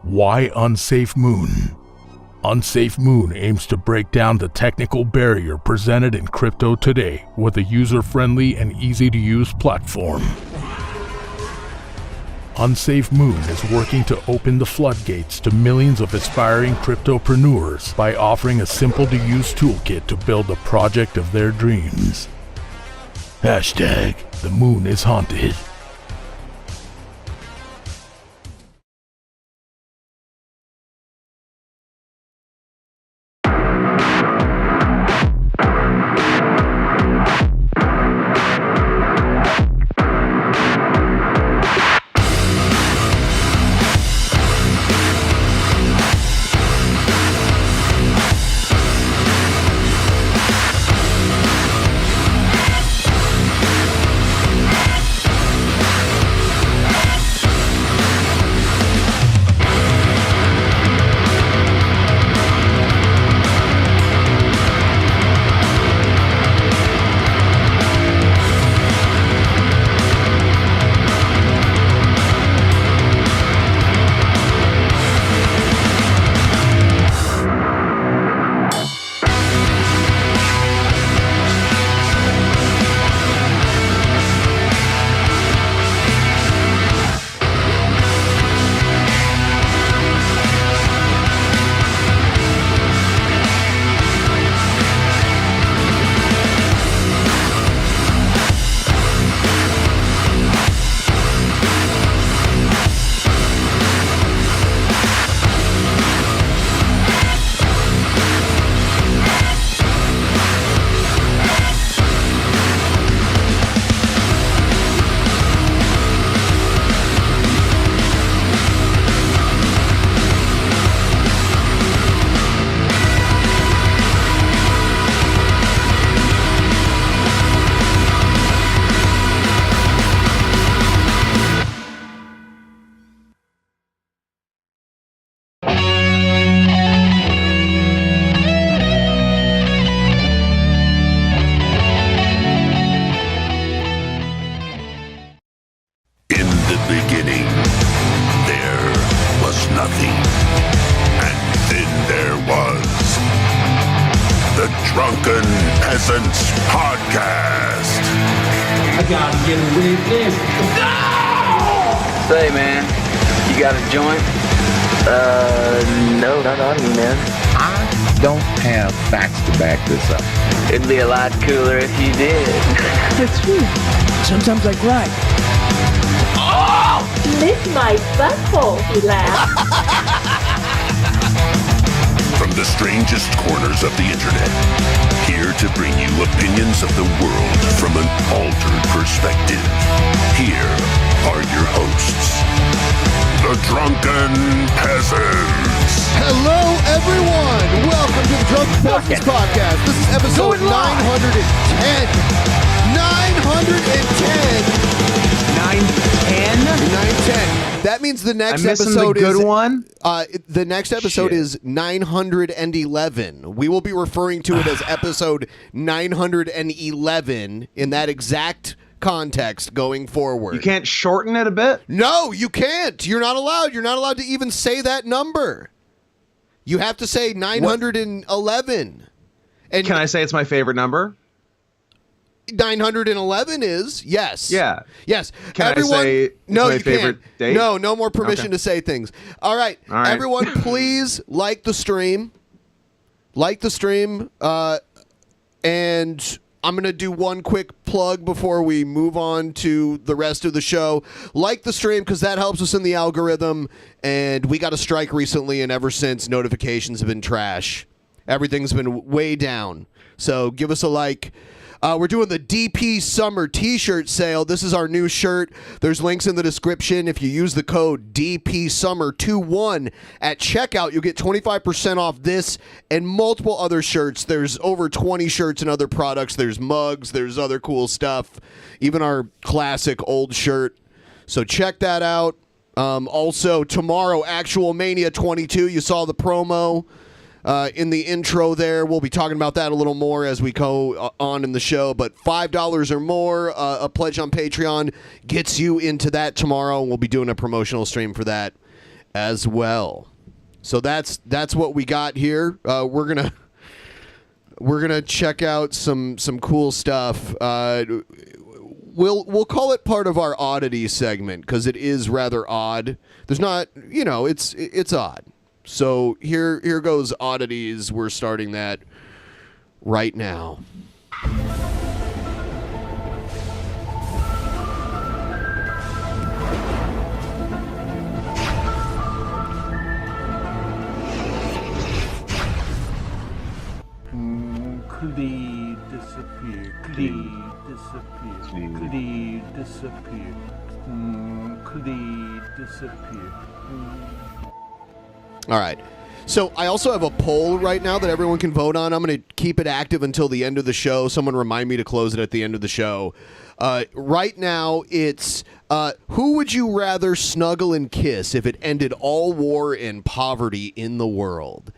Why Unsafe Moon? Unsafe Moon aims to break down the technical barrier presented in crypto today with a user-friendly and easy-to-use platform. Unsafe Moon is working to open the floodgates to millions of aspiring cryptopreneurs by offering a simple-to-use toolkit to build the project of their dreams. Hashtag the moon is haunted. Drunken Peasants Podcast. I gotta get away with this. No! Say, man, you got a joint? No, not on me, man. I don't have facts to back this up. It'd be a lot cooler if you did. That's true. Sometimes I cry. Oh! Lick my butthole, he laughed. From the strangest corners of the internet, here to bring you opinions of the world from an altered perspective. Here are your hosts, the Drunken Peasants. Hello, everyone. Welcome to the Drunken Peasants Podcast. This is episode 910. 910. 910. That means the next episode is one. The next episode is 911. We will be referring to it as episode 911 in that exact context going forward. You can't shorten it a bit? No, you can't. You're not allowed. You're not allowed to even say that number. You have to say 911. And can I say it's my favorite number? 911 is, yes. Yeah. Yes. Can I say no, my you favorite can't. date? No more permission to say things. All right. Everyone, please like the stream. Like the stream. And I'm going to do one quick plug before we move on to the rest of the show. Like the stream because that helps us in the algorithm. And we got a strike recently, and ever since, notifications have been trash. Everything's been way down. So give us a like. We're doing the DP Summer T-shirt sale. This is our new shirt. There's links in the description. If you use the code DPSummer21 at checkout, you'll get 25% off this and multiple other shirts. There's over 20 shirts and other products. There's mugs. There's other cool stuff. Even our classic old shirt. So check that out. Also, tomorrow, Actual Mania 22. You saw the promo. In the intro there. We'll be talking about that a little more as we go on in the show, but $5 or more, a pledge on Patreon gets you into that tomorrow, and we'll be doing a promotional stream for that as well. So that's what we got here. We're gonna check out some cool stuff. We'll call it part of our oddity segment because it is rather odd. There's not, it's odd. So here goes oddities. We're starting that right now. Clee disappear. Clee disappear. Clee disappear. Clee disappear. All right. So I also have a poll right now that everyone can vote on. I'm going to keep it active until the end of the show. Someone remind me to close it at the end of the show. Right now, it's who would you rather snuggle and kiss if it ended all war and poverty in the world?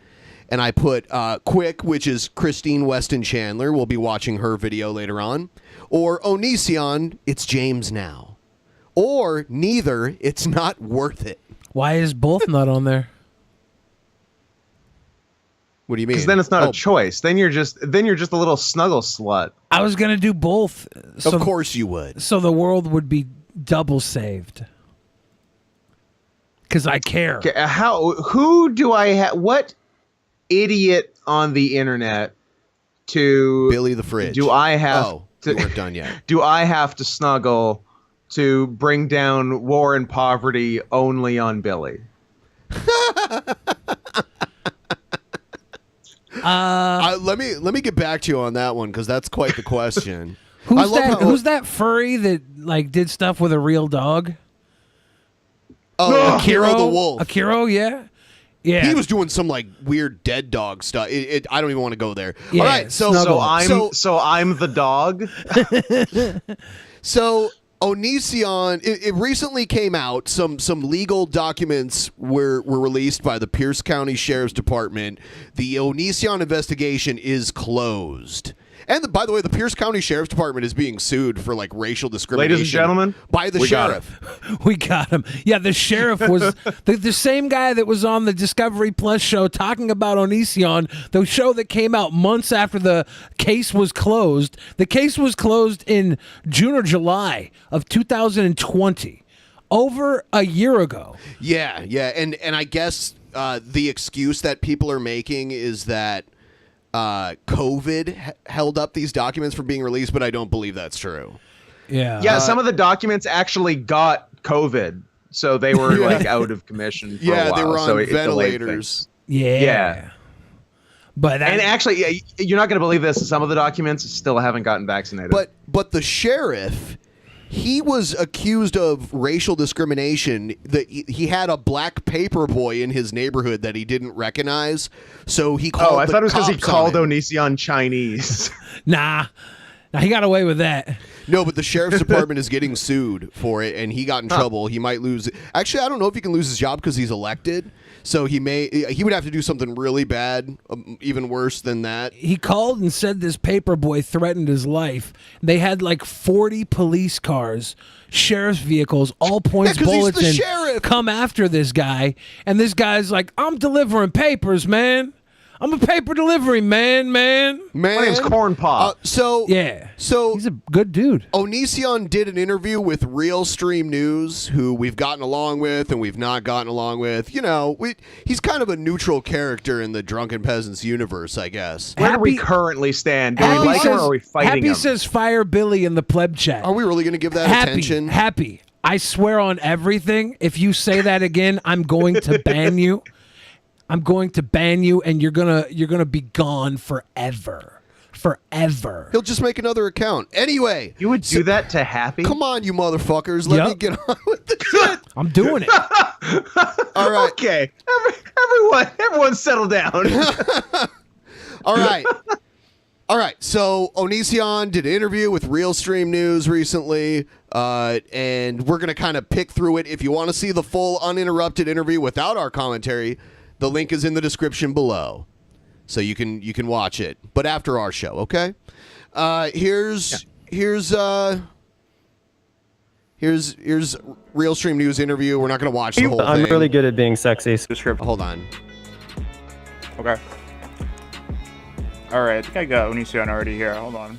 And I put Quick, which is Christine Weston Chandler. We'll be watching her video later on. Or Onision, it's James now. Or neither, it's not worth it. Why is both not on there? What do you mean? Because then it's not a choice. Then you're just a little snuggle slut. I was gonna do both. Of course you would. So the world would be double saved. Because I care. Okay, who do I have? What idiot on the internet to Billy the Fridge? Do I have? Oh, you weren't done yet. Do I have to snuggle to bring down war and poverty only on Billy? Let me get back to you on that one because that's quite the question. Who's that furry that like did stuff with a real dog? Oh, Akira the wolf. Akira, yeah. Yeah. He was doing some like weird dead dog stuff. I don't even want to go there. Yeah, all right, so I'm the dog. So Onision, it recently came out. Some legal documents were released by the Pierce County Sheriff's Department. The Onision investigation is closed. And by the way, the Pierce County Sheriff's Department is being sued for like racial discrimination. Ladies and gentlemen, by the sheriff. We got him. Yeah, the sheriff was the same guy that was on the Discovery Plus show talking about Onision, the show that came out months after the case was closed. The case was closed in June or July of 2020, over a year ago. Yeah, and I guess the excuse that people are making is that COVID held up these documents from being released, but I don't believe that's true. Yeah. Some of the documents actually got COVID, so they were like out of commission for a while. They were on so ventilators. Yeah. But and actually, you're not going to believe this. Some of the documents still haven't gotten vaccinated. But the sheriff, he was accused of racial discrimination. He had a black paper boy in his neighborhood that he didn't recognize, so he called. I thought it was because he cops on called him. Onision Chinese. Nah, he got away with that. No, but the sheriff's department is getting sued for it, and he got in trouble. He might lose. Actually, I don't know if he can lose his job because he's elected. So he would have to do something really bad, even worse than that. He called and said this paper boy threatened his life. They had like 40 police cars, sheriff's vehicles, all points bullets, he's the and sheriff. come after this guy. And this guy's like, I'm delivering papers, man. I'm a paper delivery man. My name's Corn Pop. So he's a good dude. Onision did an interview with Real Stream News, who we've gotten along with and we've not gotten along with. You know, he's kind of a neutral character in the Drunken Peasants universe, I guess. Where do we currently stand? Do we like him or are we fighting Happy him? says fire Billy in the pleb chat. Are we really going to give that attention? Happy. I swear on everything, if you say that again, I'm going to ban you. I'm going to ban you, and you're gonna be gone forever. He'll just make another account. Anyway, you would do that to Happy? Come on, you motherfuckers. Let me get on with the shit. I'm doing it. All right. Okay. Everyone settle down. All right. So Onision did an interview with Real Stream News recently, and we're going to kind of pick through it. If you want to see the full uninterrupted interview without our commentary, the link is in the description below. So you can watch it, but after our show, okay? Here's Here's Real Stream News interview. We're not going to watch the whole thing. I'm really good at being sexy. Hold on. Okay. All right, I think I got Onision already here. Hold on.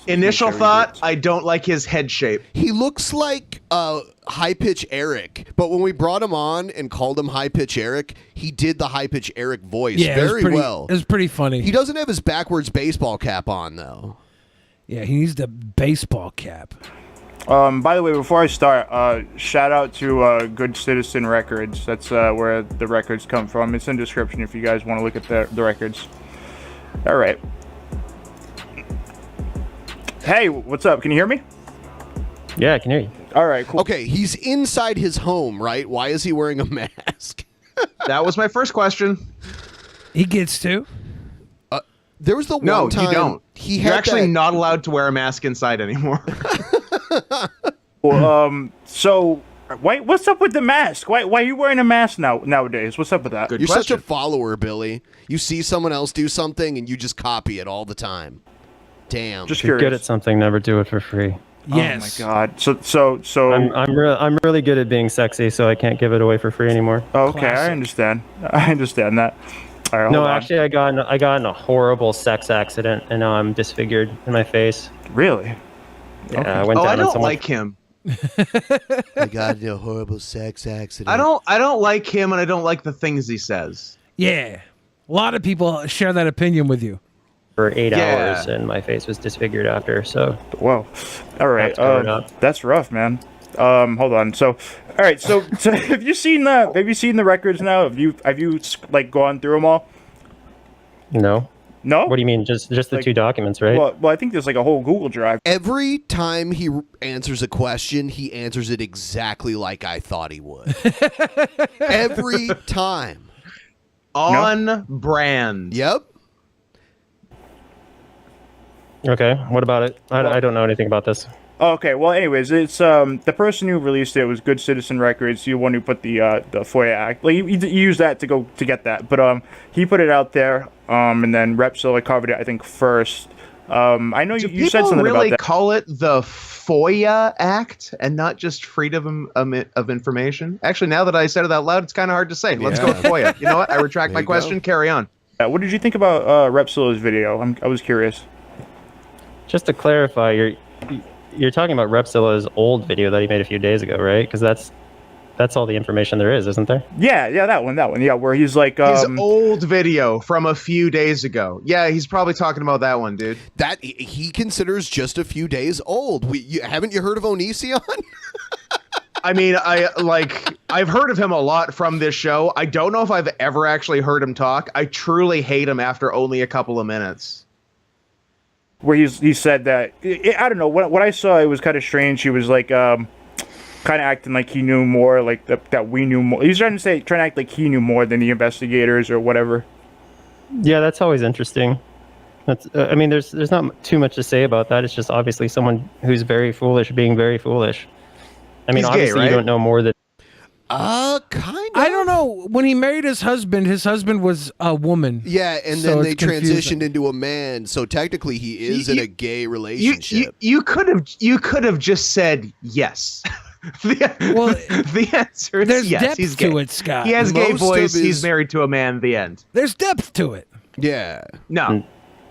Initial thought, I don't like his head shape. He looks like High Pitch Eric, but when we brought him on and called him High Pitch Eric, he did the High Pitch Eric voice very well. It was pretty funny. He doesn't have his backwards baseball cap on, though. Yeah, he needs the baseball cap. By the way, before I start, shout out to Good Citizen Records. That's where the records come from. It's in the description if you guys want to look at the records. All right. Hey, what's up? Can you hear me? Yeah, I can hear you. All right, cool. Okay, he's inside his home, right? Why is he wearing a mask? That was my first question. He gets to. There was the one No, time you don't. You're actually not allowed to wear a mask inside anymore. Well, so what's up with the mask? Why are you wearing a mask nowadays? What's up with that? You're such a follower, Billy. You see someone else do something and you just copy it all the time. Damn. Just curious. You're good at something, never do it for free. Yes. Oh my God. So I'm really good at being sexy, so I can't give it away for free anymore. Okay, I understand. I understand that. All right, no, hold on. actually, I got in a horrible sex accident, and now I'm disfigured in my face. Really? Yeah, Okay. I went down I on don't someone. like him. I got in a horrible sex accident. I don't like him, and I don't like the things he says. Yeah. A lot of people share that opinion with you. For 8 Yeah. hours, and my face was disfigured after. So, whoa, all right, that's rough, man. Hold on. So, all right, so have you seen the records now? Have you like gone through them all? no. No. What do you mean? Just the Like, 2 documents, right? Well, I think there's like a whole Google Drive. Every time he answers a question, he answers it exactly like I thought he would. Every time. On brand. Yep. Okay. What about it? I don't know anything about this. Okay, well, anyways, it's the person who released it was Good Citizen Records, the one who put the FOIA Act. Like he used that to get that, but he put it out there, and then Repsol covered it, I think, first. I know you said something really about that. call it the FOIA Act and not just Freedom of Information? Actually, now that I said it out loud, it's kind of hard to say. Let's go with FOIA. You know what? I retract my question. Carry on. What did you think about Repsol's video? I was curious. Just to clarify, you're talking about Repsila's old video that he made a few days ago, right? Because that's all the information there is, isn't there? Yeah, that one. Yeah, where he's like his old video from a few days ago. Yeah, he's probably talking about that one, dude. That he considers just a few days old. Haven't you heard of Onision? I mean, I've heard of him a lot from this show. I don't know if I've ever actually heard him talk. I truly hate him after only a couple of minutes. Where he said that I don't know what I saw. It was kind of strange. He was like kind of acting like he knew more, like that we knew more. He's trying to act like he knew more than the investigators or whatever. Yeah, that's always interesting. That's I mean, there's not too much to say about that. It's just obviously someone who's very foolish being very foolish. I mean, He's obviously gay, right? you don't know more than. Kind of. I don't know. When he married his husband was a woman. Yeah, and So then they it's confusing. transitioned into a man. So technically, he is in a gay relationship. You could have just said yes. The answer is There's yes. depth He's gay. to it, Scott. He has gay Most voice. of his- He's married to a man. The end. There's depth to it. Yeah. No.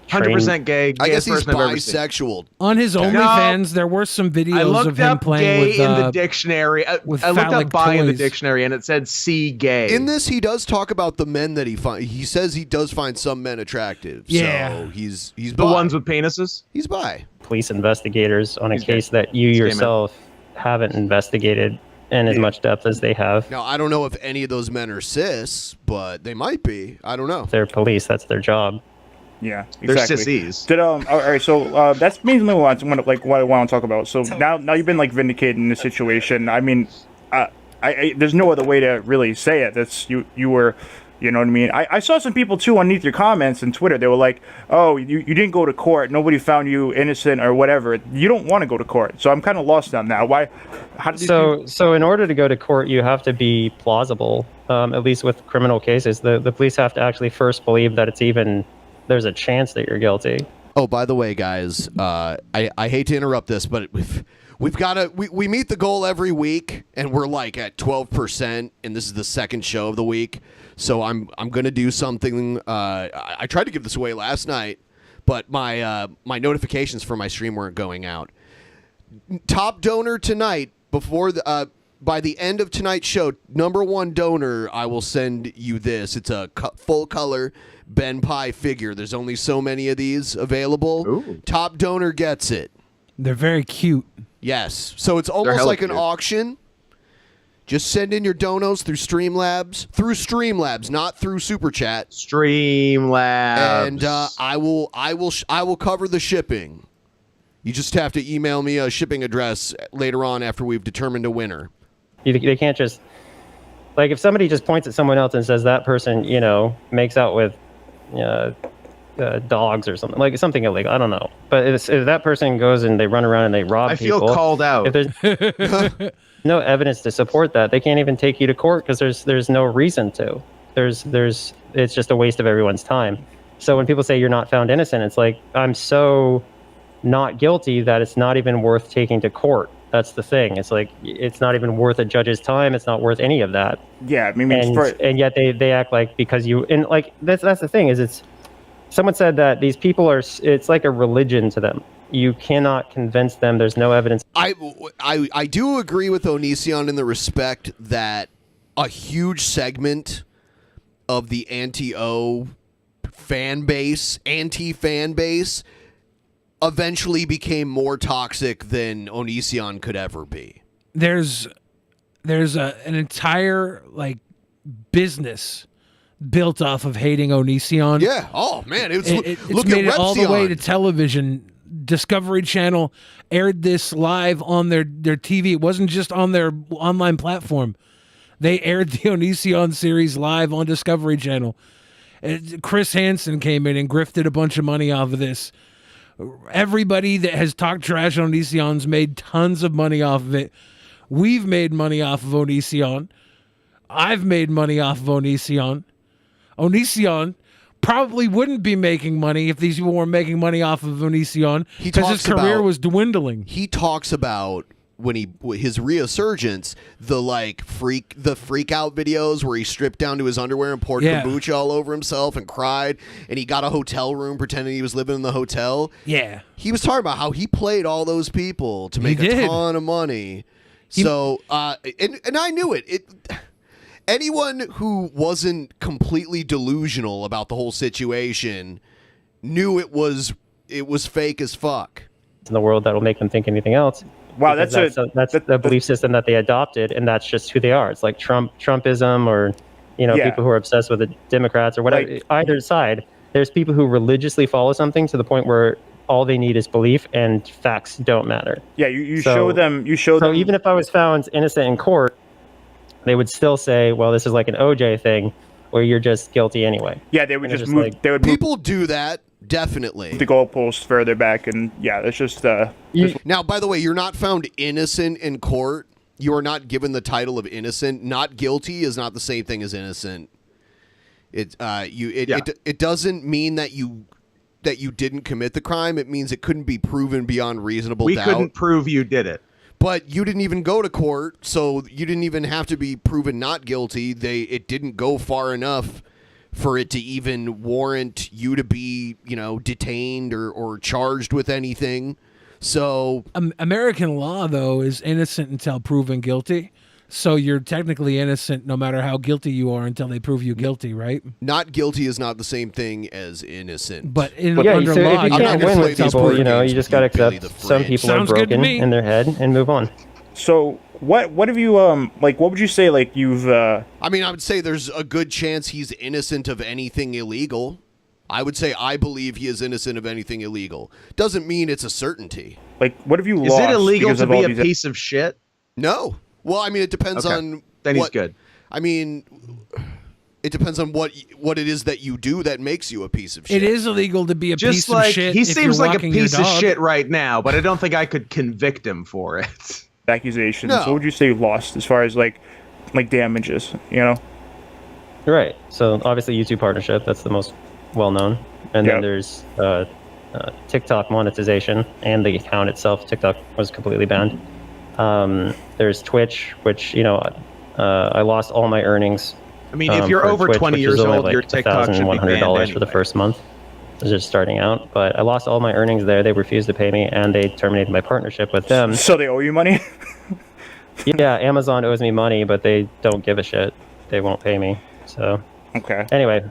100% gay. I guess Gayest he's person I've ever seen. bisexual. On his OnlyFans, there were some videos I of looked him up playing gay with in the dictionary. with I looked phallic up bi in the toys. dictionary, and it said "see gay." In this, he does talk about the men that he finds. He says he does find some men attractive. Yeah. So he's the bi. ones with penises. He's bi. Police investigators on a He's gay. case that you He's gay, man. yourself haven't investigated in as much depth as they have. Now, I don't know if any of those men are cis, but they might be. I don't know. They're police. That's their job. Yeah, They're exactly. sissies. All right, so that's mainly what I want to talk about. So now you've been like vindicated in this situation. I mean, I there's no other way to really say it. That's you were, you know what I mean. I saw some people too underneath your comments on Twitter. They were like, oh, you didn't go to court. Nobody found you innocent or whatever. You don't want to go to court. So I'm kind of lost on that. Why? How did So in order to go to court, you have to be plausible. At least with criminal cases, the police have to actually first believe that there's a chance that you're guilty. Oh, by the way, guys, I hate to interrupt this, but we meet the goal every week, and we're like at 12%, and this is the second show of the week. So I'm gonna do something. I tried to give this away last night, but my notifications for my stream weren't going out. Top donor tonight before the. By the end of tonight's show, number one donor, I will send you this. It's a full color BENPAI figure. There's only so many of these available. Ooh. Top donor gets it. They're very cute. Yes. So it's almost like an auction. Just send in your donos through Streamlabs, not through Super Chat. Streamlabs. And I will cover the shipping. You just have to email me a shipping address later on after we've determined a winner. They can't just, like, if somebody just points at someone else and says that person, makes out with dogs or something, like something illegal. I don't know. But if that person goes and they run around and they rob people. I feel called out. If there's no evidence to support that, they can't even take you to court because there's no reason to. It's just a waste of everyone's time. So when people say you're not found innocent, it's like, I'm so not guilty that it's not even worth taking to court. That's the thing. It's like, it's not even worth a judge's time. It's not worth any of that. Yeah, I mean, and yet they act like because you, and like that's the thing is, it's someone said that these people are, it's like a religion to them. You cannot convince them. There's no evidence. I do agree with Onision in the respect that a huge segment of the anti-fan base eventually became more toxic than Onision could ever be. There's an entire business built off of hating Onision. Yeah. Oh man, it's look made at it all the way Repsion. to television. Discovery Channel aired this live on their TV. It wasn't just on their online platform. They aired the Onision series live on Discovery Channel. Chris Hansen came in and grifted a bunch of money off of this. Everybody that has talked trash on Onision's made tons of money off of it. We've made money off of Onision. I've made money off of Onision. Onision probably wouldn't be making money if these people weren't making money off of Onision because his career was dwindling. He talks about when his resurgence, the freak out videos where he stripped down to his underwear and poured kombucha all over himself and cried, and he got a hotel room pretending he was living in the hotel. Yeah. He was talking about how he played all those people to make a ton of money. And I knew it. Anyone who wasn't completely delusional about the whole situation knew it was fake as fuck. In the world that'll make them think anything else. Wow, that's the belief system that they adopted, and that's just who they are. It's like Trumpism, or people who are obsessed with the Democrats or whatever. Either side, there's people who religiously follow something to the point where all they need is belief, and facts don't matter. Yeah, you show them. So even if I was found innocent in court, they would still say, "Well, this is like an OJ thing, where you're just guilty anyway." Yeah, they would just move. People do that. Definitely. The goalposts further back, and that's just... Now, by the way, you're not found innocent in court. You are not given the title of innocent. Not guilty is not the same thing as innocent. It doesn't mean that you didn't commit the crime. It means it couldn't be proven beyond reasonable doubt. We couldn't prove you did it. But you didn't even go to court, so you didn't even have to be proven not guilty. It didn't go far enough for it to even warrant you to be, detained or charged with anything. So American law, though, is innocent until proven guilty. So you're technically innocent no matter how guilty you are until they prove you guilty, right? Not guilty is not the same thing as innocent. But under law, if you can't win with people, you just got to accept some people are broken in their head and move on. So what have you what would you say you've I mean, I would say there's a good chance he's innocent of anything illegal. I would say I believe he is innocent of anything illegal. Doesn't mean it's a certainty. What have you lost? Is it illegal to be a piece of shit? No. Well, I mean, it depends on then he's good. I mean, it depends on what it is that you do that makes you a piece of shit. It is illegal to be a Just piece of shit. He if seems you're like a walking your piece of dog. shit right now, but I don't think I could convict him for it. Accusations. No. What would you say you lost as far as damages? Right. So obviously YouTube partnership, that's the most well known, and then there's TikTok monetization and the account itself. TikTok was completely banned. There's Twitch, which I lost all my earnings. I mean, if you're over Twitch, 20 which years is only old, your TikTok should be banned $1,100 for the anyway. first month. I was just starting out, but I lost all my earnings there. They refused to pay me, and they terminated my partnership with them. So they owe you money? Yeah, Amazon owes me money, but they don't give a shit. They won't pay me. So okay. Anyway,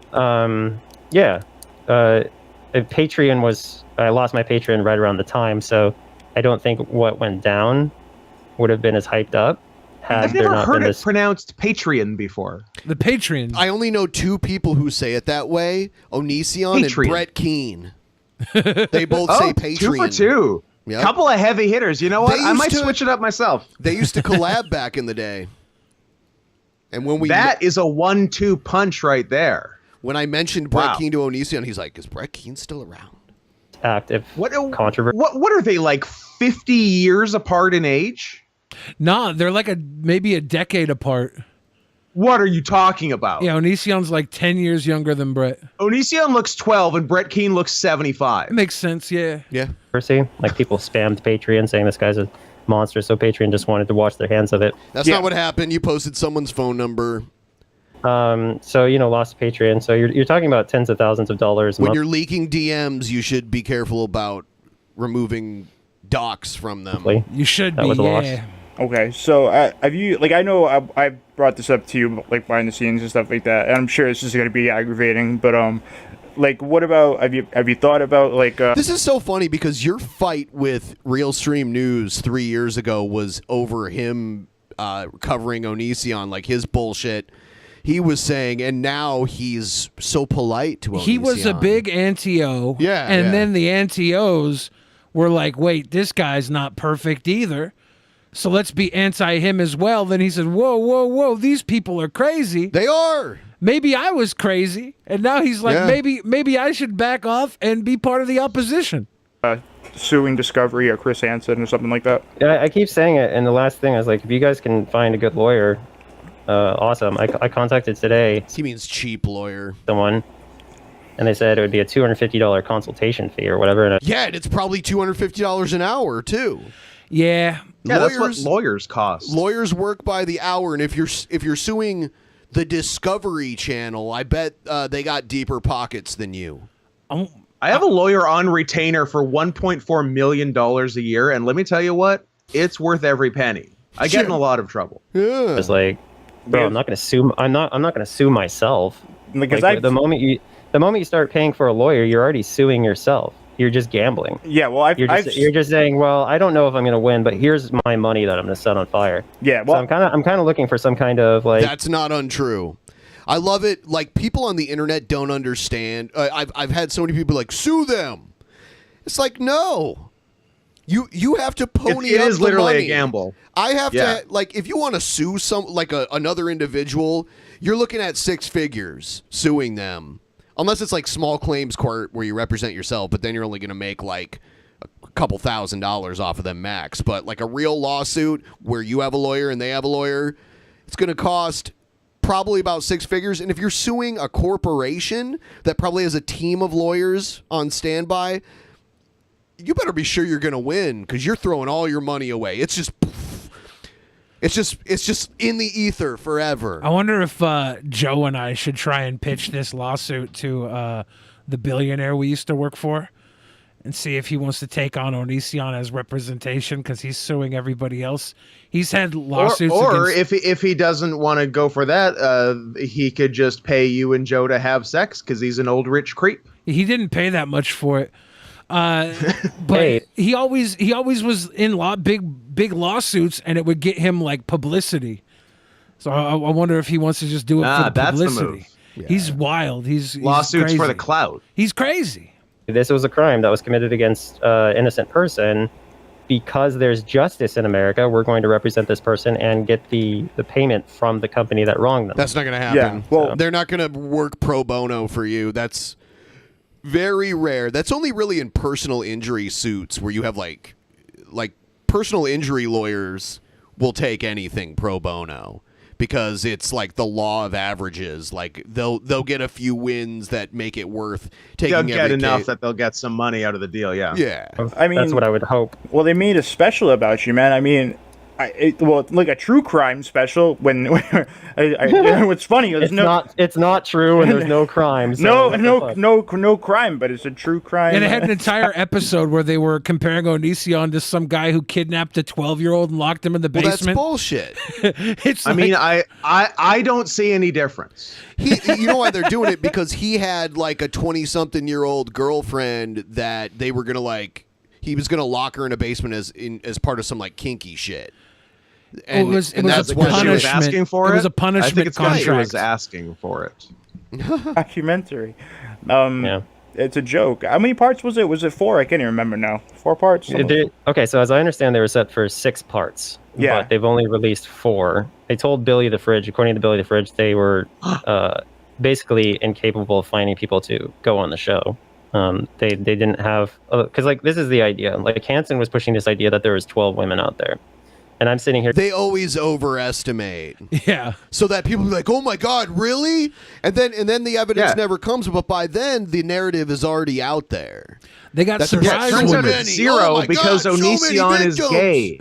Patreon was. I lost my Patreon right around the time, so I don't think what went down would have been as hyped up. I've never heard it pronounced Patreon before. The Patreon. I only know two people who say it that way: Onision and Brett Keane. They both say Patreon. 2 for 2. Yep. Couple of heavy hitters. You know what? They I might used to- switch it up myself. They used to collab back in the day. And when That is a 1-2 punch right there. When I mentioned Brett Keane to Onision, he's like, "Is Brett Keane still around?" Active controversy. What are they, like 50 years apart in age? Nah, they're like maybe a decade apart. What are you talking about? Yeah, Onision's like 10 years younger than Brett. Onision looks 12 and Brett Keane looks 75. It makes sense, yeah. Yeah. Like people spammed Patreon saying this guy's a monster, so Patreon just wanted to wash their hands of it. That's not what happened. You posted someone's phone number. So lost Patreon. So you're talking about tens of thousands of dollars a When month. you're leaking DMs, you should be careful about removing docs from them. You should That be, was a loss. yeah. Okay, so have you, like, I know I brought this up to you, like, behind the scenes and stuff like that, and I'm sure this is going to be aggravating, but, like, what about, have you thought about, like... This is so funny because your fight with Real Stream News 3 years ago was over him covering Onision, like his bullshit he was saying, and now he's so polite to Onision. He was a big anti-O. Yeah, And yeah. then the anti-Os were like, wait, this guy's not perfect either. So let's be anti him as well. Then he said, whoa, whoa, whoa, these people are crazy. They are. Maybe I was crazy. And now he's like, Yeah. maybe I should back off and be part of the opposition. Suing Discovery or Chris Hansen or something like that. Yeah, I keep saying it, and the last thing is like, if you guys can find a good lawyer, awesome. I contacted today. He means cheap lawyer. Someone, and they said it would be a $250 consultation fee or whatever. And Yeah, and it's probably $250 an hour too. Yeah. Yeah, that's what lawyers cost. Lawyers work by the hour, and if you're suing the Discovery Channel, I bet they got deeper pockets than you. Oh. I have a lawyer on retainer for $1.4 million a year, and let me tell you what, it's worth every penny. I get in a lot of trouble. Yeah. It's like, bro, I'm not gonna sue. I'm not gonna sue myself. Because like, the moment you start paying for a lawyer, you're already suing yourself. You're just gambling. Yeah, well, you're just saying, well, I don't know if I'm gonna win, but here's my money that I'm gonna set on fire. Yeah, well, so I'm kind of looking for some kind of like. That's not untrue. I love it. Like, people on the internet don't understand. I've had so many people like, sue them. It's like, no. You have to pony It up is the literally money. a gamble. I have Yeah. to, like, if you want to sue another individual, you're looking at 6 figures suing them. Unless it's like small claims court where you represent yourself, but then you're only going to make like a couple $1,000s off of them max. But like a real lawsuit where you have a lawyer and they have a lawyer, it's going to cost probably about 6 figures. And if you're suing a corporation that probably has a team of lawyers on standby, you better be sure you're going to win because you're throwing all your money away. It's just in the ether forever. I wonder if Joe and I should try and pitch this lawsuit to the billionaire we used to work for and see if he wants to take on Onision as representation because he's suing everybody else. He's had lawsuits Or against... if he doesn't want to go for that, he could just pay you and Joe to have sex because he's an old rich creep. He didn't pay that much for it. But he always was in big lawsuits, and it would get him like publicity. So I wonder if he wants to just do it for the that's the publicity. move. Yeah. He's wild. He's Lawsuits crazy. for the clout. He's crazy. This was a crime that was committed against innocent person. Because there's justice in America, we're going to represent this person and get the payment from the company that wronged them. That's not going to happen. Well, they're not going to work pro bono for you. That's very rare. That's only really in personal injury suits where you have like personal injury lawyers will take anything pro bono. because it's like the law of averages. Like they'll get a few wins that make it worth taking. They'll get enough case. that they'll get some money out of the deal. Yeah. Yeah. I mean, that's what I would hope. Well, they made a special about you, man. I mean, like a true crime special. What's funny? It's not true, and there's no crime. So no crime, but it's a true crime. And it had an entire episode where they were comparing Onision to some guy who kidnapped a 12-year-old and locked him in the Well, that's basement. bullshit. It's I mean, I don't see any difference. You know why they're doing it? Because he had like a 20-something-year-old girlfriend that they were gonna he was gonna lock her in a basement as part of some like kinky shit. And it was a She was punishment. asking for it. It was a punishment I think it's 'cause contract. she was asking for it. Documentary. It's a joke. How many parts was it? Was it 4? I can't even remember now. 4 parts? Okay, so as I understand, they were set for 6 parts. Yeah. But they've only released 4. They told Billy the Fridge, according to Billy the Fridge, they were basically incapable of finding people to go on the show. They didn't have, because like this is the idea. Like Hansen was pushing this idea that there was 12 women out there. And I'm sitting here. They always overestimate. Yeah. So that people be like, "Oh my God, really?" And then the evidence never comes. But by then, the narrative is already out there. They got surprise. Turns out it's 0 because Onision is gay.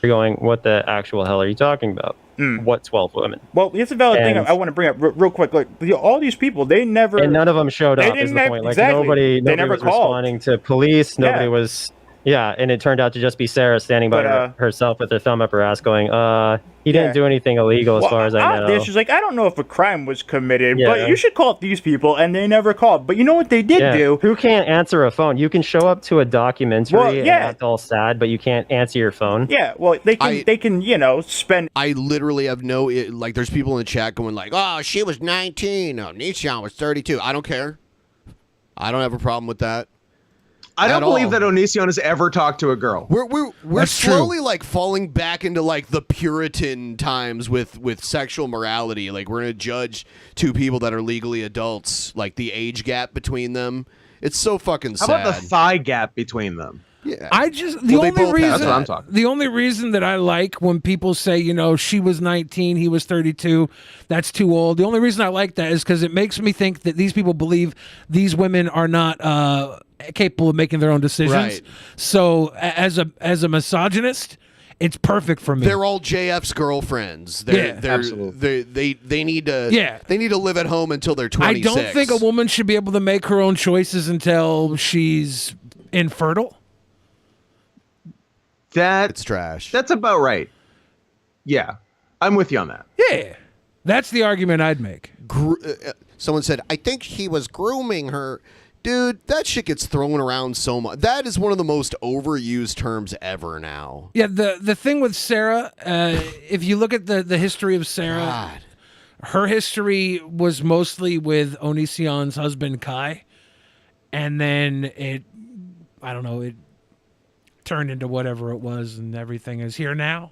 You're going, what the actual hell are you talking about? What 12 women? Well, it's a valid thing I want to bring up real quick. Like all these people, they never. And none of them showed up. Is the point? Like nobody never was called. responding to police. Nobody was. Yeah, and it turned out to just be Sarah standing by herself with her thumb up her ass going, he didn't do anything illegal as far as I know. She's like, I don't know if a crime was committed, Yeah. but you should call these people, and they never called. But you know what they did do? Who can't answer a phone? You can show up to a documentary and act all sad, but you can't answer your phone. Yeah, well, they can spend... I literally have there's people in the chat going like, "Oh, she was 19. Oh, Onision was 32. I don't care. I don't have a problem with that. I don't believe that Onision has ever talked to a girl. We're slowly like falling back into like the Puritan times with sexual morality. Like we're gonna judge 2 people that are legally adults, like the age gap between them. It's so fucking sad. How about the thigh gap between them? Yeah. The only reason that I like when people say, she was 19, he was 32, that's too old. The only reason I like that is because it makes me think that these people believe these women are not capable of making their own decisions. Right. So as a misogynist, it's perfect for me. They're all JF's girlfriends. Absolutely. They need to they need to live at home until they're 26. I don't think a woman should be able to make her own choices until she's infertile. It's trash. That's about right. Yeah, I'm with you on that. Yeah, that's the argument I'd make. Someone said, I think he was grooming her. Dude, that shit gets thrown around so much. That is one of the most overused terms ever now. Yeah, the thing with Sarah, if you look at the history of Sarah, her history was mostly with Onision's husband, Kai. And then it turned into whatever it was, and everything is here now.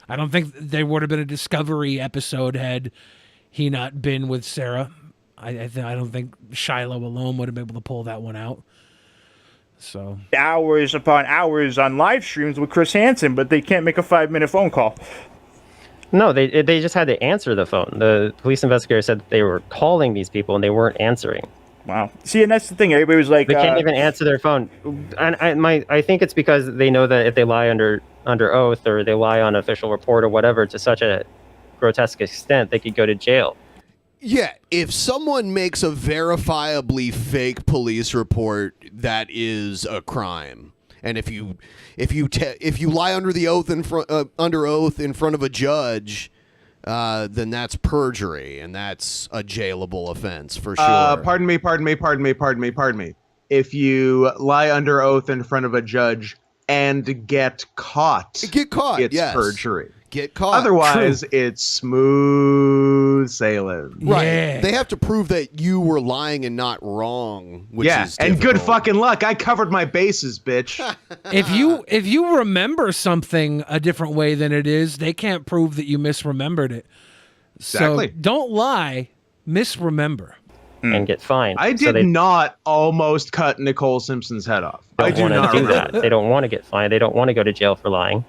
I don't think there would have been a Discovery episode had he not been with Sarah. I don't think Shiloh alone would have been able to pull that one out. So hours upon hours on live streams with Chris Hansen, but they can't make a 5-minute phone call. No, they just had to answer the phone. The police investigator said that they were calling these people and they weren't answering. Wow. See, and that's the thing. Everybody was like, they can't even answer their phone. And I think it's because they know that if they lie under oath or they lie on official report or whatever to such a grotesque extent, they could go to jail. Yeah, if someone makes a verifiably fake police report, that is a crime. And if you lie under the oath under oath in front of a judge, then that's perjury, and that's a jailable offense for sure. Pardon me. If you lie under oath in front of a judge and get caught, it's yes. perjury. Get caught. Otherwise, it's smooth sailing. Right. Yeah. They have to prove that you were lying and not wrong, which is and difficult. good fucking luck. I covered my bases, bitch. If you remember something a different way than it is, they can't prove that you misremembered it. Exactly. So don't lie, misremember. And get fined. I did not almost cut Nicole Simpson's head off. I do not do that. They don't want to get fined. They don't want to go to jail for lying.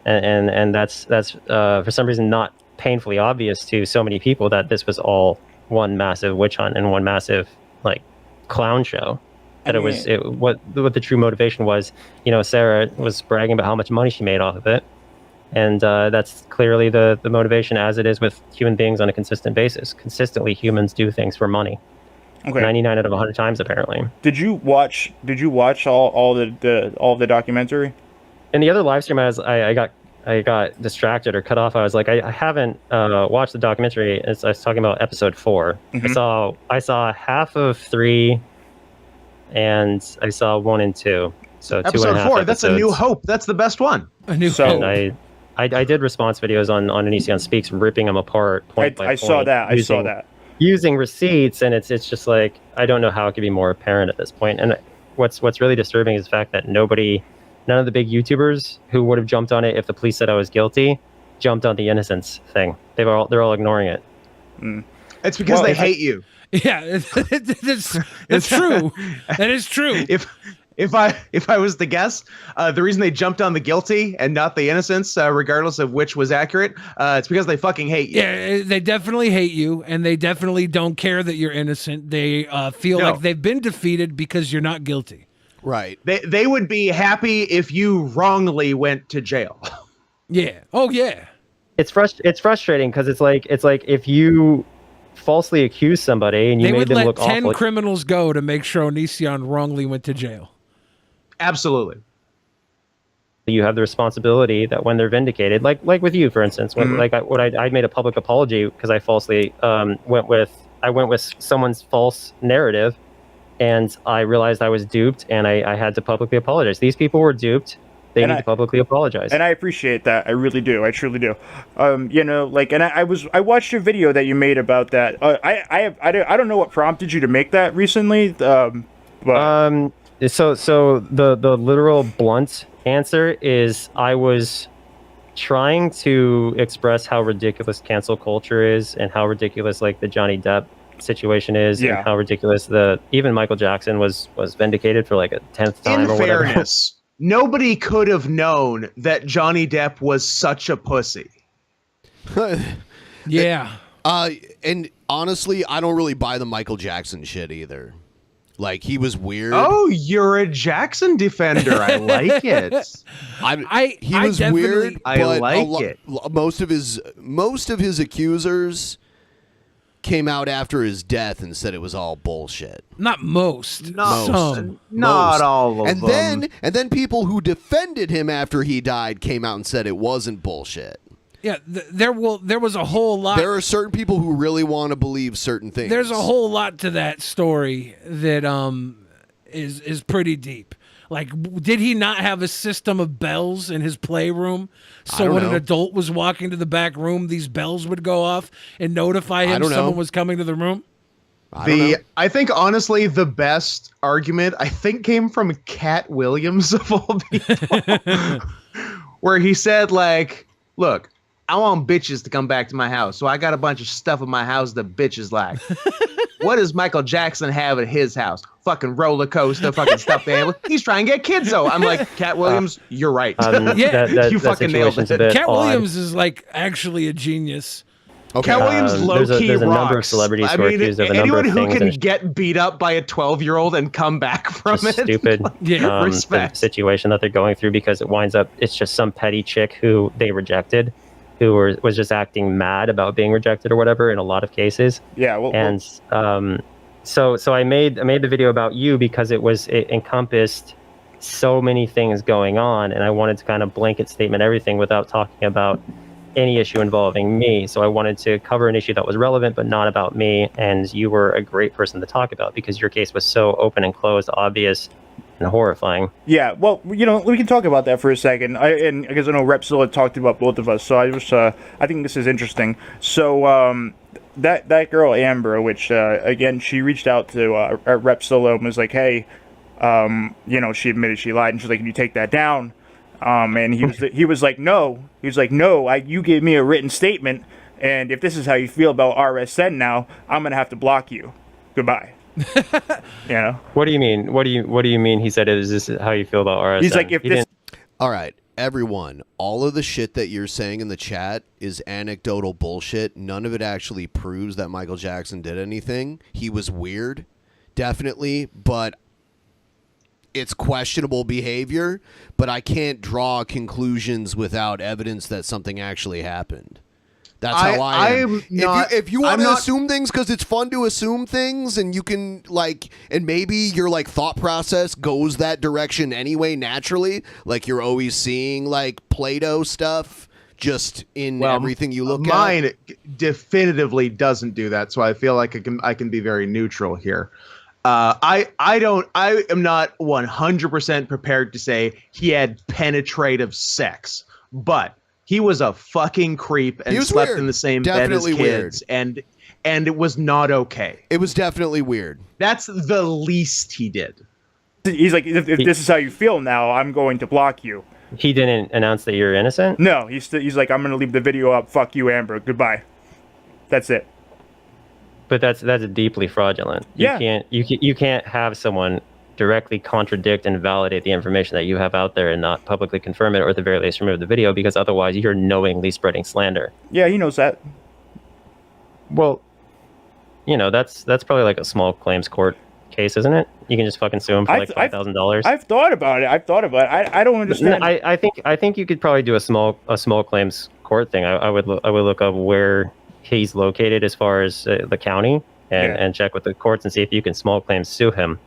and that's for some reason not painfully obvious to so many people that this was all one massive witch hunt and one massive like clown show. That what the true motivation was. Sarah was bragging about how much money she made off of it, and that's clearly the motivation, as it is with human beings on a consistent basis. Consistently, humans do things for money. Okay. 99 out of 100 times, apparently. Did you watch all the documentary? In the other live stream, I got distracted or cut off. I was like, I haven't watched the documentary. I was talking about episode 4. Mm-hmm. I saw half of 3, and I saw 1 and 2. So episode 2.5 4. episodes. That's A New Hope. That's the best one. A New Hope. And I did response videos on Onision Speaks, ripping them apart point by point. I saw that. Using receipts, and it's just like, I don't know how it could be more apparent at this point. And what's really disturbing is the fact that none of the big YouTubers who would have jumped on it if the police said I was guilty, jumped on the innocence thing. They're all ignoring it. It's because they hate you. Yeah, that's true. That is true. If I was to guess, the reason they jumped on the guilty and not the innocents, regardless of which was accurate, it's because they fucking hate you. Yeah, they definitely hate you, and they definitely don't care that you're innocent. They feel like they've been defeated because you're not guilty. Right. They would be happy if you wrongly went to jail. Yeah. Oh yeah. It's frustrating because it's like if you falsely accuse somebody and you made them look awful. They would let 10 criminals go to make sure Onision wrongly went to jail. Absolutely. You have the responsibility that when they're vindicated, like with you, for instance, when I made a public apology because I falsely went with someone's false narrative, and I realized I was duped, and I had to publicly apologize. These people were duped. They need to publicly apologize. And I appreciate that. I really do. I truly do. I watched your video that you made about that. I don't know what prompted you to make that recently. So the literal blunt answer is I was trying to express how ridiculous cancel culture is and how ridiculous like the Johnny Depp situation is, and how ridiculous even Michael Jackson was vindicated for like a 10th time or whatever. In fairness, nobody could have known that Johnny Depp was such a pussy. Yeah. And honestly, I don't really buy the Michael Jackson shit either. Like, he was weird. Oh, you're a Jackson defender. I like it. He was weird. I like it. Most of his accusers came out after his death and said it was all bullshit. Not most. Not all of them. And then people who defended him after he died came out and said it wasn't bullshit. Yeah, there was a whole lot. There are certain people who really want to believe certain things. There's a whole lot to that story that is pretty deep. Like, did he not have a system of bells in his playroom? So when an adult was walking to the back room, these bells would go off and notify him someone was coming to the room? I think honestly the best argument came from Cat Williams of all people, where he said like, "Look, I want bitches to come back to my house, so I got a bunch of stuff in my house that bitches like." What does Michael Jackson have at his house? Fucking roller coaster, fucking stuffed animal. He's trying to get kids though. I'm like, Cat Williams, you're right. You fucking nailed it. Cat Williams is like actually a genius. Okay. Cat Williams low-key there's a rocks. number of celebrities who are accused of a number anyone of who things. can get beat up by a 12-year-old and come back from it. Stupid respect. situation that they're going through, because it winds up, it's just some petty chick who they rejected, who was just acting mad about being rejected or whatever in a lot of cases. Yeah. So I made the video about you because it encompassed so many things going on, and I wanted to kind of blanket statement everything without talking about any issue involving me. So I wanted to cover an issue that was relevant but not about me, and you were a great person to talk about because your case was so open and closed, obvious, and horrifying. Yeah, well, we can talk about that for a second. Because I know Repsil had talked about both of us, so I think this is interesting. So that girl Amber, which again, she reached out to Repsil and was like, hey, she admitted she lied, and she's like, can you take that down? And he was like, no. He was like, no, you gave me a written statement, and if this is how you feel about RSN now, I'm gonna have to block you. Goodbye. What do you mean? What do you mean? He said, "Is this how you feel about RSN?" He's like, if this. All right. everyone, all of the shit that you're saying in the chat is anecdotal bullshit. None of it actually proves that Michael Jackson did anything. He was weird, definitely, but it's questionable behavior. But I can't draw conclusions without evidence that something actually happened. That's how I am. If you want to assume things because it's fun to assume things, and you can and maybe your thought process goes that direction anyway naturally, like you're always seeing Play-Doh stuff just in everything you look at. Mine definitively doesn't do that, so I feel like I can be very neutral here. I am not 100% prepared to say he had penetrative sex, but he was a fucking creep and slept in the same bed as kids, and it was not okay. It was definitely weird. That's the least he did. He's like, if this is how you feel now, I'm going to block you. He didn't announce that you're innocent? No, he's like, I'm going to leave the video up. Fuck you, Amber. Goodbye. That's it. But that's deeply fraudulent. You can't have someone directly contradict and validate the information that you have out there and not publicly confirm it, or at the very least remove the video, because otherwise you're knowingly spreading slander. Yeah, he knows that. Well, that's probably like a small claims court case, isn't it? You can just fucking sue him for $5,000. I've thought about it. I don't understand. I think you could probably do a small claims court thing. I would look up where he's located as far as the county and check with the courts and see if you can small claims sue him.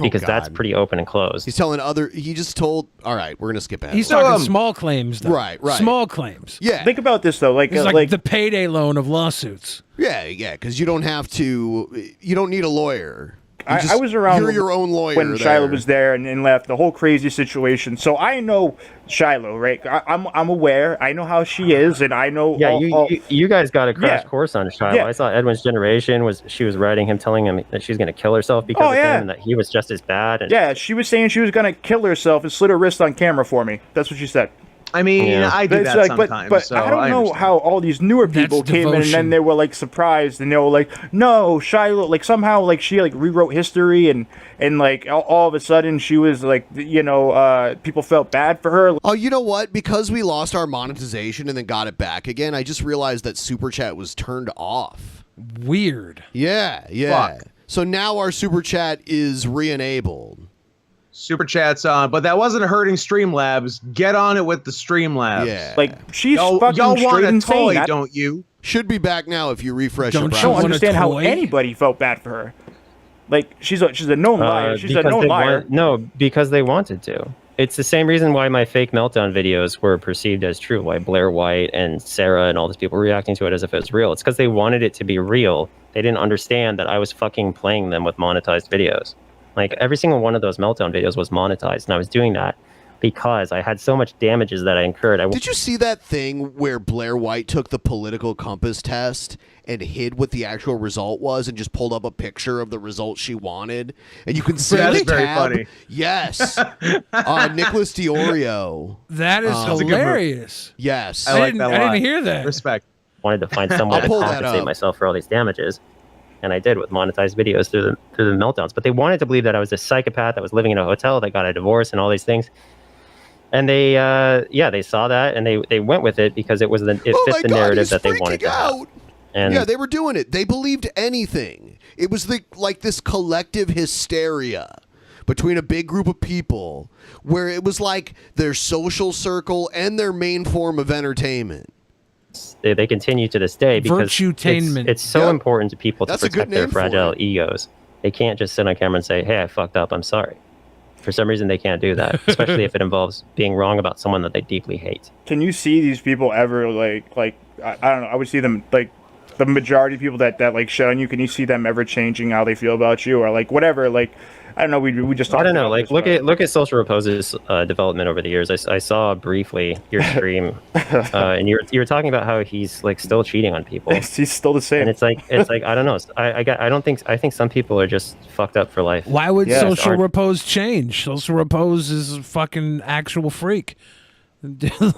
Because that's pretty open and closed. He's telling he just told, all right, we're going to skip ahead. He's talking small claims, though. Right. Small claims. Yeah. Think about this, though. It's like the payday loan of lawsuits. Yeah, because you don't need a lawyer. I was around. You're your own lawyer when Shiloh was there and left. The whole crazy situation. So I know Shiloh, right? I'm aware. I know how she is, and I know. Yeah, you guys got a crash course on Shiloh. Yeah. I saw Edwin's Generation she was writing him, telling him that she's going to kill herself because of him, and that he was just as bad. And yeah, she was saying she was going to kill herself and slit her wrist on camera for me. That's what she said. I mean, I do that sometimes. But so I don't know how all these newer people came in and then they were surprised, and they were like, "No, Shiloh!" Somehow she rewrote history, and all of a sudden she was people felt bad for her. Oh, you know what? Because we lost our monetization and then got it back again, I just realized that Super Chat was turned off. Weird. Yeah. Fuck. So now our Super Chat is re-enabled. Super Chat's on, but that wasn't hurting Streamlabs. Get on it with the Streamlabs. Yeah. She's y'all fucking want a insane. toy, don't you? Should be back now if you refresh your browser. I don't understand how anybody felt bad for her. She's a known liar. She's a known liar. Because they wanted to. It's the same reason why my fake meltdown videos were perceived as true. Why Blair White and Sarah and all these people were reacting to it as if it was real. It's because they wanted it to be real. They didn't understand that I was fucking playing them with monetized videos. Every single one of those meltdown videos was monetized, and I was doing that because I had so much damages that I incurred. Did you see that thing where Blair White took the political compass test and hid what the actual result was and just pulled up a picture of the result she wanted? And you can see That's the very tab. funny. Yes. Nicholas Diorio. That is hilarious. Yes. I didn't hear that. Respect. Wanted to find some way to compensate myself for all these damages. And I did with monetized videos through the meltdowns. But they wanted to believe that I was a psychopath that was living in a hotel that got a divorce and all these things. And they saw that and they went with it because it fit the narrative that they wanted to have. And yeah, they were doing it. They believed anything. It was this collective hysteria between a big group of people where it was like their social circle and their main form of entertainment. They continue to this day because it's so important to people to protect their fragile egos. They can't just sit on camera and say, "Hey, I fucked up. I'm sorry." For some reason, they can't do that, especially if it involves being wrong about someone that they deeply hate. Can you see these people ever I don't know? I would see them the majority of people that shit on you. Can you see them ever changing how they feel about you or whatever? I don't know. We just talked. I don't know. Look at Social Repose's development over the years. I saw briefly your stream, and you were talking about how he's still cheating on people. He's still the same. And it's I don't know. I think some people are just fucked up for life. Why would Social Repose change? Social Repose is a fucking actual freak.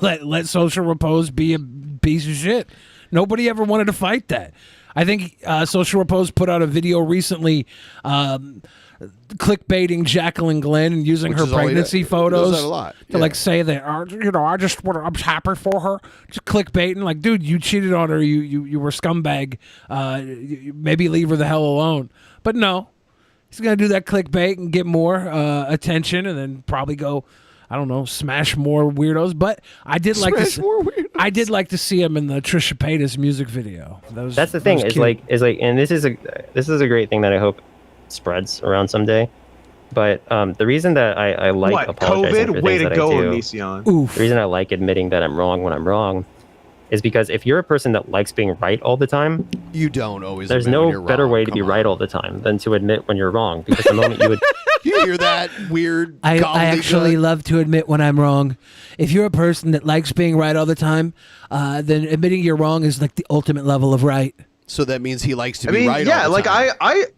let Social Repose be a piece of shit. Nobody ever wanted to fight that. I think Social Repose put out a video recently clickbaiting Jacqueline Glenn and using her pregnancy photos He does that a lot. to like say that I'm happy for her. Just clickbaiting, like, dude, you cheated on her. You were a scumbag. Maybe leave her the hell alone. But no, he's gonna do that clickbait and get more attention, and then probably go, I don't know, smash more weirdos. But I did like to see him in the Trisha Paytas music video. That's the thing. Is like, and this is a great thing that I hope spreads around someday. But the reason that I like apologizing for things that I do, the reason I like admitting that I'm wrong when I'm wrong, is because if you're a person that likes being right all the time, you don't always. There's no better way to be right all the time than to admit when you're wrong. Because the moment you would, you hear that weird. I actually love to admit when I'm wrong. If you're a person that likes being right all the time, then admitting you're wrong is like the ultimate level of right. So that means he likes to be right. Yeah, all the time.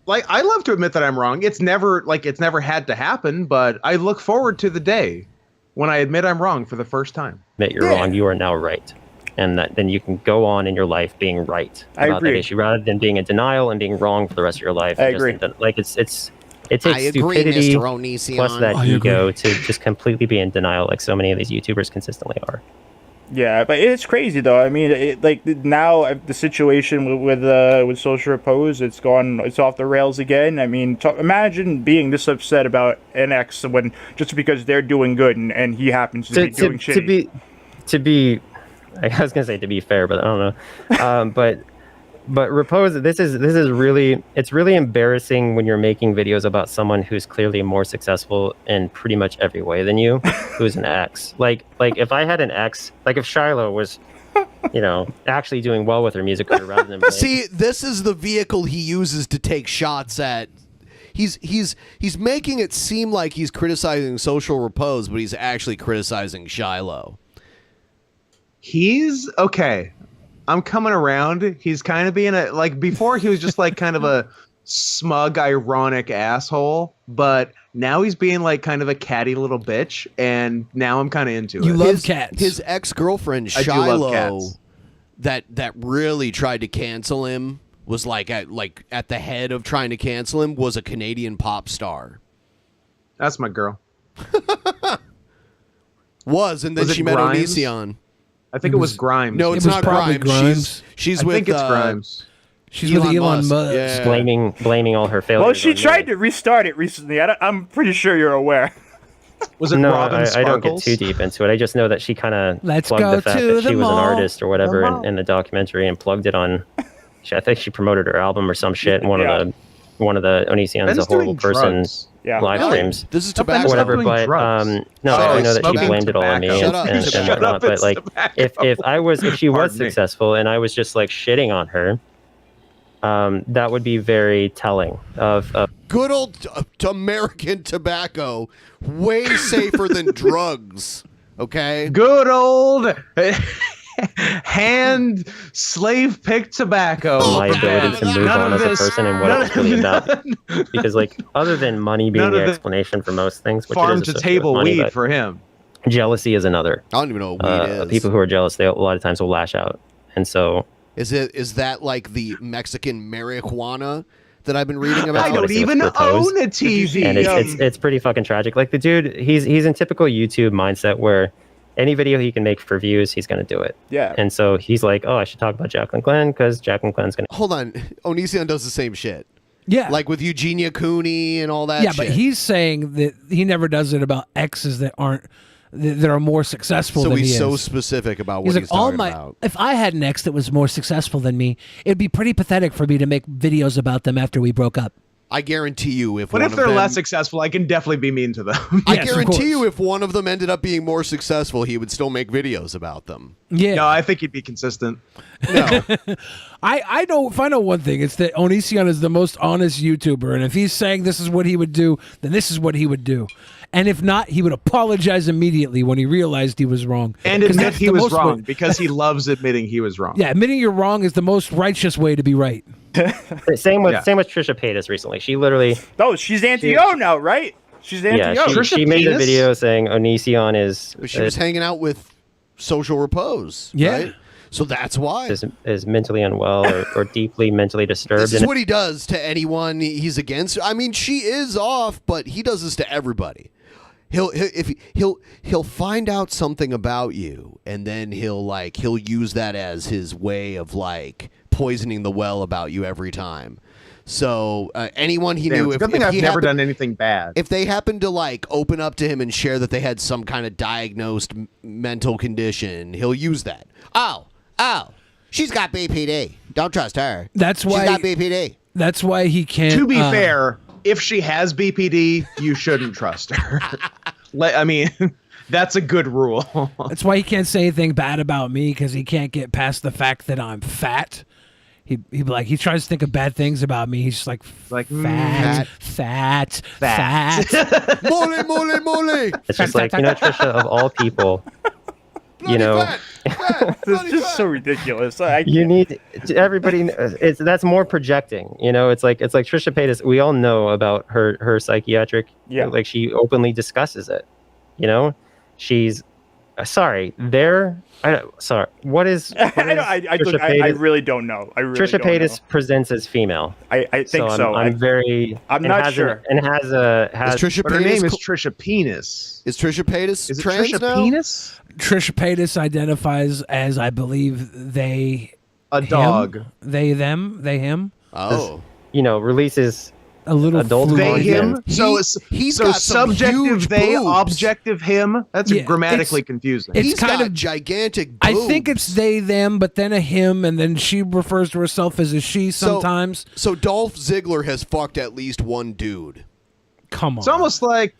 I love to admit that I'm wrong. It's never had to happen, but I look forward to the day when I admit I'm wrong for the first time. Admit you're wrong, you are now right. And then you can go on in your life being right about that issue rather than being in denial and being wrong for the rest of your life. I agree. Like it takes stupidity plus that ego to just completely be in denial, like so many of these YouTubers consistently are. Yeah, but it's crazy though. I mean, like now the situation with social repose, it's off the rails again. I mean, imagine being this upset about an ex when just because they're doing good and he happens to be doing shitty. To be, I was gonna say to be fair, but I don't know. But repose. This is really, it's really embarrassing when you're making videos about someone who's clearly more successful in pretty much every way than you, who's an ex. Like if I had an ex, like if Shiloh was, actually doing well with her music career rather than see, this is the vehicle he uses to take shots at. He's making it seem like he's criticizing social repose, but he's actually criticizing Shiloh. He's okay. I'm coming around. He's kind of being before he was just like kind of a smug, ironic asshole, but now he's being like kind of a catty little bitch, and now I'm kind of into it. You love cats. His ex-girlfriend Shiloh, that really tried to cancel him, was at the head of trying to cancel him, was a Canadian pop star. That's my girl. And then she met Onision. I think it was Grimes. No, it's not Grimes. She's with. I think it's Grimes. She's with Elon Musk. Yeah. Blaming all her failures. Well, she tried to restart it recently. I'm pretty sure you're aware. Was it no, Robin I don't get too deep into it. I just know that she kind of plugged the fact that she was an artist or whatever in the documentary and plugged it on. I think she promoted her album or some shit. And one of the Onision's a horrible person. Live streams. This is tobacco. Whatever, but no, I know that she blamed it all on me and whatnot. But like, if she was successful and I was just like shitting on her, that would be very telling of good old American tobacco, way safer than drugs. Okay, good old hand slave picked tobacco. My ability to move on as a person and what it was really about. Because like, other than money being the explanation for most things, which farm is to table weed for him. Jealousy is another. I don't even know what weed is. People who are jealous, they a lot of times will lash out, and so is that like the Mexican marijuana that I've been reading about? I don't even own a TV, and it's pretty fucking tragic. Like the dude, he's in typical YouTube mindset where any video he can make for views, he's going to do it. Yeah. And so he's like, oh, I should talk about Jacqueline Glenn because Jacqueline Glenn's going to... Hold on. Onision does the same shit. Yeah. Like with Eugenia Cooney and all that shit. Yeah, but he's saying that he never does it about exes that are more successful than he is. So he's so specific about what he's talking about. If I had an ex that was more successful than me, it'd be pretty pathetic for me to make videos about them after we broke up. I guarantee you if But if they're less successful, I can definitely be mean to them. I guarantee you if one of them ended up being more successful, he would still make videos about them. Yeah. No, I think he'd be consistent. No. I know if I know one thing, it's that Onision is the most honest YouTuber, and if he's saying this is what he would do, then this is what he would do. And if not, he would apologize immediately when he realized he was wrong. And admit he was wrong, because he loves admitting he was wrong. Yeah, admitting you're wrong is the most righteous way to be right. Same with Trisha Paytas recently. She literally... Oh, she's anti-O now, right? She's anti-O. Yeah, she made a video saying Onision is... She was hanging out with Social Repose, yeah. right? So that's why is mentally unwell or deeply mentally disturbed. This is what he does to anyone he's against. I mean, she is off, but he does this to everybody. He'll find out something about you, and then he'll use that as his way of like poisoning the well about you every time. So anyone he knew, it's a good thing I've never done anything bad. If they happened to like open up to him and share that they had some kind of diagnosed mental condition, he'll use that. Oh, she's got BPD. Don't trust her. That's why she's got BPD. That's why he can't. To be fair, if she has BPD, you shouldn't trust her. I mean, that's a good rule. That's why he can't say anything bad about me, because he can't get past the fact that I'm fat. He'd be like, he tries to think of bad things about me. He's just like fat. Mole. It's just like, Trisha, of all people, This is just so ridiculous. You need everybody. That's more projecting. It's like Trisha Paytas. We all know about her psychiatric. Yeah. Like she openly discusses it. She's sorry. What is I really don't know. Trisha Paytas presents as female. I think so. I'm not sure. And has Trisha her name is Trisha Penis. Is Trisha Paytas Is it trans Trisha now? Penis? Trisha Paytas identifies as, I believe, they. A dog. Him, they, them, they, him. Oh. Releases a little adult they, him. content. He's got some subjective huge they, boobs. objective him. That's grammatically confusing. It's He's kind got of gigantic boobs. I think it's they, them, but then a him, and then she refers to herself as a she sometimes. So Dolph Ziggler has fucked at least one dude. Come on. It's almost like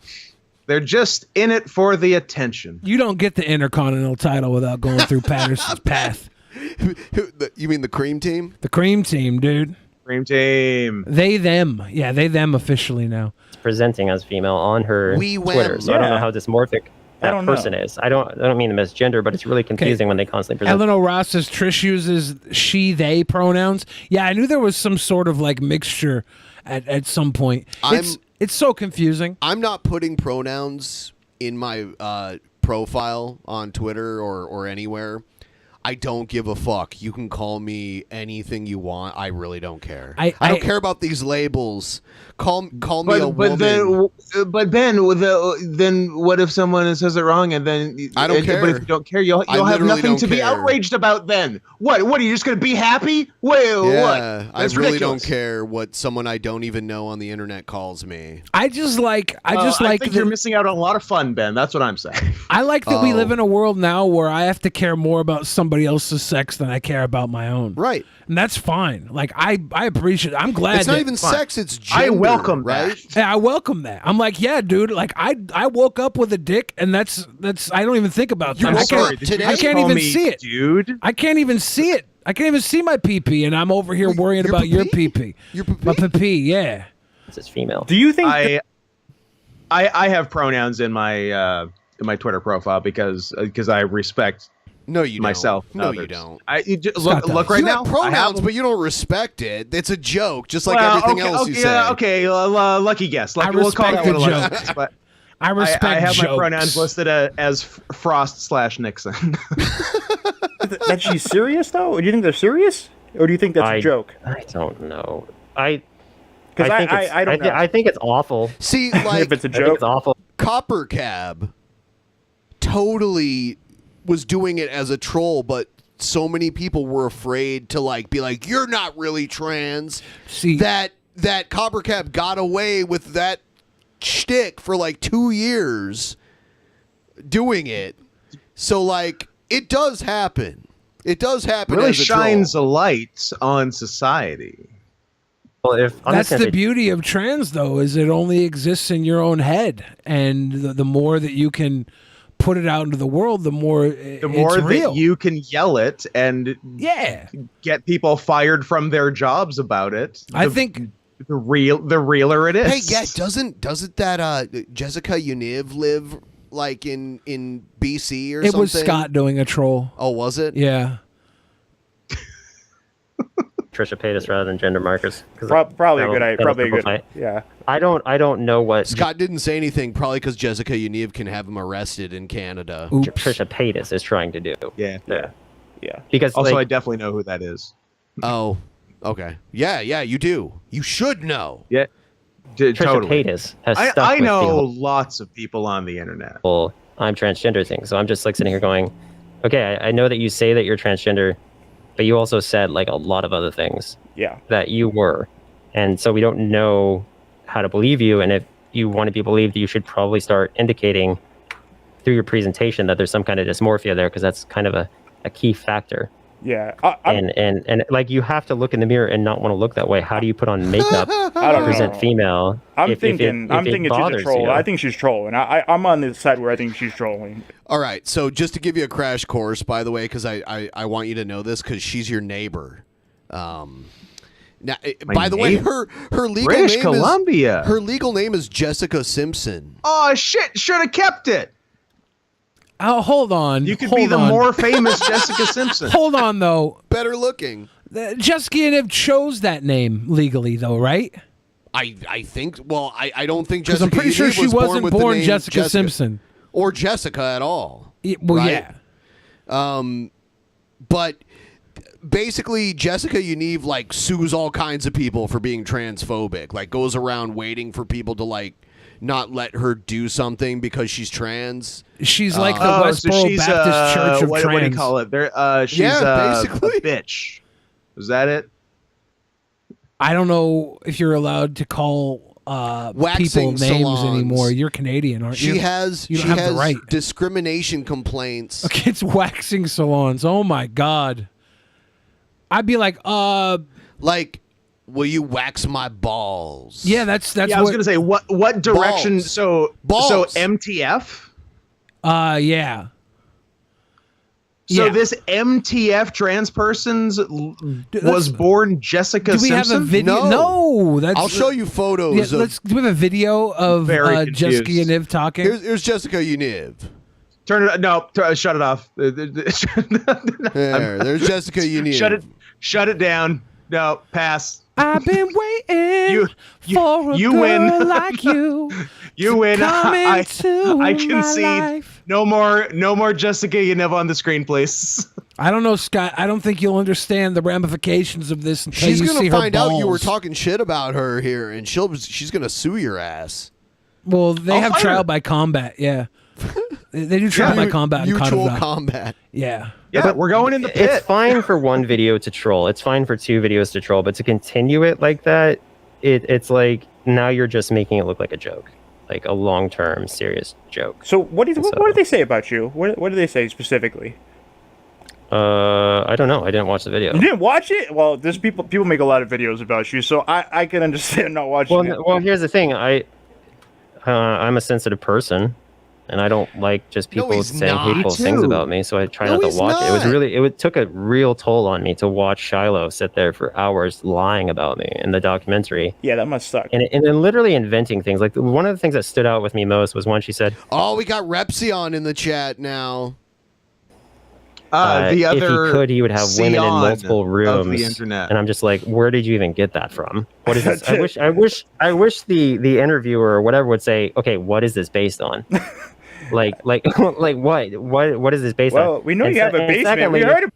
they're just in it for the attention. You don't get the Intercontinental title without going through Patterson's path. You mean the Cream Team? The Cream Team, dude. Cream Team. They, them. Yeah, they, them officially now. Presenting as female on her Twitter, so I don't know how dysmorphic that person is. I don't mean them as gender, but it's really confusing when they constantly present. Eleanor Ross says Trish uses she, they pronouns. Yeah, I knew there was some sort of like mixture at some point. It's so confusing. I'm not putting pronouns in my profile on Twitter or anywhere. I don't give a fuck. You can call me anything you want. I really don't care. I don't care about these labels. Call me a woman. But Ben, then what if someone says it wrong and then I don't care. But if you don't care, you'll have nothing to be outraged about then. What are you just going to be happy? Wait, what? I really don't care what someone I don't even know on the internet calls me. I think you're missing out on a lot of fun, Ben. That's what I'm saying. I like that we live in a world now where I have to care more about somebody else's sex than I care about my own. Right. And that's fine. Like I appreciate. I'm glad. It's not even sex. It's gender. I welcome right. Yeah, I welcome that. I'm like, yeah, dude. Like I woke up with a dick, and that's. I don't even think about that. I can't even see it, dude. I can't even see it. I can't even see my pee-pee, and I'm over here worrying about your pee-pee. Your pee-pee? My pee-pee, yeah. It's female. Do you think I have pronouns in my Twitter profile because I respect. No, you myself. Don't. No, others. you don't. Look right you now. have pronouns, but you don't respect it. It's a joke, just like everything else you say. Yeah, okay. Lucky guess. We'll call that one a lucky guess. But I respect. I have jokes. my pronouns listed as Frost/Nixon. That she's serious though? Do you think they're serious, or do you think that's a joke? I don't know. I don't know. I think it's awful. See, like if it's a I think joke, it's awful. Copper Cab totally was doing it as a troll, but so many people were afraid to be like, you're not really trans. See that Copper Cab got away with that shtick for 2 years doing it. So it does happen. It does happen. Really as a shines troll. a light on society. Well, that's the beauty of trans, though, is it only exists in your own head, and the more that you can put it out into the world, the more it's real. That you can yell it and get people fired from their jobs about it. I think the realer it is. Hey, yeah, doesn't that Jessica Univ live in BC or something? It was Scott doing a troll. Oh, was it? Yeah. Trisha Paytas rather than gender markers. Probably a good idea. Probably a good. Fight. Yeah. I don't know what Scott didn't say anything. Probably because Jessica Univ can have him arrested in Canada. Trisha Paytas is trying to do. Yeah. Yeah. Because Also, I like, definitely know who that is. Oh, okay. Yeah, you do. You should know. Yeah, Trisha totally. Paytas has I stuck with the know whole lots of people on the internet. I'm transgender thing. So I'm just like sitting here going, okay, I know that you say that you're transgender, but you also said like a lot of other things. Yeah. That you were. And so we don't know how to believe you. And if you want to be believed, you should probably start indicating through your presentation that there's some kind of dysmorphia there, because that's kind of a key factor. Yeah. And like, you have to look in the mirror and not want to look that way. How do you put on makeup I don't to present know. female? I'm thinking she's a bothers troll. you? I think she's trolling. I'm on the side where I think she's trolling. All right, so just to give you a crash course, by the way, because I want you to know this, because she's your neighbor. Now, by the way, her legal British name Columbia. is her legal name is Jessica Simpson. Oh shit! Should have kept it. Oh, hold on. You could be the more famous Jessica Simpson. Hold on, though. Better looking. Jessica Niv chose that name legally, though, right? I think. Well, I don't think Because Jessica. I'm pretty sure Univ she was wasn't with the born name Jessica Simpson or Jessica at all. Well, yeah. But basically, Jessica Univ like sues all kinds of people for being transphobic. Like goes around waiting for people to like not let her do something because she's trans. She's like the Westboro Baptist Church of Trans. What do you call it? She's basically a bitch. Was that it? I don't know if you're allowed to call people names salons. anymore. You're Canadian, aren't you? She has the right. discrimination complaints Against waxing salons. Oh my God. I'd be like, like, will you wax my balls? Yeah, that's I was gonna say what direction? Balls. So MTF. Yeah. So Yeah. this MTF trans person's was born Jessica Do we Simpson? have a video? No, that's. I'll show you photos. Yeah, do we have a video of Very Jessica confused. Niv talking? Here's Jessica Univ. Turn it. No, shut it off. There's Jessica Univ. Shut it down. No, pass. I've been waiting for a you girl win. like you. You win. Come I into my concede. life. No more Jessica Univ on the screen, please. I don't know, Scott. I don't think you'll understand the ramifications of this until She's you gonna see her find out you were balls. talking shit about her here, and she's gonna sue your ass. Well, they I'll have fight trial her. by combat. Yeah, they do trial by combat. in Mutual Canada. combat. Yeah. Yeah, but we're going in the pit. It's fine for one video to troll. It's fine for two videos to troll, but to continue it like that, it's like now you're just making it look like a joke, like a long-term serious joke. So what did they say about you? What did they say specifically? I don't know. I didn't watch the video. You didn't watch it? Well, there's people make a lot of videos about you, so I can understand not watching it. Well, here's the thing. I'm a sensitive person, and I don't like just people saying hateful things about me, so I try not to watch it. It took a real toll on me to watch Shiloh sit there for hours lying about me in the documentary. Yeah, that must suck. And then literally inventing things. Like one of the things that stood out with me most was when she said, "Oh, we got Repsion in the chat now." if he could, he would have women in Sion multiple rooms. of the internet. And I'm just like, where did you even get that from? What is this? I wish the interviewer or whatever would say, okay, what is this based on? like what is this based on? Well, we know you have a basement. Secondly, we heard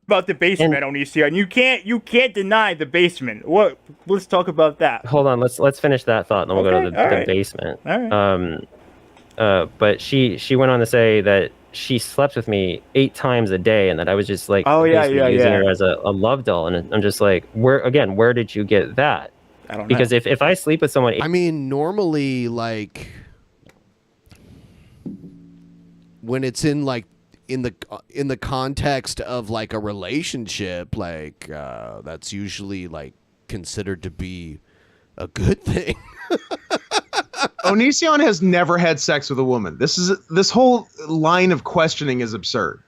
about the basement, Onision. You can't deny the basement. Let's talk about that. Hold on, let's finish that thought, and then we'll go to the right. basement. All right. But she went on to say that she slept with me 8 times a day, and that I was just like, using her as a love doll. And I'm just like, where did you get that? I don't know. Because if I sleep with someone, I mean, normally, like when it's in the context of like a relationship, like that's usually like considered to be a good thing. Onision has never had sex with a woman. This whole line of questioning is absurd.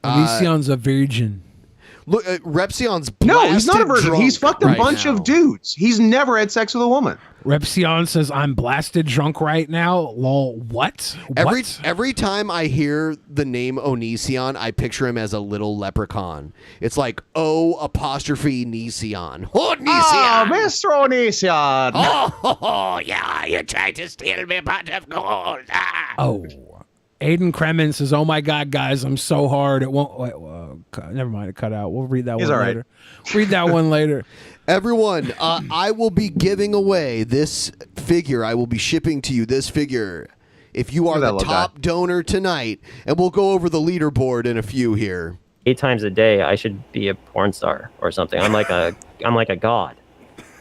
Onision's a virgin. Look, Repsion's no, he's not a virgin. drunk He's fucked a right bunch now. of dudes. He's never had sex with a woman. Repsion says, I'm blasted drunk right now. Lol, what? Every time I hear the name Onision, I picture him as a little leprechaun. It's like, Nision. Oh, Nision! Oh, Mr. Onision! Oh, yeah, you tried to steal me pot of gold. Ah. Oh. Aiden Kremen says, oh my God, guys, I'm so hard. It won't. Wait, Never mind, it cut out. We'll read that He's one all right. later. Read that one later. Everyone, I will be giving away this figure. I will be shipping to you this figure if you are the top donor tonight, and we'll go over the leaderboard in a few here. 8 times a day, I should be a porn star or something. I'm like a god.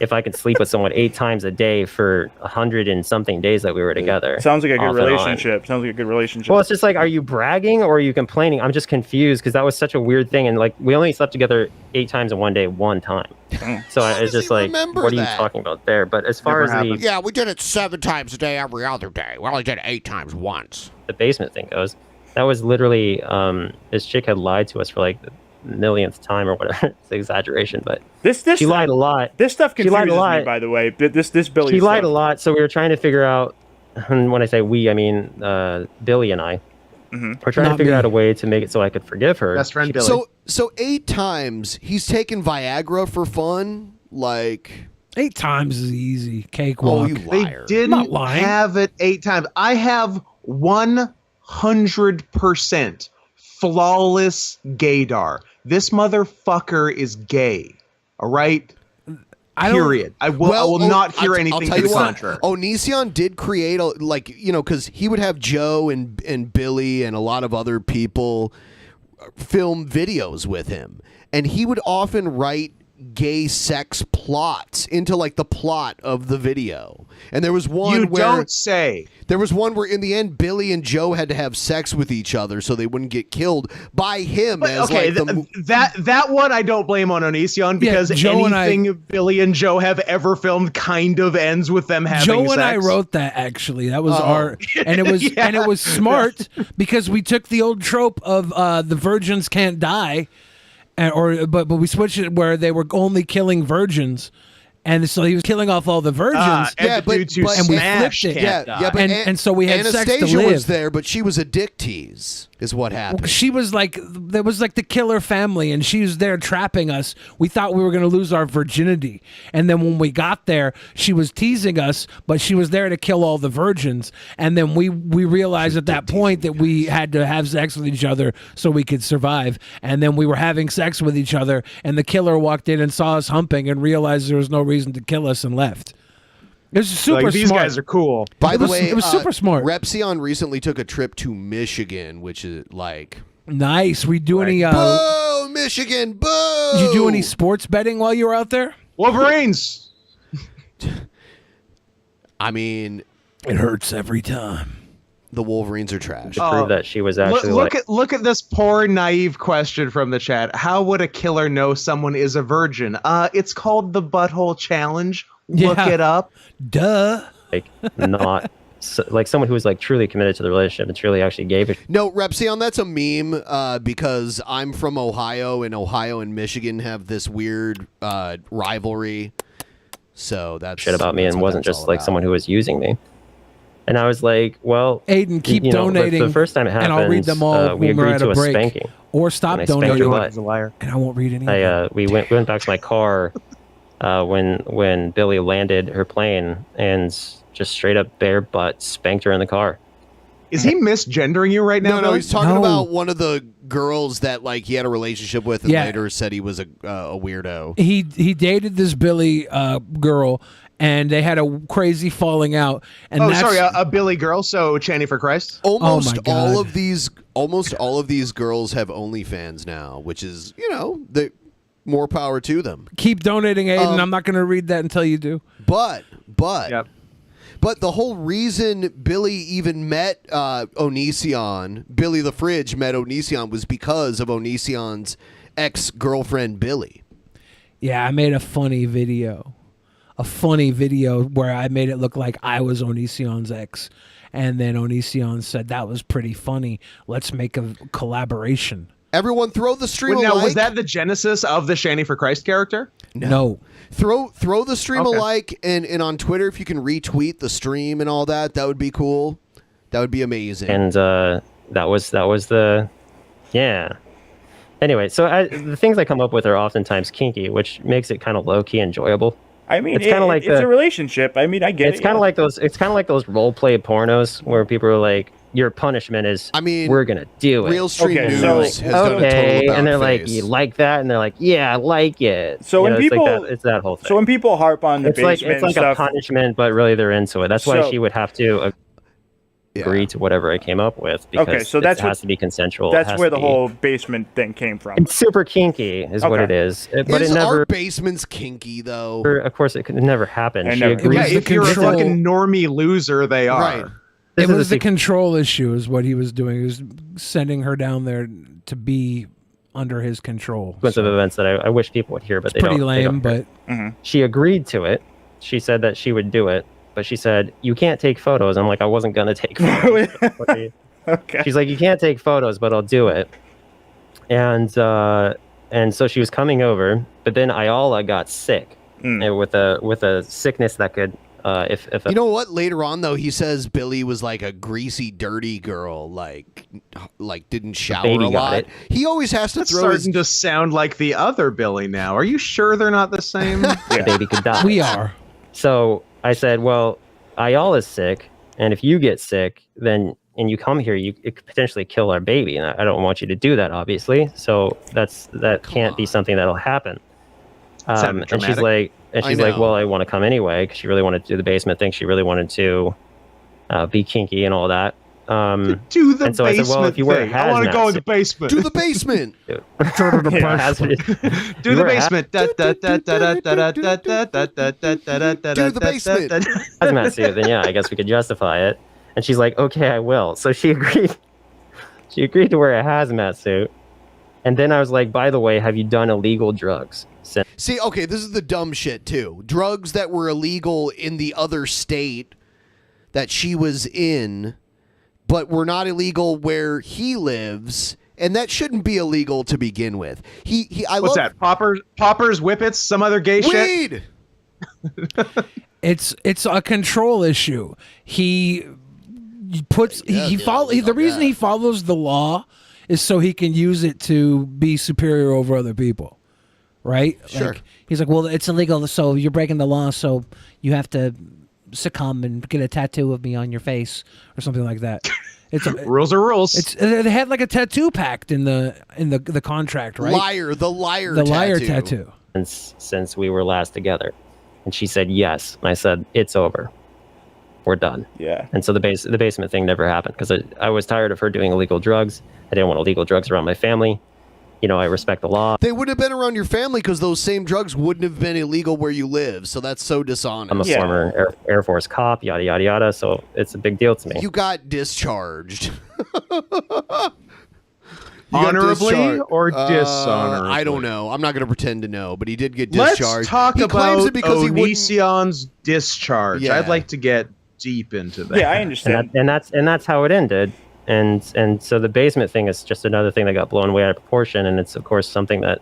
If I could sleep with someone 8 times a day for 100 and something days that we were together. Sounds like a good relationship. Sounds like a good relationship. Well, it's just like, are you bragging or are you complaining? I'm just confused because that was such a weird thing. And like, we only slept together 8 times in one day, one time. So it's just like, what are you talking about there? But as far as Yeah, we did it 7 times a day every other day. We only did it 8 times once. The basement thing goes, that was literally, this chick had lied to us for like the millionth time or whatever. It's an exaggeration, but she lied a lot. This stuff She lied confuses a lot. me, by the way. This Billy. She lied a lot, so we were trying to figure out, and when I say we, I mean Billy and I. We're trying to figure out a way to make it so I could forgive her. Best friend Billy. So 8 times he's taken Viagra for fun, like 8 times is easy. Cakewalk. Oh, you liar! They didn't I'm not lying. have it 8 times. I have 100% flawless gaydar. This motherfucker is gay. All right. Period. I will not hear anything to the contrary. Onision did create because he would have Joe and Billy and a lot of other people film videos with him, and he would often write gay sex plots into like the plot of the video. And there was one there was one where in the end Billy and Joe had to have sex with each other so they wouldn't get killed by him. That one I don't blame on Onision because anything Billy and Joe have ever filmed kind of ends with them having sex. Joe and I wrote that actually. That was our and it was and it was smart because we took the old trope of the virgins can't die. But we switched it where they were only killing virgins, and so he was killing off all the virgins. And we flipped it. And so we had sex to Anastasia live. was there, but she was a dick tease, is what happened. She was like, there was like the killer family, and she was there trapping us. We thought we were going to lose our virginity, and then when we got there, she was teasing us, but she was there to kill all the virgins. And then we realized at that point that we had to have sex with each other so we could survive. And then we were having sex with each other, and the killer walked in and saw us humping and realized there was no reason to kill us and left. It was super smart. These guys are cool. By the way, it was super smart. Repsion recently took a trip to Michigan, which is like nice. We do any boo, Michigan, boo. Did you do any sports betting while you were out there? Wolverines. I mean, it hurts every time. The Wolverines are trash. To prove that she was actually look at this poor naive question from the chat. How would a killer know someone is a virgin? It's called the Butthole Challenge. Look it up. Duh. like not like someone who was like truly committed to the relationship and truly actually gave it. No, Repsion, that's a meme because I'm from Ohio, and Ohio and Michigan have this weird rivalry. So that's shit about me and wasn't just like someone who was using me. And I was like, well, Aiden, keep donating. The first time it happened, and I'll read them all we when we're agreed at to a a break. spanking. Or stop donating. And I won't read any. We went back to my car when Billy landed her plane and just straight up bare butt spanked her in the car. Is he misgendering you right now? No, he's talking about one of the girls that like he had a relationship with, and later said he was a weirdo. He dated this Billy girl, and they had a crazy falling out. And a Billy girl. So Channy for Christ. Almost all of these girls have OnlyFans now, which is more power to them. Keep donating, Aiden. I'm not going to read that until you do. But the whole reason Billy even met Onision, Billy the Fridge met Onision, was because of Onision's ex-girlfriend, Billy. Yeah, I made a funny video where I made it look like I was Onision's ex. And then Onision said, that was pretty funny. Let's make a collaboration. Everyone throw the stream a like. Was that the genesis of the Channy for Christ character? No. Throw the stream a like, and on Twitter, if you can retweet the stream and all that, that would be cool. That would be amazing. And that was the, yeah. Anyway, so the things I come up with are oftentimes kinky, which makes it kind of low key enjoyable. I mean, it's kind of like it's a relationship. I mean, I get it. It's kind of like those. It's kind of like those role play pornos where people are like, your punishment is, we're gonna do it. Real Stream News has done a total about and they're face. like, you like that, and they're like, yeah, I like it. So when it's people, like it's that whole thing. So when people harp on the basement it's like stuff, a punishment, but really they're into it. That's why she would have to agree to whatever I came up with. Because so it has to be consensual. That's where the whole basement thing came from. It's super kinky, is what it is. But it never. Our basement's kinky though. Of course, it could never happen. If you're a fucking normie loser, they are. Right. It was the control issue is what he was doing. He was sending her down there to be under his control. Sequence of events that I wish people would hear, but It's pretty lame, but she agreed to it. She said that she would do it, but she said, you can't take photos. I'm like, I wasn't going to take photos. Okay. She's like, you can't take photos, but I'll do it. And so she was coming over, but then Ayala got sick with a sickness that could, if you know what? Later on, though, he says Billy was like a greasy, dirty girl, like didn't shower baby a got lot. it. He always has to That's throw starting to sound like the other Billy now. Are you sure they're not the same? the baby could die. We are. So I said, well, Ayala's sick, and if you get sick, then and you come here, it could potentially kill our baby, and I don't want you to do that, obviously. So that can't be something that'll happen. And she's like, well, I want to come anyway because she really wanted to do the basement thing. She really wanted to be kinky and all that. Do the and so basement I said, well, if you wear a thing. I want to hazmat go in the suit- basement. Do the basement. Do the basement. Do the basement. hazmat suit, then yeah, I guess we could justify it. And she's like, okay, I will. So she agreed. She agreed to wear a hazmat suit. And then I was like, by the way, have you done illegal drugs? See, okay, this is the dumb shit, too. Drugs that were illegal in the other state that she was in, but were not illegal where he lives, and that shouldn't be illegal to begin with. What's that? Poppers, whippets, some other gay shit? Weed! It's a control issue. The reason he follows the law is so he can use it to be superior over other people. Right? Sure. He's like, well, it's illegal, so you're breaking the law, so you have to succumb and get a tattoo of me on your face or something like that. Rules are rules. They had like a tattoo pact in the contract, right? The liar tattoo. Since we were last together. And she said yes. And I said, it's over. We're done. Yeah. And so the basement thing never happened because I was tired of her doing illegal drugs. I didn't want illegal drugs around my family. I respect the law. They would have been around your family because those same drugs wouldn't have been illegal where you live. So that's so dishonest. I'm a former Air Force cop, yada, yada, yada. So it's a big deal to me. You got discharged. Honorably or dishonorably? I don't know. I'm not going to pretend to know, but he did get Let's discharged. talk he about Onision's discharge. Yeah. I'd like to get deep into that. Yeah, I understand. And that's how it ended. And so the basement thing is just another thing that got blown way out of proportion, and it's of course something that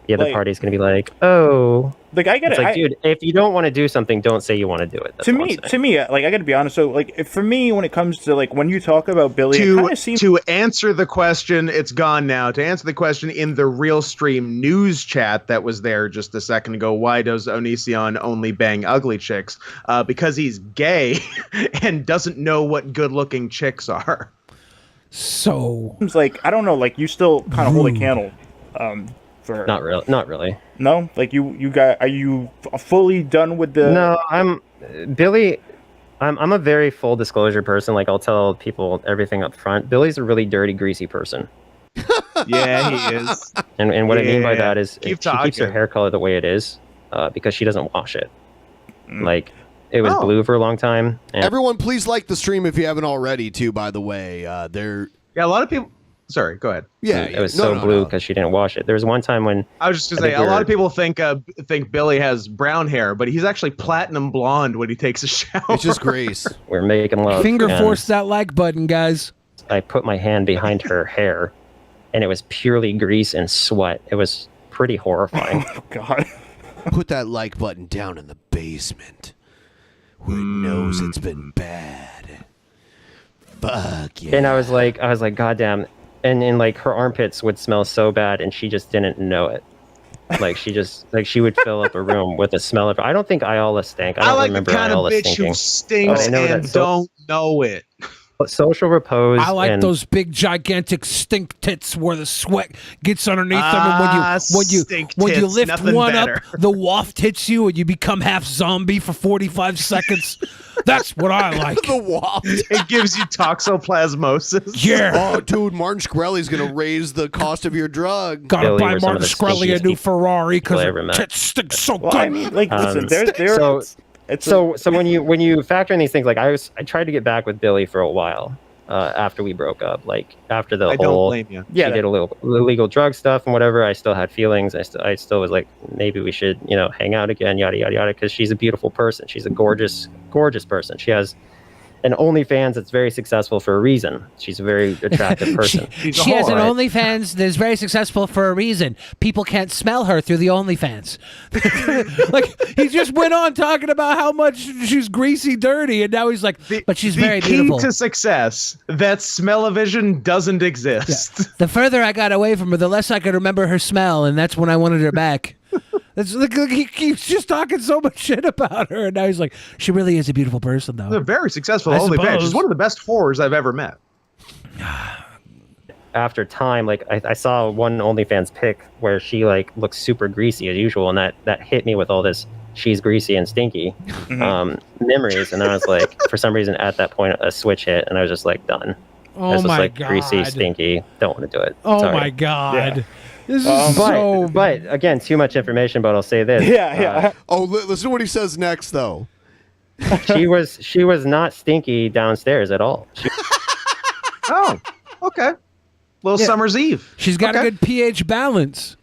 the other party's going to be like, oh, like I get it. Like, dude, if you don't want to do something, don't say you want to do it. That's to me, like I got to be honest. So, like, for me, when it comes to like when you talk about Billy, it kind of seems to answer the question, it's gone now. To answer the question in the Real Stream news chat that was there just a second ago, why does Onision only bang ugly chicks? Because he's gay and doesn't know what good-looking chicks are. So it's like I don't know, like you still kind of hold a candle for her. Not really. No, like are you fully done with the? No, I'm Billy. I'm a very full disclosure person. Like I'll tell people everything up front. Billy's a really dirty, greasy person. Yeah, he is. And what I mean by that is she talking. keeps her hair color the way it is because she doesn't wash it. Like. It was blue for a long time. Everyone, please like the stream if you haven't already, too, by the way. Yeah, a lot of people... Sorry, go ahead. Yeah, it was blue because she didn't wash it. There was one time when... I was just going to say, a lot of people think Billy has brown hair, but he's actually platinum blonde when he takes a shower. It's just grease. We're making love. Finger force that like button, guys. I put my hand behind her hair, and it was purely grease and sweat. It was pretty horrifying. Oh, God. Put that like button down in the basement. Where it knows it's been bad. Fuck yeah. And I was like, goddamn. And like her armpits would smell so bad, and she just didn't know it. Like she would fill up a room with the smell of. I don't think Ayala stank. I don't remember the kind Ayala of bitch stinking. who stinks and don't know it. social repose. I like and those big, gigantic stink tits where the sweat gets underneath them, and when you lift nothing one better. up, the waft hits you, and you become half zombie for 45 seconds. That's what I like. The waft. It gives you toxoplasmosis. Yeah. Oh, dude, Martin Shkreli's gonna raise the cost of your drug. Gotta Billy buy were some Martin of the Shkreli a stinkiest new Ferrari people because I ever her met. tits stink so Well, good. I mean, like, listen, there. So when you factor in these things, like I tried to get back with Billy for a while after we broke up. Like after the I don't whole blame you. she did a little illegal drug stuff and whatever. I still had feelings. I still was like, maybe we should hang out again, yada yada yada. Because she's a beautiful person. She's a gorgeous person. She has an OnlyFans that's very successul for a reason. She's a very attractive person. She has an OnlyFans that's very successful for a reason. People can't smell her through the OnlyFans. Like he just went on talking about how much she's greasy, dirty, and now he's like, but she's very beautiful. The key to success, that smell-o-vision doesn't exist. Yeah. The further I got away from her, the less I could remember her smell, and that's when I wanted her back. It's like he keeps just talking so much shit about her, and now he's like, she really is a beautiful person, though. They're very successful I OnlyFans. suppose. She's one of the best whores I've ever met. After time, like I saw one OnlyFans pic where she like looks super greasy as usual, and that hit me with all this she's greasy and stinky memories, and I was like, for some reason at that point a switch hit, and I was just like done. I was just my like God. greasy, stinky, don't want to do it. Oh Sorry. my God. Yeah. This is so... But again, too much information. But I'll say this: Listen to what he says next, though. she was not stinky downstairs at all. Oh, okay. Little Summer's Eve. She's got a good pH balance.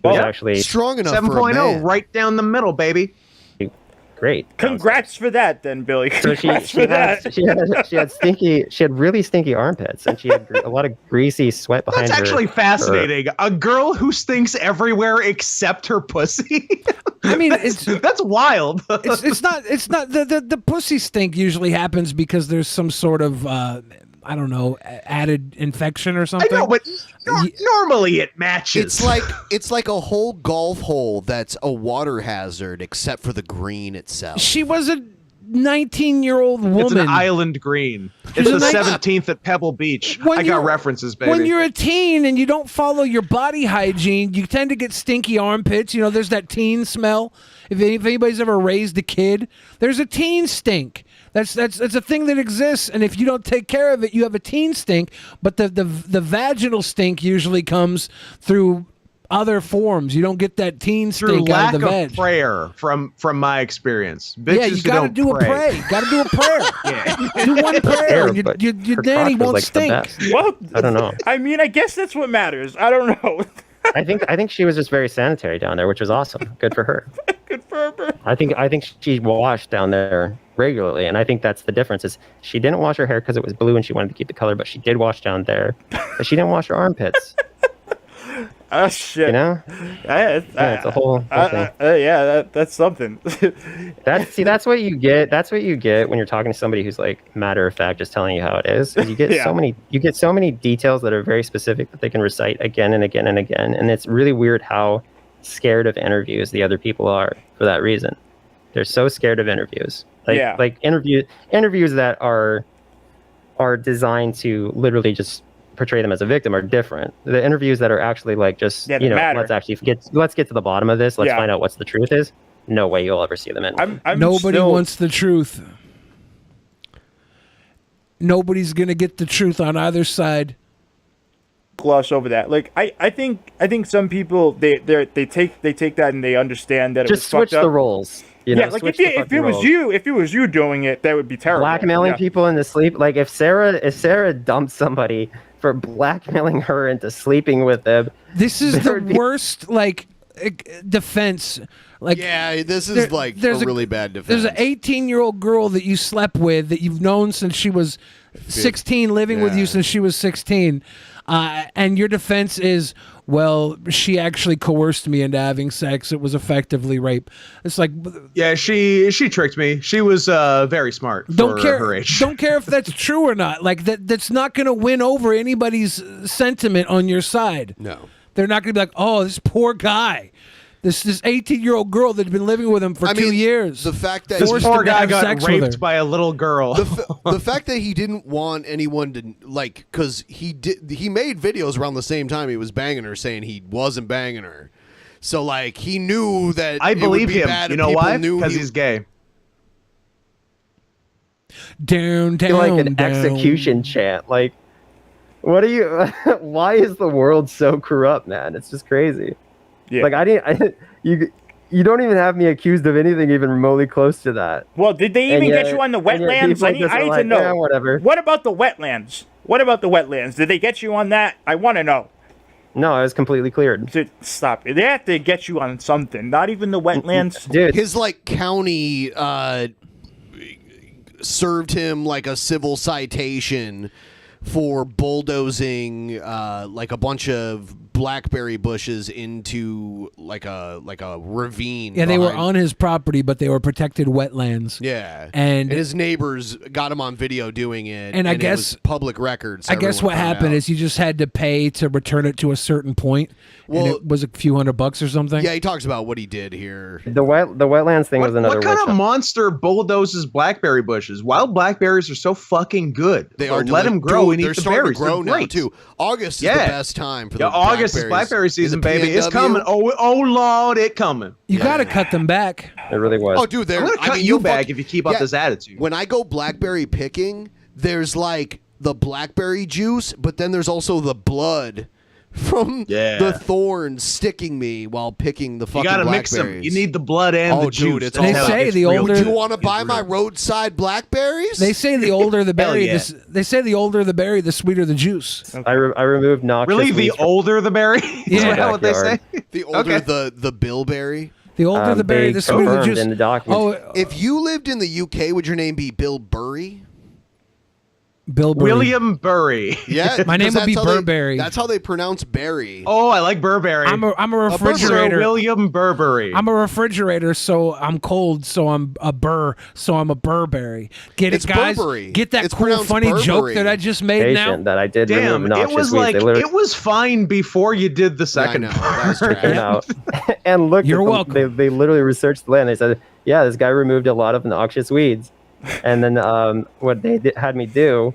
It was actually strong enough 7.0, right down the middle, baby. Great. Congrats for that, then, Billy. So she Congrats for that. she had really stinky armpits, and she had a lot of greasy sweat behind her. That's actually fascinating. A girl who stinks everywhere except her pussy. I mean, that's wild. It's not the pussy stink usually happens because there's some sort of I don't know, added infection or something. I know, but normally it matches. It's like a whole golf hole that's a water hazard, except for the green itself. She was a 19-year-old woman. It's an island green. It's the 17th at Pebble Beach. I got references, baby. When you're a teen and you don't follow your body hygiene, you tend to get stinky armpits. You know, there's that teen smell. If anybody's ever raised a kid, there's a teen stink. That's a thing that exists, and if you don't take care of it, you have a teen stink. But the vaginal stink usually comes through other forms. You don't get that teen Through stink lack out of the veg. of prayer, from my experience. Bitches Yeah, you got to do a prayer. Got to do a prayer. Do one prayer, and your daddy won't stink. Well, I don't know. I mean, I guess that's what matters. I don't know. I think she was just very sanitary down there, which was awesome. Good for her. Good for her. I think she washed down there regularly, and I think that's the difference. Is she didn't wash her hair because it was blue and she wanted to keep the color, but she did wash down there, but she didn't wash her armpits. Oh shit! You know, it's a whole thing. That's something. That's what you get. That's what you get when you're talking to somebody who's like matter of fact, just telling you how it is. You get so many details that are very specific that they can recite again and again and again, and it's really weird how scared of interviews the other people are for that reason. They're so scared of interviews. Like interviews that are designed to literally just portray them as a victim are different. The interviews that are actually like just matter. let's get to the bottom of this. Let's find out what's the truth is. No way you'll ever see them in. Nobody wants the truth. Nobody's gonna get the truth on either side. Gloss over that. Like I think some people they take that and they understand that just it was switch fucked up. the roles. Like if it was you doing it, that would be terrible. Blackmailing people into sleep. Like if Sarah dumped somebody for blackmailing her into sleeping with them. This is the worst defense. Like this is a really bad defense. There's an 18-year-old girl that you slept with that you've known since she was 16, living with you since she was 16, and your defense is, well, she actually coerced me into having sex. It was effectively rape. It's like, yeah, she tricked me. She was very smart for her age. Don't care if that's true or not. Like that's not going to win over anybody's sentiment on your side. No, they're not going to be like, oh, this poor guy. This 18-year-old girl that'd been living with him for 2 years. The fact that This poor guy got raped by a little girl. The fact that he didn't want anyone to because he made videos around the same time he was banging her, saying he wasn't banging her. So he knew that I believe it would be him. bad You if know people why? knew Because he's gay. Down, like an execution chant. Like, what are you? Why is the world so corrupt, man? It's just crazy. Yeah. Like you don't even have me accused of anything even remotely close to that. Well, did they even get you on the wetlands? I need to know. Yeah, whatever. What about the wetlands? Did they get you on that? I want to know. No, I was completely cleared. Stop. They have to get you on something. Not even the wetlands. Dude. His county served him a civil citation for bulldozing a bunch of blackberry bushes into a ravine. Yeah, they were on his property, but they were protected wetlands. Yeah, and his neighbors got him on video doing it. And I it guess was public records. I guess what happened is you just had to pay to return it to a certain point. Well, and it was a few $100 or something. Yeah, he talks about what he did here. The wetlands thing was another. What kind of monster bulldozes blackberry bushes? Wild blackberries are so fucking good. They So are let them grow and eat they're the starting berries. to grow They're now great. too. August is the best time for the August is blackberries. blackberry season, In the baby. It's PNW. coming. Oh Lord, it coming. You got to cut them back. It really was. Oh, dude, I'm gonna cut you back if you keep up this attitude. When I go blackberry picking, there's the blackberry juice, but then there's also the blood from the thorns sticking me while picking the fucking You gotta blackberries. mix them. You need the blood and the juice. Dude, it's That's all how say it gets the real. older- Would you want to buy my roadside blackberries? They say the older the berry, yeah. they say the older the berry, the sweeter the juice. I removed noxious. Really, the weeds from older the berry? Is Yeah. that what they say? The older Okay. the bilberry. The older the berry, they the sweeter the confirmed juice. in the document. Oh, If you lived in the UK, would your name be Bill Burry? Bill Burry. William Burry. Yeah, My name because would be that's how Burberry. That's how they pronounce berry. Oh, I like Burberry. I'm a Sir refrigerator. William Burberry. I'm a refrigerator, so I'm cold, so I'm a burr, so I'm a Burberry. Get It's it, guys? Burberry. Get that It's cool, pronounced funny joke Burberry. that I just made now? Patient that I did Damn, remove it noxious was weeds. like They literally- it was fine before you did the second know, part. that's trash. you know. And look, You're at welcome. They literally researched the land. They said, yeah, this guy removed a lot of noxious weeds. And then what they had me do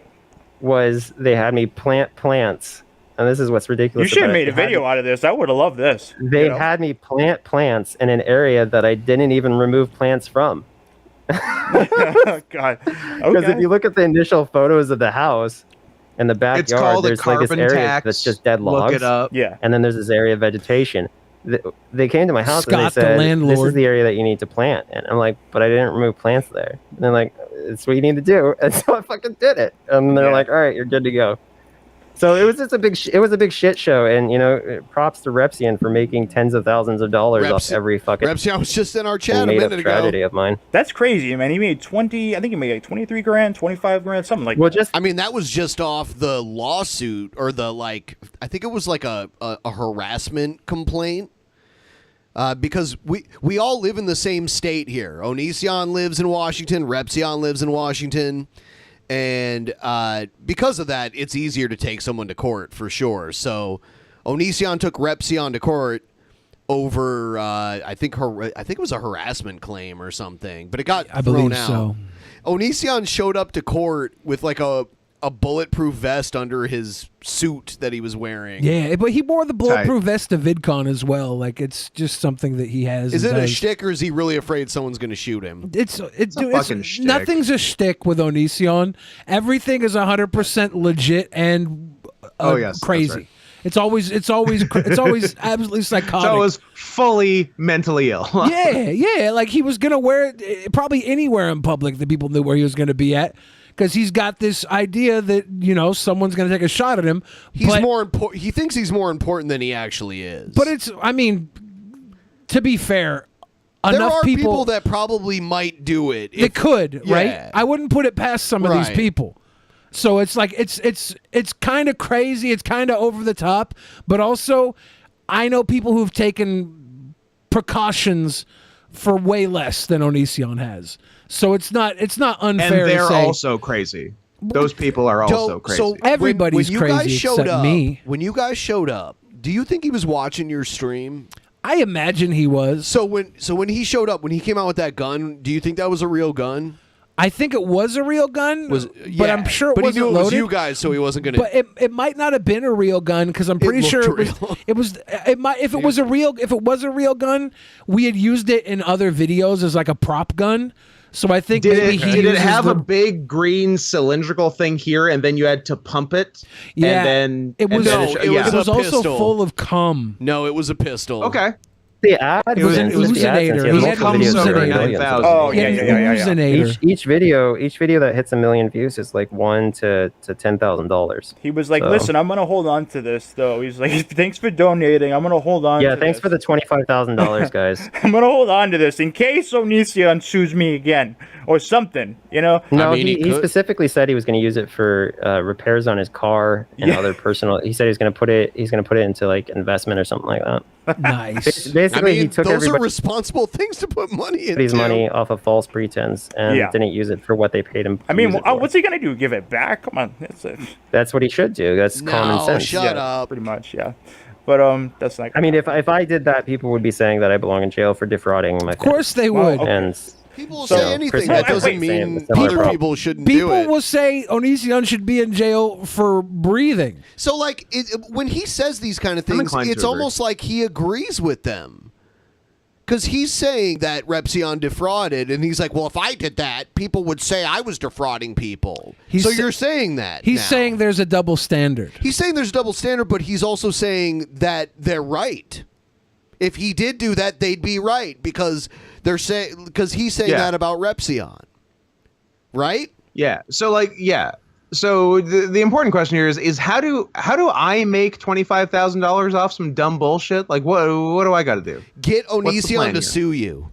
was they had me plant plants. And this is what's ridiculous. You should have about it. made a video out of this. I would have loved this. They had me plant plants in an area that I didn't even remove plants from. Oh, God. Because if you look at the initial photos of the house in the backyard, It's called a there's like this carbon area tax. that's just dead logs. Look it up. Yeah. And then there's this area of vegetation. They came to my house and they Scott, the said, landlord. this is the area that you need to plant. And I'm like, but I didn't remove plants there. And they're like, it's what you need to do. And so I fucking did it. And they're like, all right, you're good to go. So it was just a big, it was a big shit show. And, you know, props to Repsian for making tens of thousands of dollars off every fucking Repsian was just in our chat a made minute up ago. tragedy of mine. That's crazy, man. He made 20, I think he made like 23 grand, 25 grand, something like that. I mean, that was just off the lawsuit or the I think it was like a harassment complaint. Because we all live in the same state here. Onision lives in Washington. Repsian lives in Washington. And because of that, it's easier to take someone to court for sure. So Onision took Repsian to court over, I think it was a harassment claim or something. But it got I thrown believe out. so. Onision showed up to court with like a bulletproof vest under his suit that he was wearing. Yeah, but he wore the bulletproof vest to VidCon as well. Like, it's just something that he has. Is and it a does. shtick or is he really afraid someone's going to shoot him? It's fucking shtick. nothing's a shtick with Onision. Everything is 100% legit and yes, that's crazy. right. It's always absolutely psychotic. So it was fully mentally ill. yeah. Like he was gonna wear it probably anywhere in public that people knew where he was gonna be at. Because he's got this idea that, you know, someone's going to take a shot at him. He's more important. He thinks he's more important than he actually is. But it's, I mean, to be fair, there enough are people that probably might do it. They could, Yeah. right? I wouldn't put it past some of these Right. people. So it's like it's kind of crazy. It's kind of over the top. But also, I know people who've taken precautions for way less than Onision has. So it's not unfair And they're to say. also crazy. Those people are also crazy. So Everybody's when you crazy guys showed except up, me. When you guys showed up, do you think he was watching your stream? I imagine he was. So when he showed up, when he came out with that gun, do you think that was a real gun? I think it was a real gun, but I'm sure it but wasn't he knew it was loaded. you guys, so he wasn't going to. But it might not have been a real gun because I'm pretty sure it was. It might if it was a real gun, we had used it in other videos as like a prop gun. So I think maybe did it have a big green cylindrical thing here, and then you had to pump it? Yeah, and then it was. It was also pistol. full of cum. No, it was a pistol. Okay. The ad It was an oozinator. He had an oozinator. Oh yeah. Each video that hits 1 million views is like $1,000 to $10,000. He was like, "Listen, I'm gonna hold on to this, though." He's like, "Thanks for donating. I'm gonna hold on." Yeah, to thanks this. for the $25,000, guys. I'm gonna hold on to this in case Onision sues me again or something. You know? No, he specifically said he was going to use it for repairs on his car and other personal. He said he's going to put it into like investment or something like that. Nice. Basically, he took those are responsible things to put money into. His money off of false pretense and didn't use it for what they paid him. I mean, what's he gonna do? Give it back? Come on, that's it. That's what he should do. That's common sense. Shut up. Pretty much, yeah. But that's not. I mean, if I did that, people would be saying that I belong in jail for defrauding my. Of course they would. And people will say anything. That doesn't mean other people shouldn't People do it. will say Onision should be in jail for breathing. So, like, when he says these kind of things, inclined to it's agree. almost like he agrees with them. Because he's saying that Repsion defrauded, and he's like, well, if I did that, people would say I was defrauding people. So you're saying that He's now. saying there's a double standard. He's saying there's a double standard, but he's also saying that they're right. If he did do that, they'd be right because he's saying that about Repsion, right? Yeah. So So the important question here is how do I make $25,000 off some dumb bullshit? Like what do I got to do? Get What's the Onision plan to here? sue you.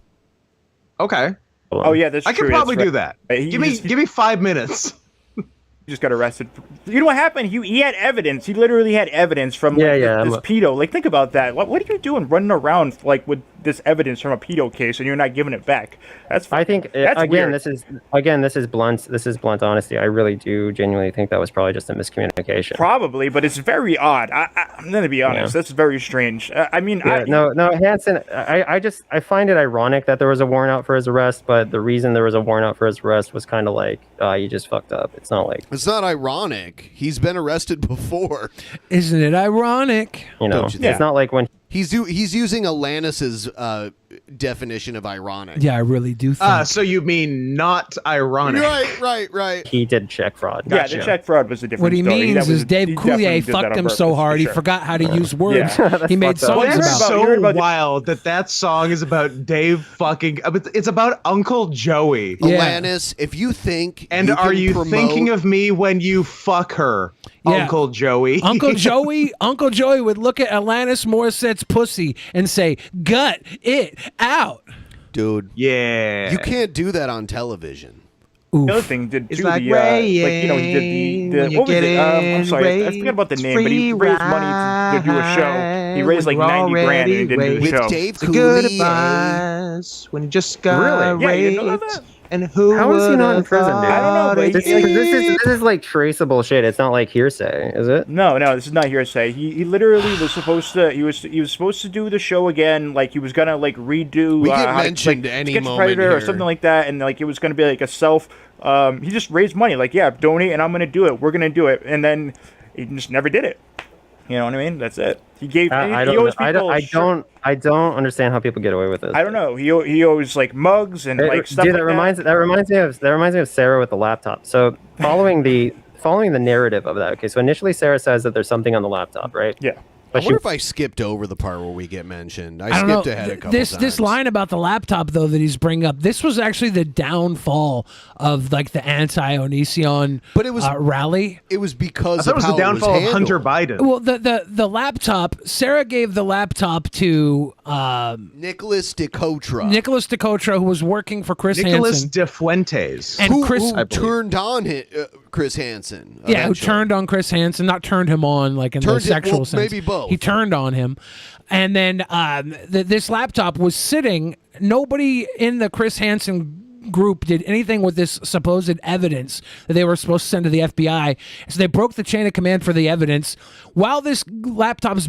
Okay. Oh yeah, that's I true. can probably that's do right. that. Give me 5 minutes. He just got arrested. You know what happened? He had evidence. He literally had evidence from this pedo. Like, think about that. What are you doing running around like with this evidence from a pedo case and you're not giving it back? I think that's again, weird. this is blunt honesty. I really do genuinely think that was probably just a miscommunication. Probably, but it's very odd. I'm gonna be honest. Yeah. That's very strange. I mean, No, Hanson. I find it ironic that there was a warrant out for his arrest, but the reason there was a warrant out for his arrest was kind of like, you just fucked up. It's not like It's not ironic. He's been arrested before. Isn't it ironic? It's not like when he's using Alanis's definition of ironic. Yeah, I really do think. So you mean not ironic? Right. he did check fraud. Yeah, the check fraud was a different What he story. means That was- is Dave he definitely Coulier did that fucked on him purpose, so hard for he sure. forgot how to use words. Yeah. He made songs Well, it's about it. so wild that song is about Dave fucking. It's about Uncle Joey. Alanis, if you think And you are can you promote- thinking of me when you fuck her, Yeah. Uncle Joey? Uncle Joey would look at Alanis Morissette's pussy and say, "Gut it out." Dude, yeah, you can't do that on television. The other thing did It's do like the rain he did when the you what was get it? I'm in sorry, I rain, forget about the it's name, but he free raised money to do a show. He raised like when we're 90 grand and he didn't do the already show. With Dave It's a good Coulier. advice when you just got Really? Yeah, you didn't know raped. that? And who How is he not in would've prison, dude? I don't know, but This is like traceable shit. It's not like hearsay, is it? No, this is not hearsay. He literally was supposed to. He was supposed to do the show again. Like he was gonna like redo. We get how to, mentioned like, any Sketch moment Predator here. or something like that, and like it was gonna be like a self. He just raised money. Like donate, and I'm gonna do it. We're gonna do it, and then he just never did it. You know what I mean? That's it. He gave. I he owes people don't understand how people get away with this. I don't know. He owes like mugs and like stuff. Dude, like that reminds me of Sarah with the laptop. So following the narrative of that. Okay, so initially Sarah says that there's something on the laptop, right? Yeah. I wonder if I skipped over the part where we get mentioned. I don't know. skipped ahead a couple times. This line about the laptop though that he's bringing up, this was actually the downfall of like the anti-Onision rally. It was because I thought it was the downfall of Hunter Biden. Well, the laptop, Sarah gave the laptop to Nicholas DeCotra. Nicholas DeCotra, who was working for Chris Nicholas Hansen. De Fuentes. And who Chris turned on Chris Hansen. Yeah, who eventually. turned on Chris Hansen, not turned him on like in the sexual sense. Maybe both. He turned on him. And then this laptop was sitting. Nobody in the Chris Hansen group did anything with this supposed evidence that they were supposed to send to the FBI. So they broke the chain of command for the evidence. While this laptop's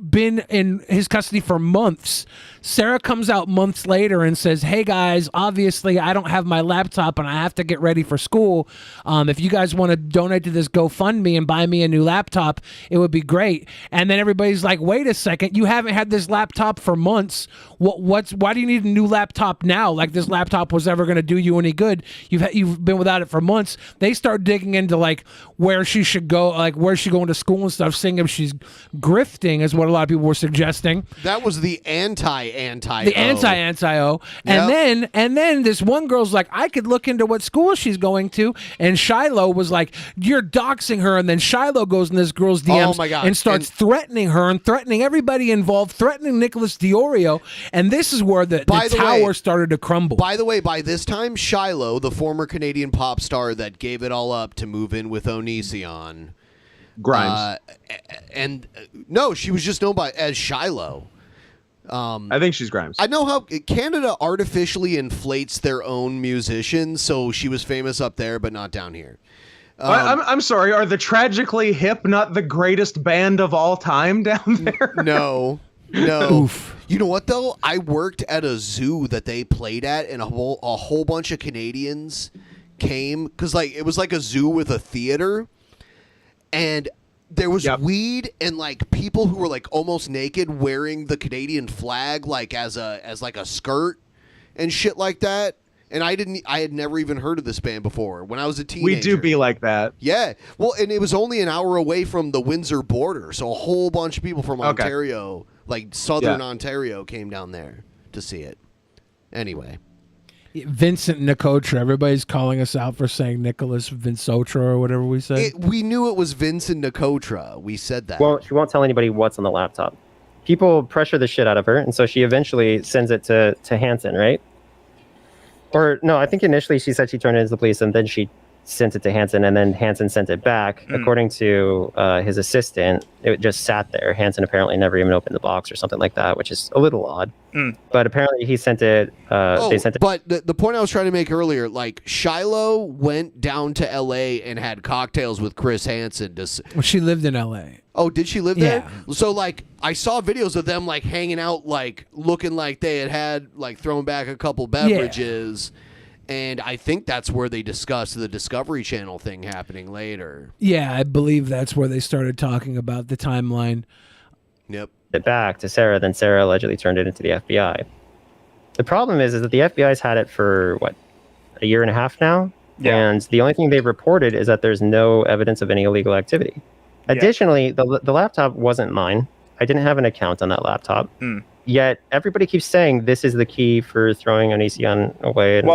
been in his custody for months. Sarah comes out months later and says, hey guys, obviously I don't have my laptop and I have to get ready for school. If you guys want to donate to this GoFundMe and buy me a new laptop, it would be great. And then everybody's like, wait a second, you haven't had this laptop for months. Why do you need a new laptop now? Like this laptop was ever going to do you any good. You've been without it for months. They start digging into like where she should go, like where's she going to school and stuff, seeing if she's grifting is what a lot of people were suggesting. That was the anti-O. And then this one girl's like, I could look into what school she's going to. And Shiloh was like, you're doxing her. And then Shiloh goes in this girl's DMs and starts threatening her and threatening everybody involved, threatening Nicholas Diorio. And this is where the tower started to crumble. By the way, by this time, Shiloh, the former Canadian pop star that gave it all up to move in with Onision, Grimes. No, she was just known as Shiloh. I think she's Grimes. I know how Canada artificially inflates their own musicians, so she was famous up there, but not down here. I'm sorry. Are the Tragically Hip not the greatest band of all time down there? No. Oof. You know what though? I worked at a zoo that they played at, and a whole bunch of Canadians came because it was like a zoo with a theater, and there was weed and like people who were like almost naked wearing the Canadian flag as a skirt and shit like that. And I had never even heard of this band before when I was a teenager. We do be like that. Yeah. Well, and it was only an hour away from the Windsor border, so a whole bunch of people from Ontario, like southern Ontario, came down there to see it. Anyway. Vincent Nicotra. Everybody's calling us out for saying Nicholas Vincotra or whatever we said. We knew it was Vincent Nicotra. We said that. Well, she won't tell anybody what's on the laptop. People pressure the shit out of her, and so she eventually sends it to Hansen, right? Or no, I think initially she said she turned it into the police, and then she sent it to Hansen, and then Hansen sent it back. According to his assistant, it just sat there. Hansen apparently never even opened the box or something like that, which is a little odd. But apparently he sent it. They sent it. But the point I was trying to make earlier, Shiloh went down to L.A. and had cocktails with Chris Hansen. Well, she lived in L.A. Oh, did she live there? So, I saw videos of them, hanging out, looking like they had thrown back a couple beverages. Yeah. And I think that's where they discussed the Discovery Channel thing happening later. Yeah, I believe that's where they started talking about the timeline. Yep. It back to Sarah, then Sarah allegedly turned it into the FBI. The problem is that the FBI's had it for, a year and a half now? Yeah. And the only thing they've reported is that there's no evidence of any illegal activity. Yeah. Additionally, the laptop wasn't mine. I didn't have an account on that laptop. Yet everybody keeps saying this is the key for throwing Onision away. And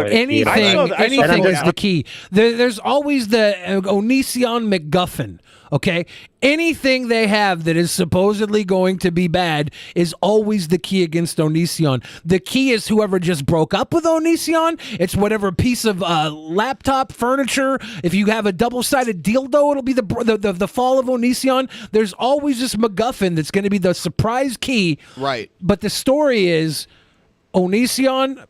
anything is the key. There's always the Onision MacGuffin. Okay, anything they have that is supposedly going to be bad is always the key against Onision. The key is whoever just broke up with Onision. It's whatever piece of laptop furniture. If you have a double-sided dildo, it'll be the fall of Onision. There's always this MacGuffin that's going to be the surprise key. Right. But the story is Onision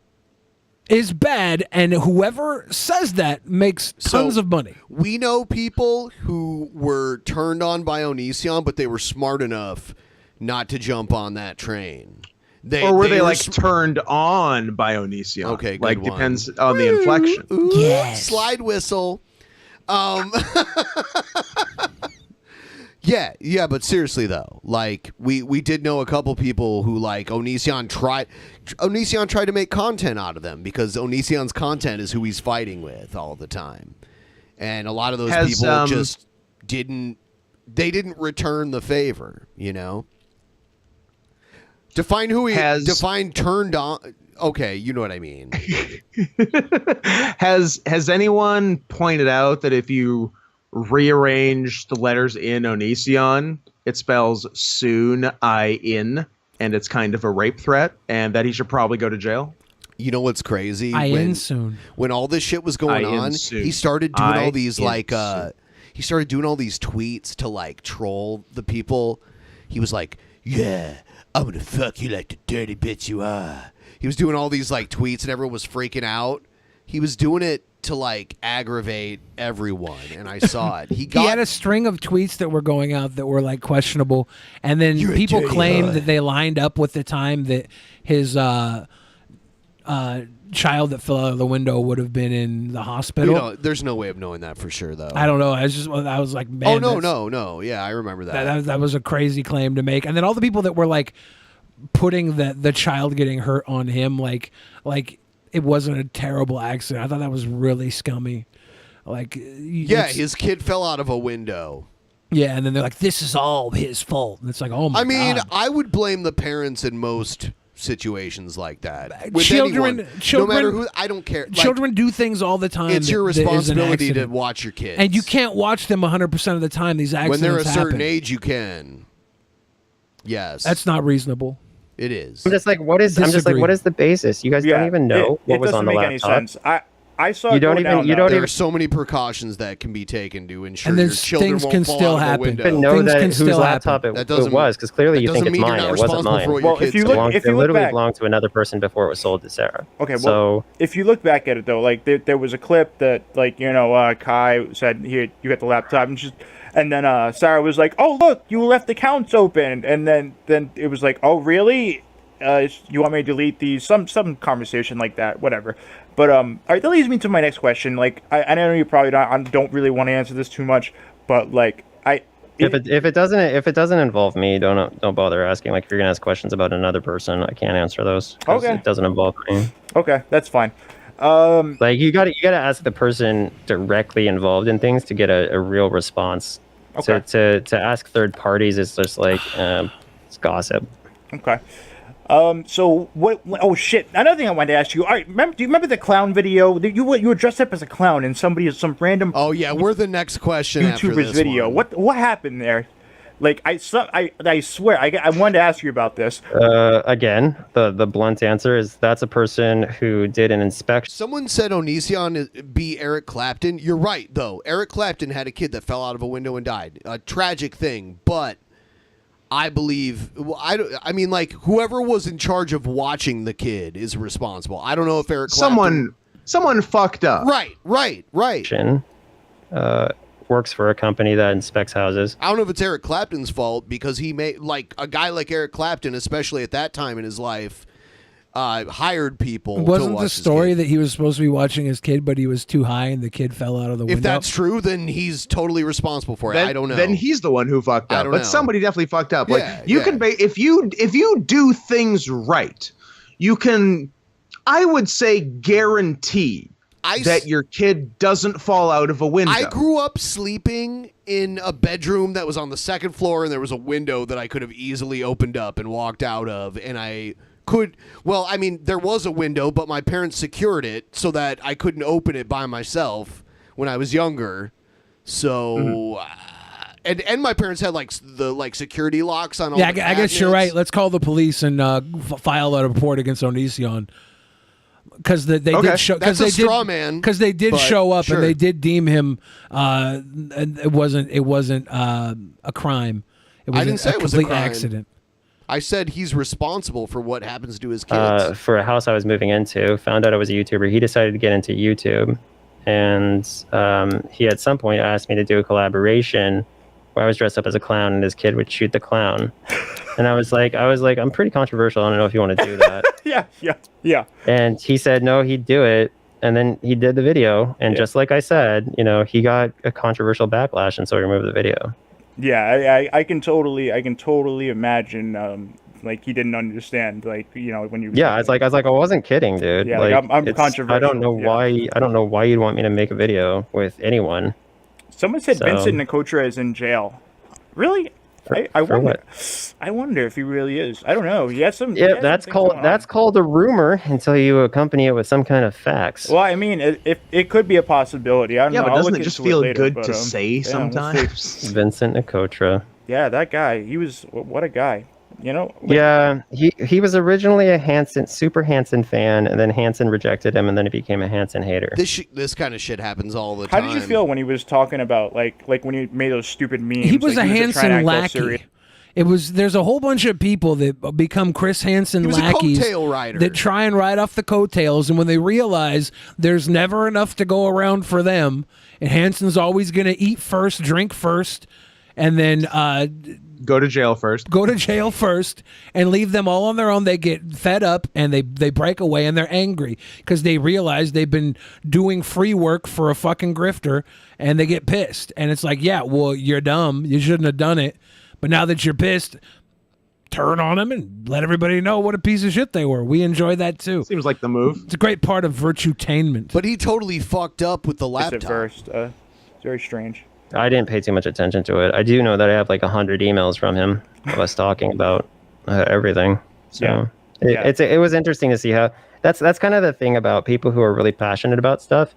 is bad, and whoever says that makes tons of money. We know people who were turned on by Onision, but they were smart enough not to jump on that train. Or were they turned on by Onision? Okay, good one. Depends on the inflection. Yes. Slide whistle. Yeah, but seriously though, we did know a couple people who Onision tried to make content out of them because Onision's content is who he's fighting with all the time, and a lot of those people just didn't return the favor, Define turned on. Okay, you know what I mean. Has anyone pointed out that if you rearrange the letters in Onision, it spells soon in, and it's kind of a rape threat, and that he should probably go to jail? You know what's crazy? Soon. When all this shit was going on, he started doing all these he started doing all these tweets to troll the people. He was like, "Yeah, I'm gonna fuck you like the dirty bitch you are." He was doing all these tweets, and everyone was freaking out. He was doing it to like aggravate everyone, and I saw it. He had a string of tweets that were going out that were like questionable, and then people claimed that they lined up with the time that his child that fell out of the window would have been in the hospital. There's no way of knowing that for sure, though. I don't know. I was like, man. No. Yeah, I remember that. That was a crazy claim to make. And then all the people that were like putting the child getting hurt on him, like it wasn't a terrible accident. I thought that was really scummy. Like, his kid fell out of a window. Yeah, and then they're like, this is all his fault. And it's like, oh my God. I would blame the parents in most situations like that. With children, no matter who, I don't care. Children do things all the time. It's your responsibility to watch your kids, and you can't watch them 100% of the time. These accidents when they're a certain happen. age, you can. Yes, that's not reasonable. It is. I'm just like, what is the basis? You guys don't even know what was on the laptop. It doesn't make any sense. I saw you don't even. There are so many precautions that can be taken to ensure your children things won't can fall still out of happen. a window. But know that whose laptop it was, because clearly you think it's mine. It wasn't mine. Well, if you look literally back, belonged to another person before it was sold to Sarah. Okay, well, so if you look back at it though, like there was a clip that, like, Kai said, "Here, you got the laptop," and then Sarah was like, "Oh, look, you left accounts open," and then it was like, "Oh, really? You want me to delete these?" Some conversation like that, whatever. But all right, that leads me to my next question. Like, I know you probably don't really want to answer this too much, but like, if it doesn't involve me, don't bother asking. Like, if you're gonna ask questions about another person, I can't answer those. Okay. It doesn't involve me. Okay, that's fine. Like, you gotta ask the person directly involved in things to get a real response. Okay. To ask third parties is just like it's gossip. Okay. So what? Oh shit! Another thing I wanted to ask you. All right, do you remember the clown video? You were dressed up as a clown and some random. Oh yeah, we're the next question. YouTuber's after this video. one. What happened there? Like I swear I wanted to ask you about this. Again, the blunt answer is that's a person who did an inspection. Someone said Onision be Eric Clapton. You're right though. Eric Clapton had a kid that fell out of a window and died. A tragic thing, but. I believe, I mean, like, whoever was in charge of watching the kid is responsible. I don't know if Eric Clapton... Someone fucked up. Right. Works for a company that inspects houses. I don't know if it's Eric Clapton's fault because he made, like, a guy like Eric Clapton, especially at that time in his life, hired people to Wasn't watch the story that he was supposed to be watching his kid, but he was too high and the kid fell out of the window? If that's true, then he's totally responsible for it. I don't know. Then he's the one who fucked up. don't But know. somebody definitely fucked up. Yeah, Like you can if you do things right, you can, I would say, guarantee that your kid doesn't fall out of a window. I grew up sleeping in a bedroom that was on the second floor, and there was a window that I could have easily opened up and walked out of, and there was a window, but my parents secured it so that I couldn't open it by myself when I was younger. So, and my parents had the security locks on all. Yeah, the I guess you're cabinets. right. Let's call the police and file a report against Onision because they did show. That's a straw man. Because they did but show up sure. and they did deem him. And it wasn't a crime. It was I didn't say it was a complete crime. accident. I said he's responsible for what happens to his kids. For a house I was moving into, found out I was a YouTuber. He decided to get into YouTube, and he at some point asked me to do a collaboration where I was dressed up as a clown and his kid would shoot the clown. And I was like, I'm pretty controversial. I don't know if you want to do that. Yeah. And he said no, he'd do it. And then he did the video, and just like I said, he got a controversial backlash, and so he removed the video. Yeah, I can totally imagine. Like he didn't understand. Like when you. Yeah, I was like, I wasn't kidding, dude. Yeah, like, I'm controversial. I don't know why. I don't know why you'd want me to make a video with anyone. Someone said Vincent Nicotra is in jail. Really? I wonder. What? I wonder if he really is. I don't know. He has some. Yeah, that's called a rumor until you accompany it with some kind of facts. Well, I mean, it could be a possibility. I don't know. But I'll doesn't look it just into feel later, good to say yeah, sometimes? Vincent Nicotra. Yeah, that guy. He was what a guy. Yeah, he was originally a super Hanson fan, and then Hanson rejected him, and then he became a Hanson hater. This kind of shit happens all the time. How did you feel when he was talking about like when he made those stupid memes? He was like, a Hanson lackey. There's a whole bunch of people that become Chris Hansen He was a lackeys coattail rider. that try and ride off the coattails, and when they realize there's never enough to go around for them, and Hansen's always going to eat first, drink first, and then go to jail first, and leave them all on their own. They get fed up and they break away, and they're angry because they realize they've been doing free work for a fucking grifter, and they get pissed. And it's like, yeah, well, you're dumb. You shouldn't have done it. But now that you're pissed, turn on them and let everybody know what a piece of shit they were. We enjoy that too. Seems like the move. It's a great part of virtue-tainment. But he totally fucked up with the laptop. At first, it's very strange. I didn't pay too much attention to it. I do know that I have like 100 emails from him of us talking about everything. So it was interesting to see how that's kind of the thing about people who are really passionate about stuff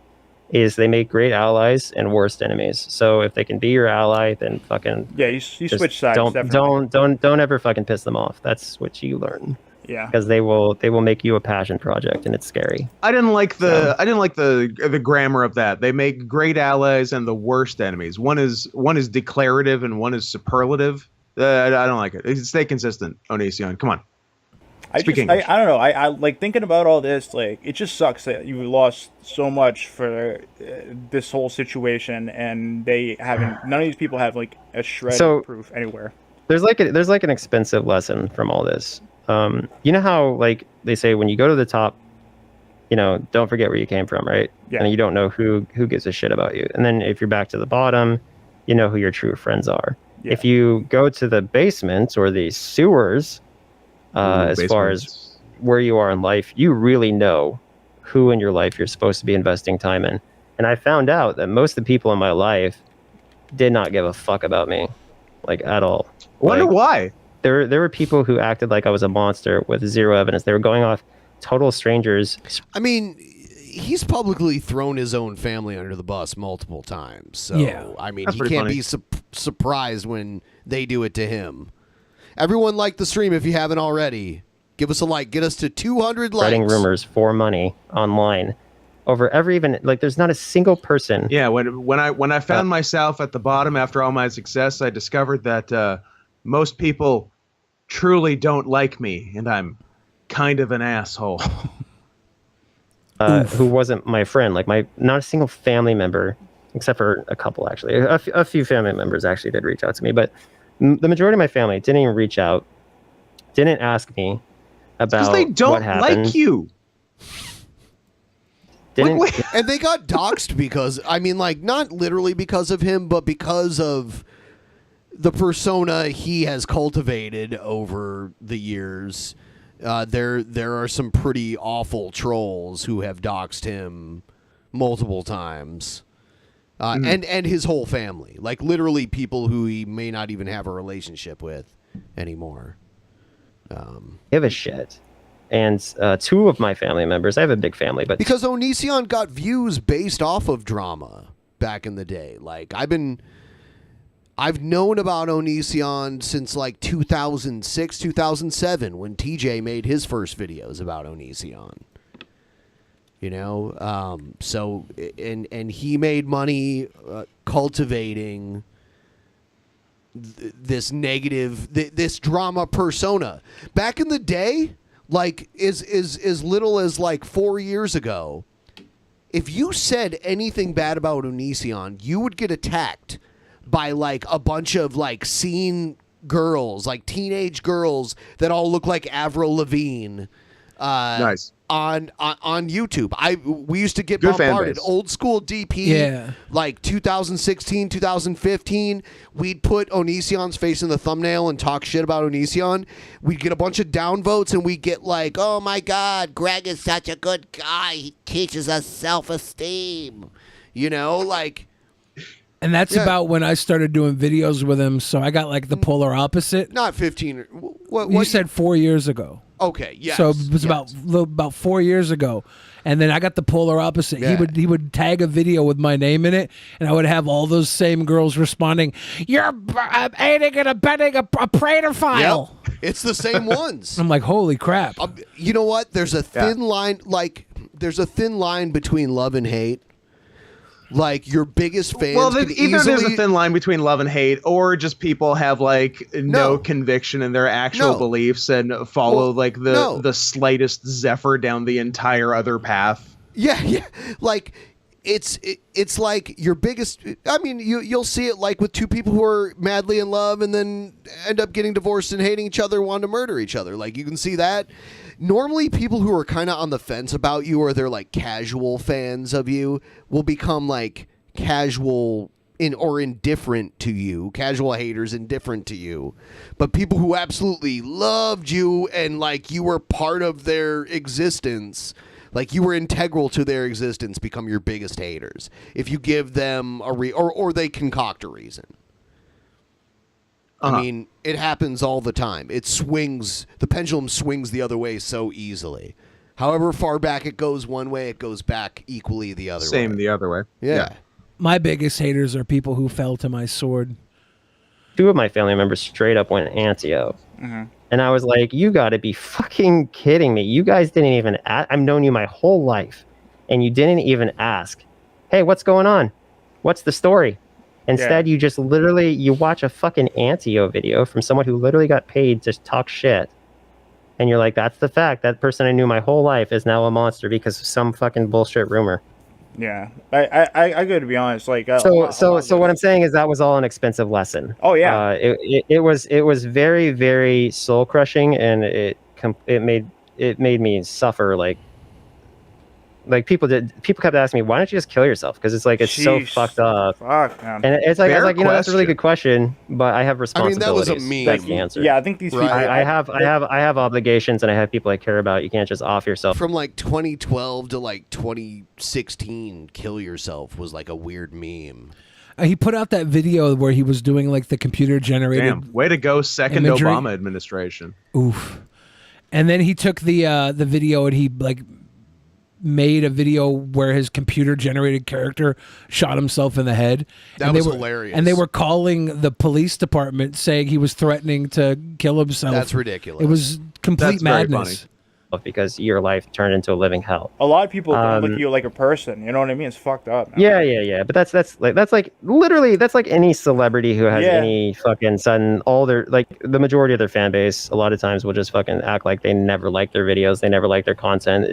is they make great allies and worst enemies. So if they can be your ally, then fucking you switch sides. Don't ever fucking piss them off. That's what you learn. Yeah, because they will make you a passion project, and it's scary. I didn't like the grammar of that. They make great allies and the worst enemies. One is declarative and one is superlative. I don't like it. Stay consistent, Onision. Come on. I don't know. I like thinking about all this. Like, it just sucks that you lost so much for this whole situation, and none of these people have like a shred of proof anywhere. There's like an expensive lesson from all this. You know how like they say when you go to the top, don't forget where you came from, right? Yeah. And you don't know who gives a shit about you. And then if you're back to the bottom, you know who your true friends are. Yeah. If you go to the basement or the sewers, as far as where you are in life, you really know who in your life you're supposed to be investing time in. And I found out that most of the people in my life did not give a fuck about me, like at all. Wonder why? There were people who acted like I was a monster with zero evidence. They were going off total strangers. I mean, he's publicly thrown his own family under the bus multiple times. So, I mean, he can't be surprised when they do it to him. Everyone like the stream if you haven't already. Give us a like. Get us to 200 likes. Spreading rumors for money online over there's not a single person. Yeah, when I found myself at the bottom after all my success, I discovered that most people truly don't like me, and I'm kind of an asshole. Who wasn't my friend? Like not a single family member, except for a couple actually. A few family members actually did reach out to me, but the majority of my family didn't even reach out, didn't ask me about they don't what happened. like you. And they got doxxed because, I mean, like, not literally because of him, but because of the persona he has cultivated over the years. There are some pretty awful trolls who have doxed him multiple times. And his whole family. Like, literally people who he may not even have a relationship with anymore. Give a shit. And two of my family members, I have a big family, but because Onision got views based off of drama back in the day. Like, I've known about Onision since like 2006, 2007 when TJ made his first videos about Onision. So and he made money cultivating this negative, this drama persona. Back in the day, like as little as like 4 years ago, if you said anything bad about Onision, you would get attacked by like a bunch of like scene girls, like teenage girls that all look like Avril Lavigne. Nice. On YouTube. We used to get Good bombarded. fan base. Old school DP, like 2016, 2015, we'd put Onision's face in the thumbnail and talk shit about Onision. We'd get a bunch of downvotes and we'd get like, oh my God, Greg is such a good guy. He teaches us self-esteem. Like... And that's about when I started doing videos with him, so I got like the polar opposite. Not 15. What you said 4 years ago. Okay, yes. So it was about 4 years ago, and then I got the polar opposite. Yeah. He would tag a video with my name in it, and I would have all those same girls responding, "You're aiding and abetting a pedophile." Yep. It's the same ones. I'm like, holy crap! You know what? There's a thin line. Like, there's a thin line between love and hate. Like your biggest fans. Well, can either there's a easily- thin line between love and hate, or just people have like no conviction in their actual beliefs and follow like the slightest zephyr down the entire other path. Yeah. Like it's like your biggest. I mean, you'll see it like with two people who are madly in love and then end up getting divorced and hating each other, wanting to murder each other. Like you can see that. Normally, people who are kind of on the fence about you, or they're like casual fans of you, will become like casual or indifferent to you. Casual haters, indifferent to you. But people who absolutely loved you and like you were part of their existence, like you were integral to their existence, become your biggest haters. If you give them a or they concoct a reason. I mean, it happens all the time. It swings. The pendulum swings the other way so easily. However far back it goes one way, it goes back equally the other way. Same the other way. Yeah. My biggest haters are people who fell to my sword. 2 of my family members straight up went anti-O. And I was like, you got to be fucking kidding me. You guys didn't even ask. I've known you my whole life, and you didn't even ask, hey, what's going on? What's the story? Instead, you just literally, you watch a fucking anti-O video from someone who literally got paid to talk shit. And you're like, that's the fact. That person I knew my whole life is now a monster because of some fucking bullshit rumor. Yeah, I got to be honest. Like, so what I'm saying is that was all an expensive lesson. Oh yeah, it was very, very soul crushing, and it made me suffer. Like people kept asking me, why don't you just kill yourself? Because it's like it's so fucked up. Fuck, man. And it's like I was like, that's a really good question, but I have responsibilities. I mean, that was a meme. That's the answer. Yeah, I think these people. I have obligations, and I have people I care about. You can't just off yourself. From like 2012 to like 2016, kill yourself was like a weird meme. He put out that video where he was doing like the computer generated. Damn, way to go, second imagery. Obama administration. Oof. And then he took the video and he like made a video where his computer generated character shot himself in the head. That was hilarious. And they were calling the police department saying he was threatening to kill himself. That's ridiculous. It was complete madness. Because your life turned into a living hell. A lot of people don't look at you like a person. You know what I mean? It's fucked up. Man. Yeah. But that's like literally that's like any celebrity who has any fucking sudden all their like the majority of their fan base a lot of times will just fucking act like they never like their videos, they never like their content.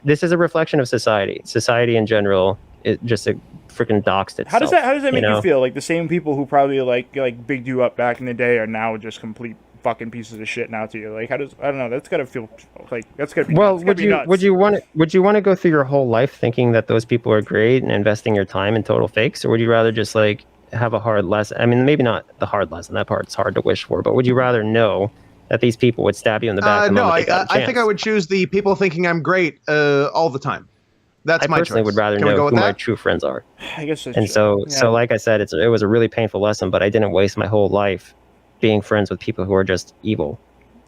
This is a reflection of society. Society in general, it just freaking doxed itself. How does that make you feel? Like the same people who probably like bigged you up back in the day are now just complete fucking pieces of shit now to you. Like, how does I don't know? That's gotta feel like that's gotta be. Well, nuts. would you want to go through your whole life thinking that those people are great and investing your time in total fakes, or would you rather just like have a hard lesson? I mean, maybe not the hard lesson. That part's hard to wish for, but would you rather know that these people would stab you in the back? No, I think I would choose the people thinking I'm great all the time. That's my choice. I personally would rather know who my true friends are. I guess that's and true. So like I said, it was a really painful lesson, but I didn't waste my whole life being friends with people who are just evil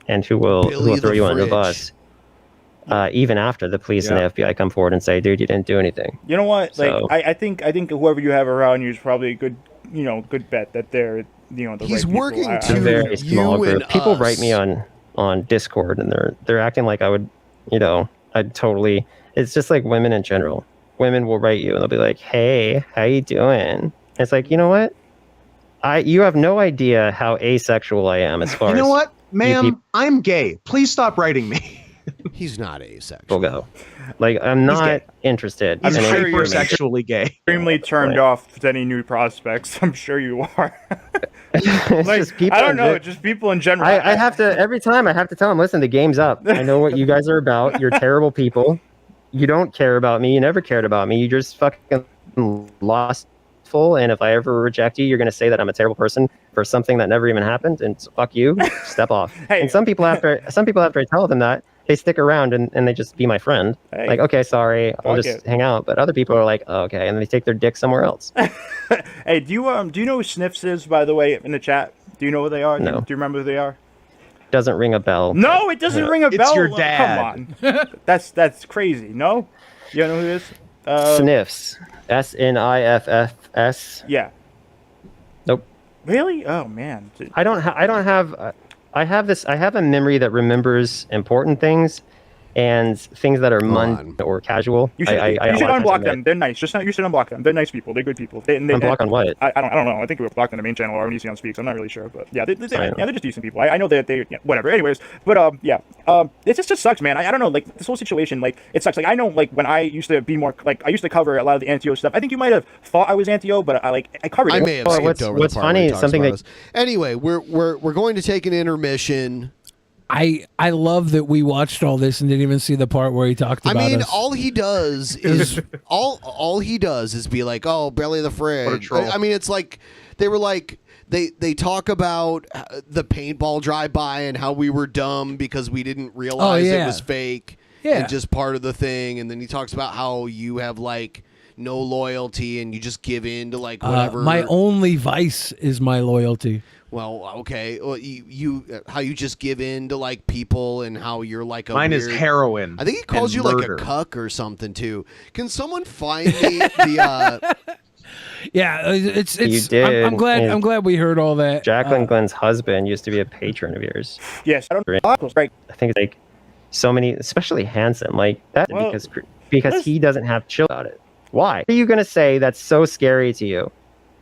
and who will throw you under the bus. Even after the police and the FBI come forward and say, dude, you didn't do anything. You know what? Like, I think whoever you have around you is probably a good bet that they're, the He's right working people. to a very small group. People us. write me on Discord and they're acting like I would, I'd totally, it's just like women in general. Women will write you and they'll be like, hey, how you doing? And it's like, you know what? You have no idea how asexual I am as far as... You know what, ma'am? I'm gay. Please stop writing me. He's not asexual. Go. Like, I'm not interesed. I'm sure you're sexually gay. Extremely turned off to any new prospects. I'm sure you are. Like, just people I don't know, just people in general. I have to, every time I have to tell them, listen, the game's up. I know what you guys are about. You're terrible people. You don't care about me. You never cared about me. You just fucking lost. And if I ever reject you, you're going to say that I'm a terrible person for something that never even happened, and fuck you, step off. And some people after I tell them that, they stick around and they just be my friend. Like, okay, sorry, I'll just hang out. But other people are like, oh, okay, and they take their dick somewhere else. Hey, do you know who Sniffs is, by the way, in the chat? Do you know who they are? No. Do you remember who they are? Doesn't ring a bell. No, it doesn't ring a bell. It's your dad. Come on. That's crazy. No? You know who it is? Sniffs. SNIFFS. Yeah. Nope. Really? Oh man. I have a memory that remembers important things, and things that are mundane or casual. You should, you should unblock them. They're nice. You should unblock them. They're nice people. They're good people. Unblock on what? I don't know. I think we were blocked on the main channel or Onision Speaks. I'm not really sure, but yeah, they're just decent people. I know that they whatever. Anyways, but it just sucks, man. I don't know. Like this whole situation, like it sucks. Like I know, like when I used to be more like I used to cover a lot of the anti-O stuff. I think you might have thought I was anti-O, but I covered it. I may have skipped over what's the part where he funny, talks something about that us. Anyway, we're going to take an intermission. I love that we watched all this and didn't even see the part where he talked about us. All he does is all he does is be like, "Oh, Belly the Fridge." I mean, it's like they were like they talk about the paintball drive-by and how we were dumb because we didn't realize it was fake and just part of the thing. And then he talks about how you have like no loyalty and you just give in to like whatever. My only vice is my loyalty. Well, okay. Well, you how you just give in to like people and how you're like a Mine weird, is heroin. I think he calls you murder. like a cuck or something too. Can someone find me the? Yeah, it's. You did. I'm glad we heard all that. Jacqueline Glenn's husband used to be a patron of yours. Yes, I don't. I think it's like so many, especially Hanson, like that because he doesn't have chill about it. Why? What are you gonna say that's so scary to you?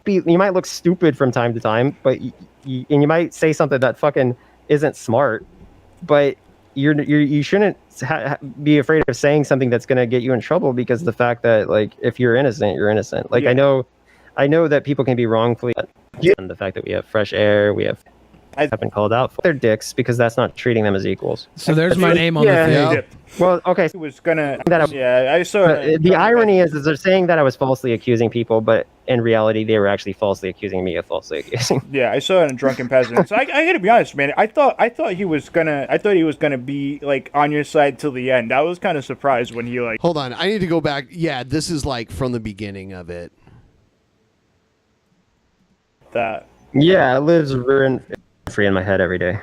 You might look stupid from time to time, but you might say something that fucking isn't smart, but you shouldn't be afraid of saying something that's gonna get you in trouble because of the fact that like if you're innocent, you're innocent. Like I know that people can be wrongfully. And the fact that we have fresh air, we have been called out for their dicks because that's not treating them as equals. So there's my name on the thing. Well, okay. He was gonna. I saw. The irony is they're saying that I was falsely accusing people, but in reality, they were actually falsely accusing me of falsely accusing. Yeah, I saw it in Drunken Peasants. I gotta be honest, man. I thought he was gonna be like on your side till the end. I was kind of surprised when he like. Hold on, I need to go back. Yeah, this is like from the beginning of it. That. Yeah, it lives free in my head every day.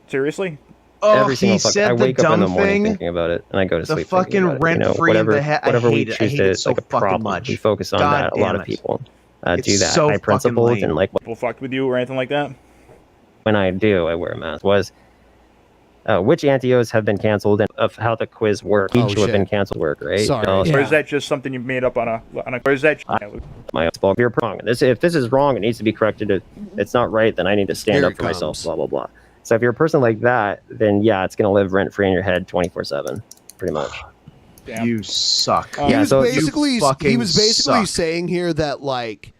Seriously? Oh, every single he said I wake the up in the dumb morning thing. thinking about it, and I go to The sleep. fucking rent-free in the head. Whatever we I choose hate to it so like a fucking problem, much. we focus on God that. A damn lot of it. people It's do that. so My fucking principles lame. and like People fucked with you or anything like that? when I do, I wear a mask. Was which anti-Os have been canceled and of how the quiz works. Each have been canceled work, right? Sorry. Or is that just something you made up on a? Or is that? My fault. You're wrong. If this is wrong, it needs to be corrected. It's not right. Then I need to stand Here up it for myself. comes. Blah blah blah. So if you're a person like that, then yeah, it's gonna live rent free in your head 24/7, pretty much. Damn. You suck. He was basically fucking suck. saying here that like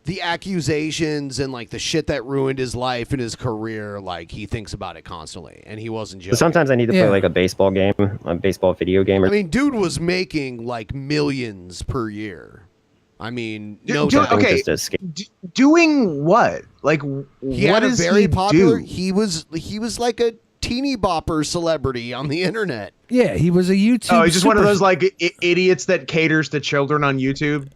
the accusations and like the shit that ruined his life and his career, like he thinks about it constantly, and he wasn't joking. But sometimes I need to play like a baseball game, a baseball video game. Or I mean, dude was making like millions per year. I mean, no Dude, doubt. okay, doing what? Like, He what had a does very he popular. do? He was like a teeny bopper celebrity on the internet. Yeah, he was a YouTube. Oh, he's just one of those like idiots that caters to children on YouTube.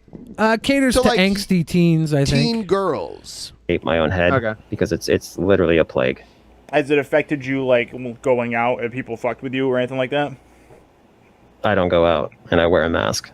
Caters So, to like, angsty teens, I think. Teen girls. Hate my own head Okay. because it's literally a plague. Has it affected you like going out and people fucked with you or anything like that? I don't go out and I wear a mask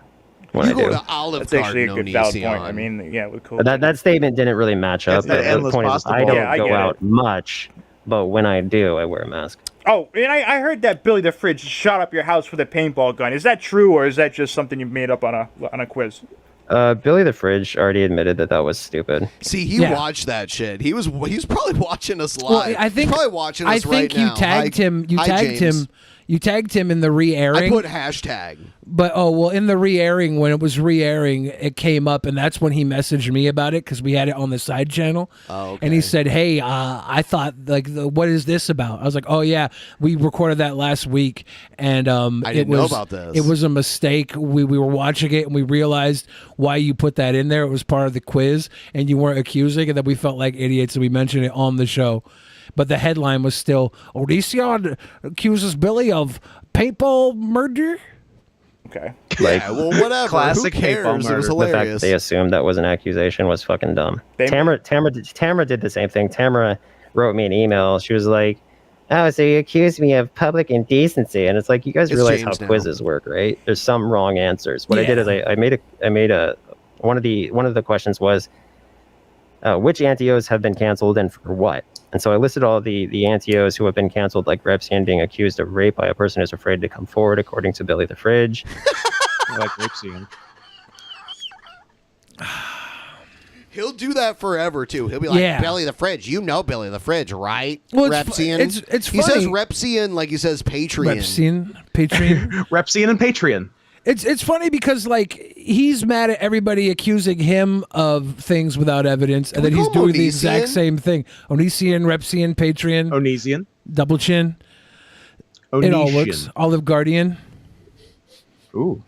when You I go do. to Olive That's actually a Garden, good valid Onision. point. I mean, yeah, with COVID. But that statement didn't really match up. It's that The endless point is, pasta I bowl. don't Yeah, I go get out it. much, but when I do, I wear a mask. Oh, and I heard that Billy the Fridge shot up your house with a paintball gun. Is that true, or is that just something you made up on a quiz? Billy the Fridge already admitted that was stupid. See, he watched that shit. He's probably watching us live. Well, I think He's probably watching us I think right you now. tagged him. You Hi, tagged James. him. You tagged him in the re-airing. I put hashtag. But in the re-airing, when it was re-airing, it came up, and that's when he messaged me about it because we had it on the side channel. Oh, okay. And he said, "Hey, I thought like, what is this about?" I was like, "Oh yeah, we recorded that last week, and I didn't know about this. It was a mistake. We were watching it, and we realized why you put that in there. It was part of the quiz, and you weren't accusing, and then we felt like idiots, and we mentioned it on the show." But the headline was still, Onision accuses Billy of paintball murder. Okay. Like, Yeah, well, whatever. Classic Who cares? paintball It was murder. the fact that hilarious. they assumed that was an accusation was fucking dumb. Tamara did the same thing. Tamara wrote me an email. She was like, "Oh, so you accused me of public indecency," and it's like, you guys It's realize James how now. quizzes work, right? There's some wrong answers. What I did is I made a one of the questions was which anti-Os have been canceled and for what? And so I listed all the anti-Os who have been canceled, like Repsian being accused of rape by a person who's afraid to come forward, according to Billy the Fridge. I like Repsian. He'll do that forever too. He'll be like, Yeah. Billy the Fridge. You know Billy the Fridge, right? Well, Repsian. it's he says funny. Repsian like he says Patreon. Patreon. Repsian and Patreon. It's funny because like he's mad at everybody accusing him of things without evidence, and then he's doing the exact same thing. Onision, Repsian, Patreon, Onision, Double Chin. It all works. Olive Guardian. Ooh.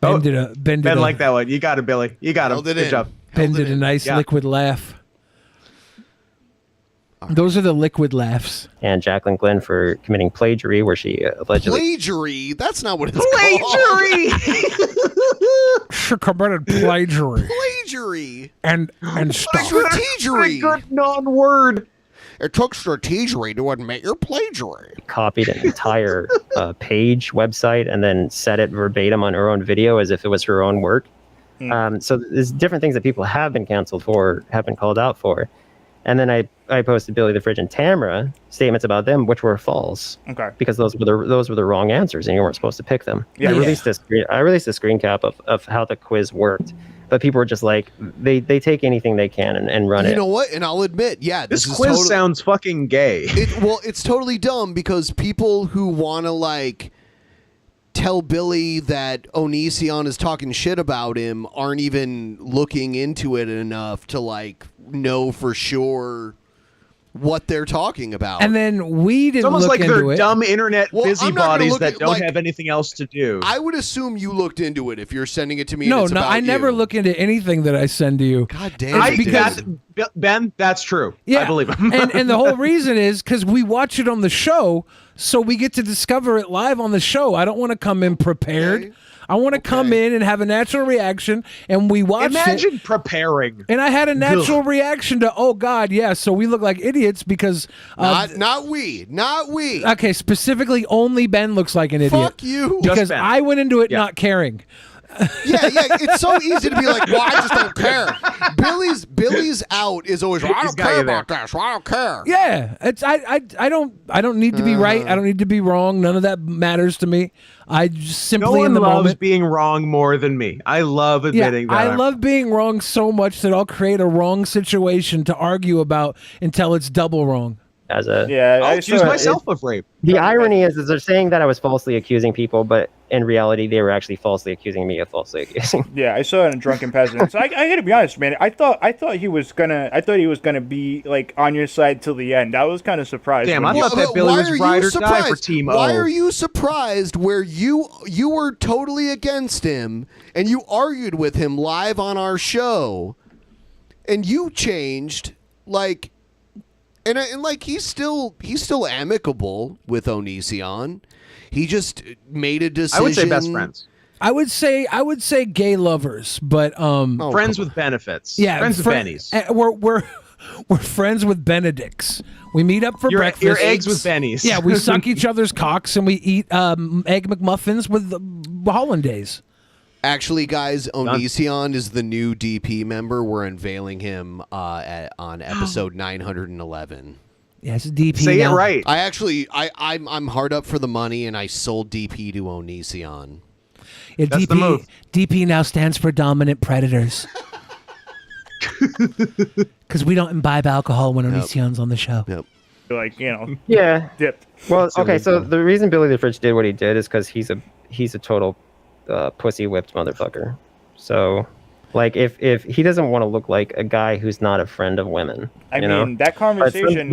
Ben like that one. You got it, Billy. You got him. Good job. Ben did a nice liquid laugh. Those are the liquid laughs. And Jacqueline Glenn for committing plagiary, where she allegedly Plagiary? That's not what it's called. She committed plagiary. Plagiary. And stuff. Strategery. Good non-word. It took strategery to admit your plagiary. copied an entire page website and then said it verbatim on her own video as if it was her own work. So there's different things that people have been canceled for, have been called out for. And then I posted Billy the Fridge and Tamara statements about them, which were false. Okay. Because those were the wrong answers, and you weren't supposed to pick them. Yeah. I released a screen cap of how the quiz worked, but people were just like, they take anything they can and run it. You know what? And I'll admit, yeah, this quiz sounds fucking gay. It's totally dumb because people who want to like tell Billy that Onision is talking shit about him aren't even looking into it enough to like know for sure what they're talking about. And then we didn't It's almost look like into they're it. dumb internet Well, I'm not gonna busybodies look that at, don't like- have anything else to do. I would assume you looked into it if you're sending it to me. No, and it's no, about I never you. look into anything that I send to you. God damn It's it, because Ben, that's true. I believe him. and the whole reason is because we watch it on the show, so we get to discover it live on the show. I don't want to come in prepared. I want to come in and have a natural reaction, and we watch Imagine it. preparing. And I had a natural reaction to, oh God, yeah. So we look like idiots because not we. Okay, specifically, only Ben looks like an idiot. Fuck you. Because Just Ben. I went into it not caring. Yeah, it's so easy to be like, well, I just don't care. Billy's out is always, well, I don't care about this. Well, I don't care. Yeah, it's I don't need to be right. I don't need to be wrong. None of that matters to me. I just simply No one in the loves moment. being wrong more than me. I love admitting that. I love being wrong so much that I'll create a wrong situation to argue about until it's double wrong. As a I'll accuse myself of rape. The irony is they're saying that I was falsely accusing people, but in reality, they were actually falsely accusing me of falsely accusing. Yeah, I saw it in Drunken Peasants. I gotta be honest, man. I thought he was gonna be like on your side till the end. I was kind of surprised. Damn, when I thought that Billy was ride or die for Team O. Why are you surprised where you were totally against him and you argued with him live on our show and you changed like and like he's still amicable with Onision. He just made a decision. I would say best friends. I would say gay lovers, but friends with benefits. Yeah, friends with bennies. We're friends with Benedicts. We meet up for breakfast. Your eggs with bennies. Yeah, we suck each other's cocks and we eat egg McMuffins with hollandaise. Actually, guys, Onision is the new DP member. We're unveiling him on episode 911. Yes, DP. Say now. it right. I'm hard up for the money, and I sold DP to Onision. Yeah, That's the move. DP now stands for dominant predators. Because we don't imbibe alcohol when Onision's on the show. Yep. like Yeah. dipped. Well, okay, so the reason Billy the Fridge did what he did is because he's a total pussy whipped motherfucker. So, like, if he doesn't want to look like a guy who's not a friend of women, I mean, that conversation.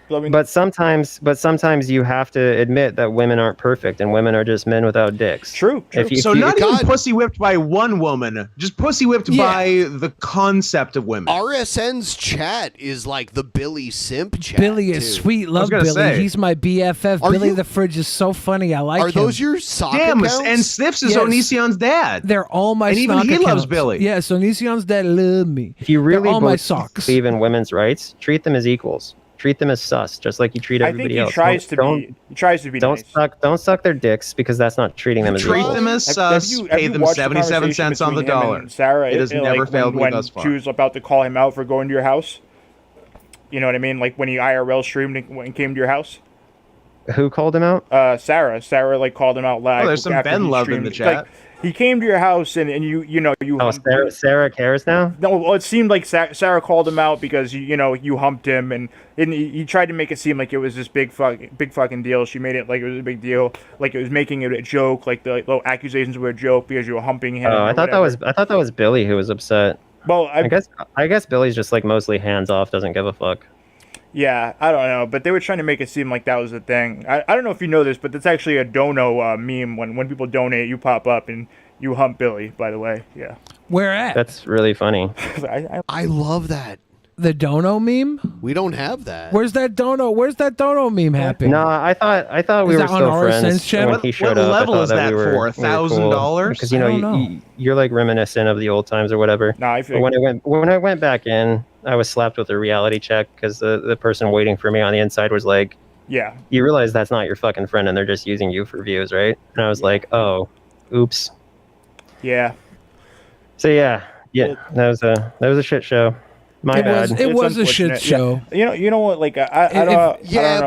But sometimes you have to admit that women aren't perfect and women are just men without dicks. True. Not even pussy whipped by one woman, just pussy whipped by the concept of women. RSN's chat is like the Billy simp chat. Billy is sweet. Love Billy. He's my BFF. Billy the Fridge is so funny. I like him. Are those your sock Damn, accounts? and Sniffs is Onision's dad. They're all my and even stock he accounts. loves Billy. Yes, Onision's dad love me. If you really all my socks. believe in women's rights, treat them as equals. Treat them as sus, just like you treat everybody else. He tries to be don't nice. Don't suck their dicks because that's not treating them as Treat equals. them as sus. Pay them 77 cents on the dollar. Sarah, It has never failed me when thus far. she was about to call him out for going to your house. You know what I mean? Like when he IRL streamed and came to your house. Who called him out? Sarah. Sarah like called him out live. Oh, there's some after Ben he love streamed. in the chat. Like, he came to your house and you Oh, Sarah cares now? No, well, it seemed like Sarah called him out because you humped him and he tried to make it seem like it was this big fucking deal. She made it like it was a big deal, like it was making it a joke, like the accusations were a joke because you were humping him. Oh, I thought that was Billy who was upset. Well, I guess Billy's just like mostly hands off, doesn't give a fuck. Yeah, I don't know, but they were trying to make it seem like that was the thing. I don't know if you know this, but that's actually a dono meme. When people donate, you pop up and you hump Billy, by the way. Yeah. Where at? That's really funny. I love that. The dono meme? We don't have that. Where's that dono meme happening? No, I thought we Is were that on still RSN's friends channel? when he showed What up. level I thought is that we were, for? $1,000? Because you're like reminiscent of the old times or whatever. No, I feel when I went back in, I was slapped with a reality check because the person waiting for me on the inside was like, yeah, you realize that's not your fucking friend and they're just using you for views, right? And I was like, oh, oops. Yeah. So yeah, that was a shit show. My bad. It was a shit show. Yeah. You know what? Like I don't know.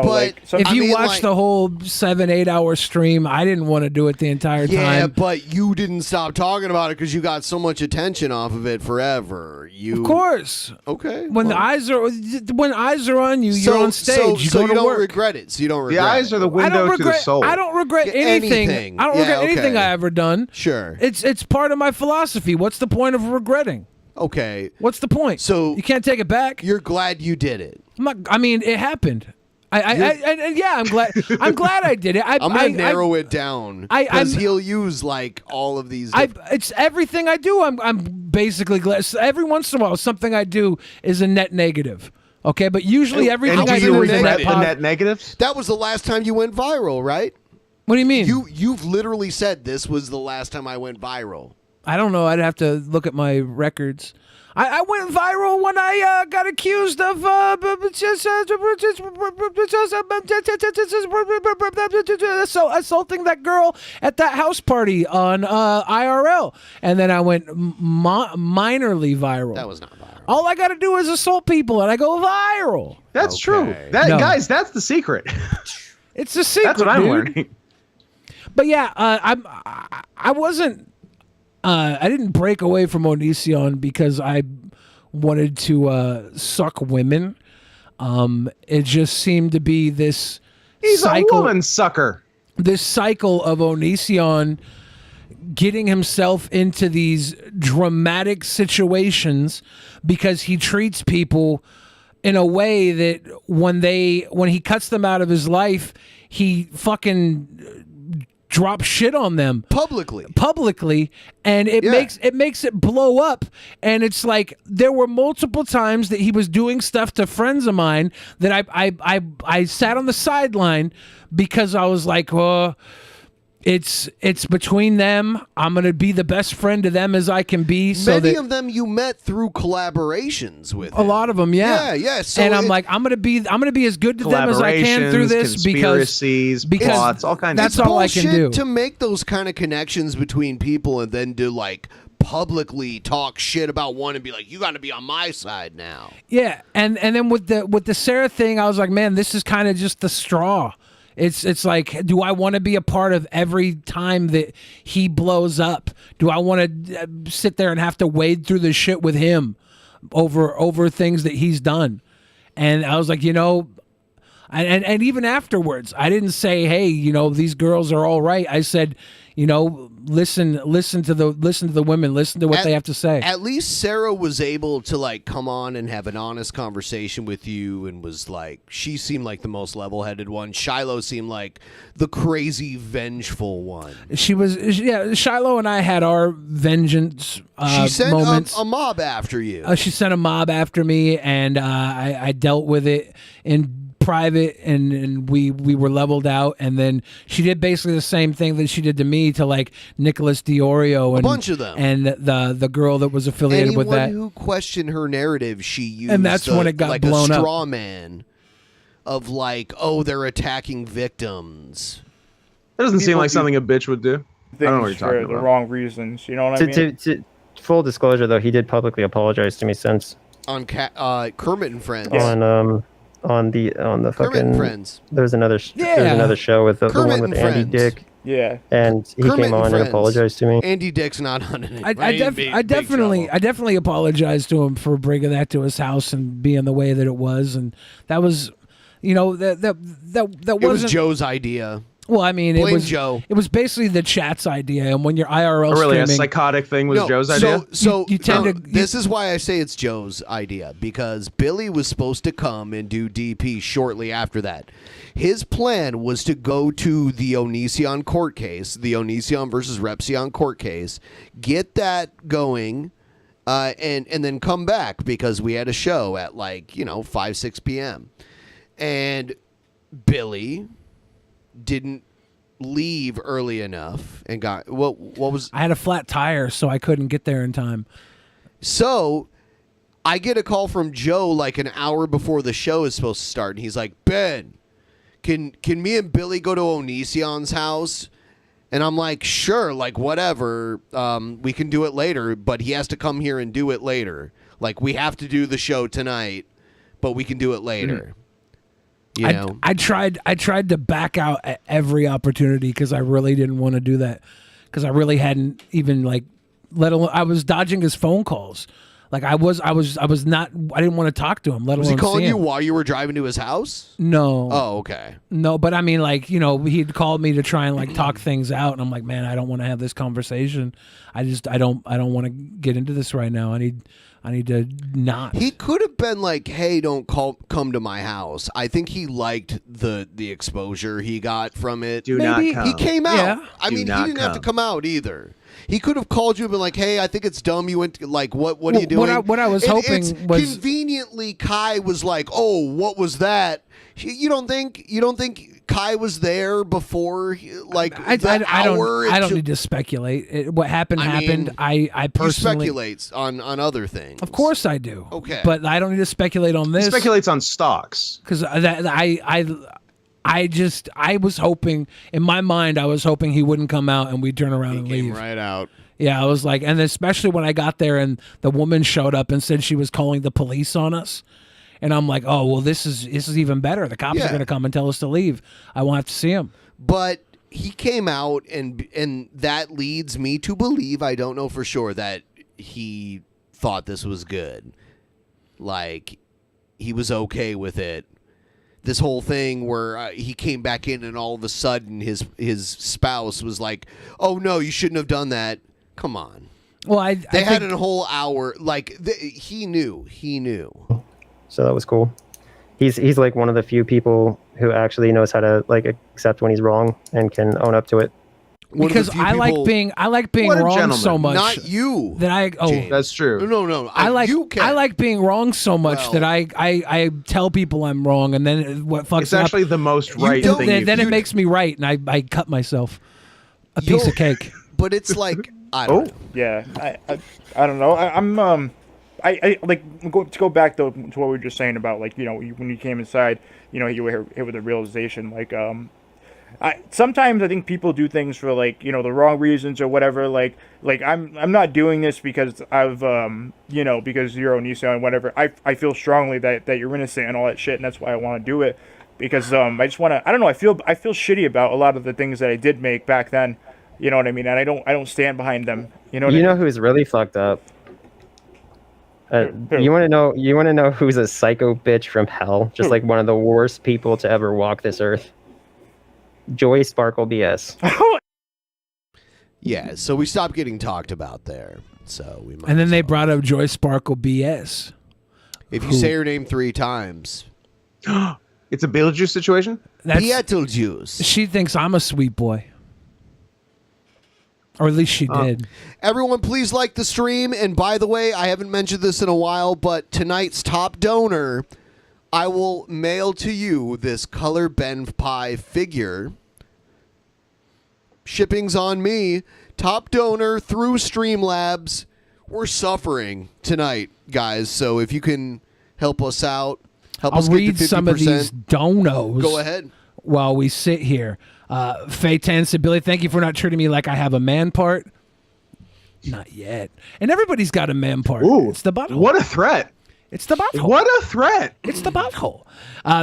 Like, if you watched the whole 7-8 hour stream, I didn't want to do it the entire time. Yeah, but you didn't stop talking about it because you got so much attention off of it forever. Of course. Okay. When eyes are on you, you're on stage. You so go you to don't work. regret it. So you don't regret The eyes are the I window don't to the regret. soul. I don't regret anything. I don't regret anything I ever done. Sure. It's part of my philosophy. What's the point of regretting? Okay. What's the point? So you can't take it back. You're glad you did it. I mean, it happened. I'm glad. I'm glad I did it. I'm gonna narrow it down because he'll use like all of these. It's everything I do. I'm basically glad. Every once in a while, something I do is a net negative. Okay, but usually everything I do is a net negatives. That was the last time you went viral, right? What do you mean? You've literally said this was the last time I went viral. I don't know. I'd have to look at my records. I went viral when I got accused of assaulting that girl at that house party on IRL, and then I went minorly viral. That was not viral. All I got to do is assault people, and I go viral. That's true. Guys, that's the secret. It's a secret. That's what I'm dude. learning. But yeah, I wasn't. I didn't break away from Onision because I wanted to suck women. It just seemed to be this He's cycle, a woman sucker. This cycle of Onision getting himself into these dramatic situations because he treats people in a way that when he cuts them out of his life, he fucking drop shit on them publicly, and it makes it blow up. And it's like there were multiple times that he was doing stuff to friends of mine that I sat on the sideline because I was like, it's between them. I'm gonna be the best friend to them as I can be. So Many of them you met through collaborations with a lot of them, yeah. So and I'm like, I'm gonna be as good to them as I can through this because plots, all kinds. That's of all I can do to make those kind of connections between people, and then to like publicly talk shit about one and be like, you got to be on my side now. Yeah, and then with the Sarah thing, I was like, man, this is kind of just the straw. It's like, do I want to be a part of every time that he blows up? Do I want to sit there and have to wade through the shit with him over things that he's done? And I was like, and even afterwards, I didn't say, hey, these girls are all right. I said, listen to the women, listen to what they have to say. At least Sarah was able to like come on and have an honest conversation with you, and was like, she seemed like the most level-headed one. Shiloh seemed like the crazy vengeful one. Shiloh and I had our vengeance she sent moments. a mob after you. She sent a mob after me, and I dealt with it in private, and we were leveled out. And then she did basically the same thing that she did to me to like Nicholas Diorio and a bunch of them, and the girl that was affiliated with that. Anyone who questioned her narrative, she used, and that's when it got like blown a up. straw man of like, oh, they're attacking victims. That doesn't seem like something a bitch would do. I don't know what you're talking about. The wrong reasons. You know what I mean? To full disclosure, though, he did publicly apologize to me since. On Kermit and Friends. On the Kermit fucking and Friends. There's another show with the one with Andy Friends. Dick. Yeah. And he Kermit came on and Friends. apologized to me. Andy Dick's not on it. I definitely apologized to him for bringing that to his house and being the way that it was, and that was, that It wasn't was Joe's idea. Well, I mean, Blame it was Joe. It was basically the chat's idea, and when you're IRL Really, a streaming, psychotic thing was Joe's idea? So you tend to. this is why I say it's Joe's idea, because Billy was supposed to come and do DP shortly after that. His plan was to go to the Onision court case, the Onision versus Repsion court case, get that going, and then come back because we had a show at 5, 6 p.m. And Billy didn't leave early enough and got what was I had a flat tire, so I couldn't get there in time. So I get a call from Joe like an hour before the show is supposed to start, and he's like, Ben, can me and Billy go to Onision's house? And I'm like, sure, whatever, we can do it later, but he has to come here and do it later. We have to do the show tonight, but we can do it later. I tried to back out at every opportunity because I really didn't want to do that, because I really hadn't even let alone I was dodging his phone calls. I was not. I didn't want to talk to him. Was he calling see you him. while you were driving to his house? No. Oh, okay. No, but I mean, he'd called me to try and talk things out, and I'm like, man, I don't want to have this conversation. I don't want to get into this right now. I need to not. He could have been like, hey, don't come to my house. I think he liked the exposure he got from it. Do not come. He came out. Yeah. I mean, he didn't have to come out either. He could have called you and been like, hey, I think it's dumb you went to, what are you doing? What I was hoping was conveniently Kai was like, oh, what was that? You don't think Kai was there before I don't need to speculate. What happened happened. I personally speculates on other things. Of course I do. Okay. But I don't need to speculate on this. He speculates on stocks. Because I was hoping, in my mind, I was hoping he wouldn't come out and we'd turn around and leave. Right out. Yeah, I was like, and especially when I got there and the woman showed up and said she was calling the police on us. And I'm like, oh, well, this is even better. The cops are going to come and tell us to leave. I won't have to see him. But he came out, and that leads me to believe, I don't know for sure, that he thought this was good. He was okay with it. This whole thing where he came back in and all of a sudden his spouse was like, oh, no, you shouldn't have done that. Come on. Well, they had a whole hour. He knew. So that was cool. He's one of the few people who actually knows how to accept when he's wrong and can own up to it. Because I like being wrong so much. Not you. That James. That's true. No. I like being wrong so much that I tell people I'm wrong, and then what fucks It's actually the most right thing. Then it makes me right, and I cut myself a piece of cake. But it's like I don't know. Yeah, I don't know. I to go back though to what we were just saying about when you came inside, you were hit with a realization. Sometimes I think people do things for the wrong reasons or whatever. I'm not doing this because I've because you're Onision and whatever. I feel strongly that you're innocent and all that shit, and that's why I want to do it because I just want to. I don't know. I feel shitty about a lot of the things that I did make back then. You know what I mean? And I don't stand behind them. You know. Who's really fucked up? You want to know who's a psycho bitch from hell? Just one of the worst people to ever walk this earth. Joy Sparkle BS. Yeah, so we stopped getting talked about there. So we might. And then they brought up Joy Sparkle BS. If you say her name 3 times, it's a Beetlejuice situation. Beetlejuice. She thinks I'm a sweet boy. Or at least she did. Everyone, please like the stream. And by the way, I haven't mentioned this in a while, but tonight's top donor, I will mail to you this color BENPAI figure. Shipping's on me. Top donor through Streamlabs. We're suffering tonight, guys. So if you can help us out, I'll read some of these donos. Go ahead. While we sit here. Faye Tan said, Billy, thank you for not treating me like I have a man part. Not yet. And everybody's got a man part. Ooh, it's the butthole. What a threat. It's the butthole. What a threat! It's the butthole.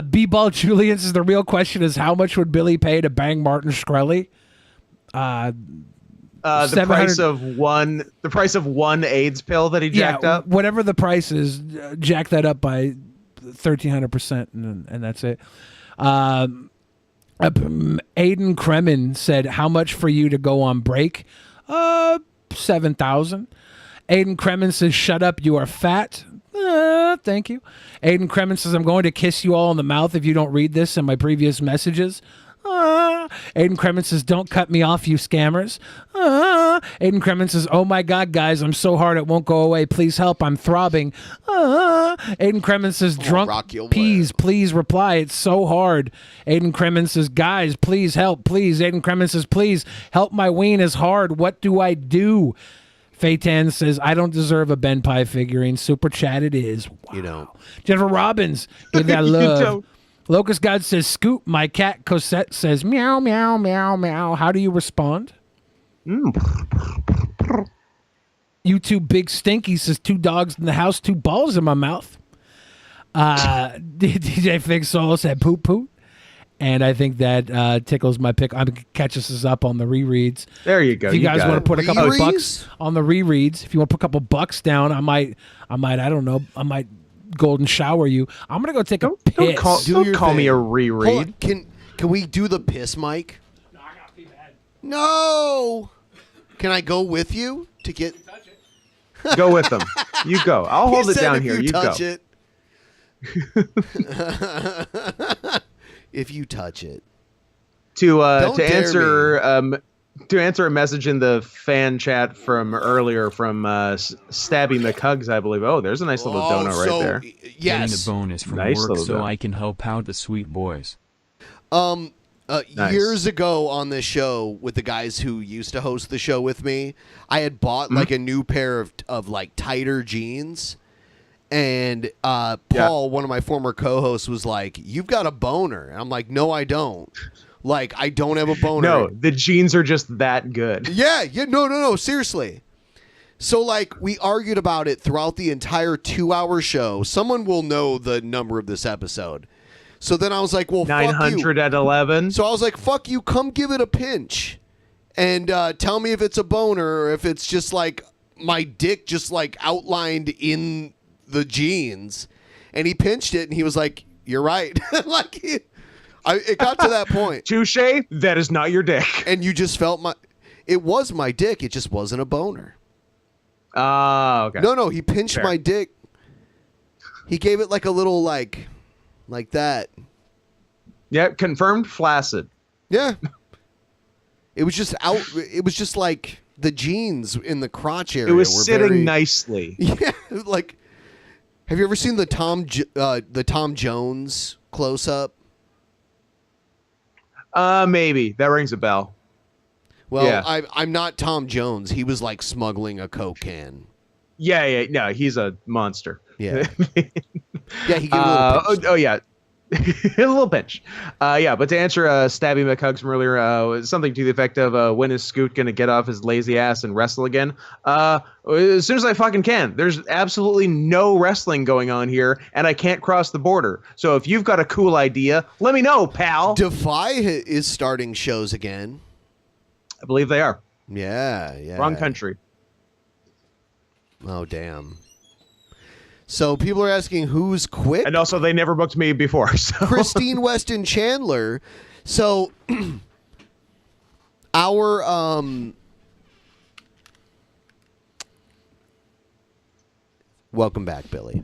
B-Ball Julian says the real question is how much would Billy pay to bang Martin Shkreli? The price of one. The price of one AIDS pill that he jacked up. Whatever the price is, jack that up by 1,300%, and that's it. Aiden Kremen said, "How much for you to go on break?" 7,000. Aiden Kremen says, "Shut up, you are fat." Thank you. Aiden Kremen says, "I'm going to kiss you all in the mouth if you don't read this in my previous messages." Aiden Kremen says, "Don't cut me off, you scammers." Aiden Kremen says, "Oh my God, guys, I'm so hard it won't go away. Please help, I'm throbbing." Aiden Kremen says, "Drunk peas, please reply. It's so hard." Aiden Kremen says, "Guys, please help, please." Aiden Kremen says, "Please help, my ween is hard. What do I do?" Faytan says, "I don't deserve a BENPAI figurine. Super chat it is." Wow. You don't. Jennifer Robbins, give that love. Locust God says, "Scoop." My cat Cosette says, "Meow, meow, meow, meow." How do you respond? YouTube Big Stinky says, "2 dogs in the house, 2 balls in my mouth." DJ Fig Soul said, "Poop poop." And I think that tickles my pick. I'm catches us up on the rereads. There you go. If you guys want to put a couple bucks on the rereads, if you want to put a couple bucks down, I might golden shower you. I'm gonna go take a piss. Don't call me a reread. Can we do the piss, Mike? No, I got pee bad. No. Can I go with you to get? Go with them. You go. I'll hold it down here. You touch go. It. If you touch it. To answer a message in the fan chat from earlier from Stabby McHugs, I believe. Oh, there's a nice little donut right there. Yes. Getting a bonus from work so I can help out the sweet boys. Nice. Years ago on this show with the guys who used to host the show with me, I had bought like a new pair of like tighter jeans. And Paul, one of my former co-hosts, was like, "You've got a boner." And I'm like, "No, I don't. Like, I don't have a boner." No, the jeans are just that good. Yeah, no, seriously. So, like, we argued about it throughout the entire 2-hour show. Someone will know the number of this episode. So then I was like, well, 900 at 11. So I was like, fuck you, come give it a pinch. And tell me if it's a boner or if it's just, like, my dick just, like, outlined in the jeans. And he pinched it, and he was like, "You're right." Like, it got to that point. Touche, that is not your dick. And you just felt it was my dick. It just wasn't a boner. Okay. No, he pinched my dick. He gave it like a little like that. Yeah, confirmed flaccid. Yeah. It was just out. It was just like the jeans in the crotch area. It was sitting nicely. Yeah, like. Have you ever seen the Tom Jones close up? Maybe that rings a bell. Well, yeah. I'm not Tom Jones. He was like smuggling a Coke can. Yeah, no, he's a monster. Yeah, yeah. He gave a little pinch. Oh yeah, a little pinch. Yeah, but to answer Stabby McHugs from earlier, something to the effect of, when is Scoot gonna get off his lazy ass and wrestle again? As soon as I fucking can. There's absolutely no wrestling going on here, and I can't cross the border. So if you've got a cool idea, let me know, pal. Defy is starting shows again. I believe they are. Yeah. Wrong country. Oh, damn. So people are asking who's quick. And also, they never booked me before. So. Christine Weston Chandler. So our welcome back, Billy.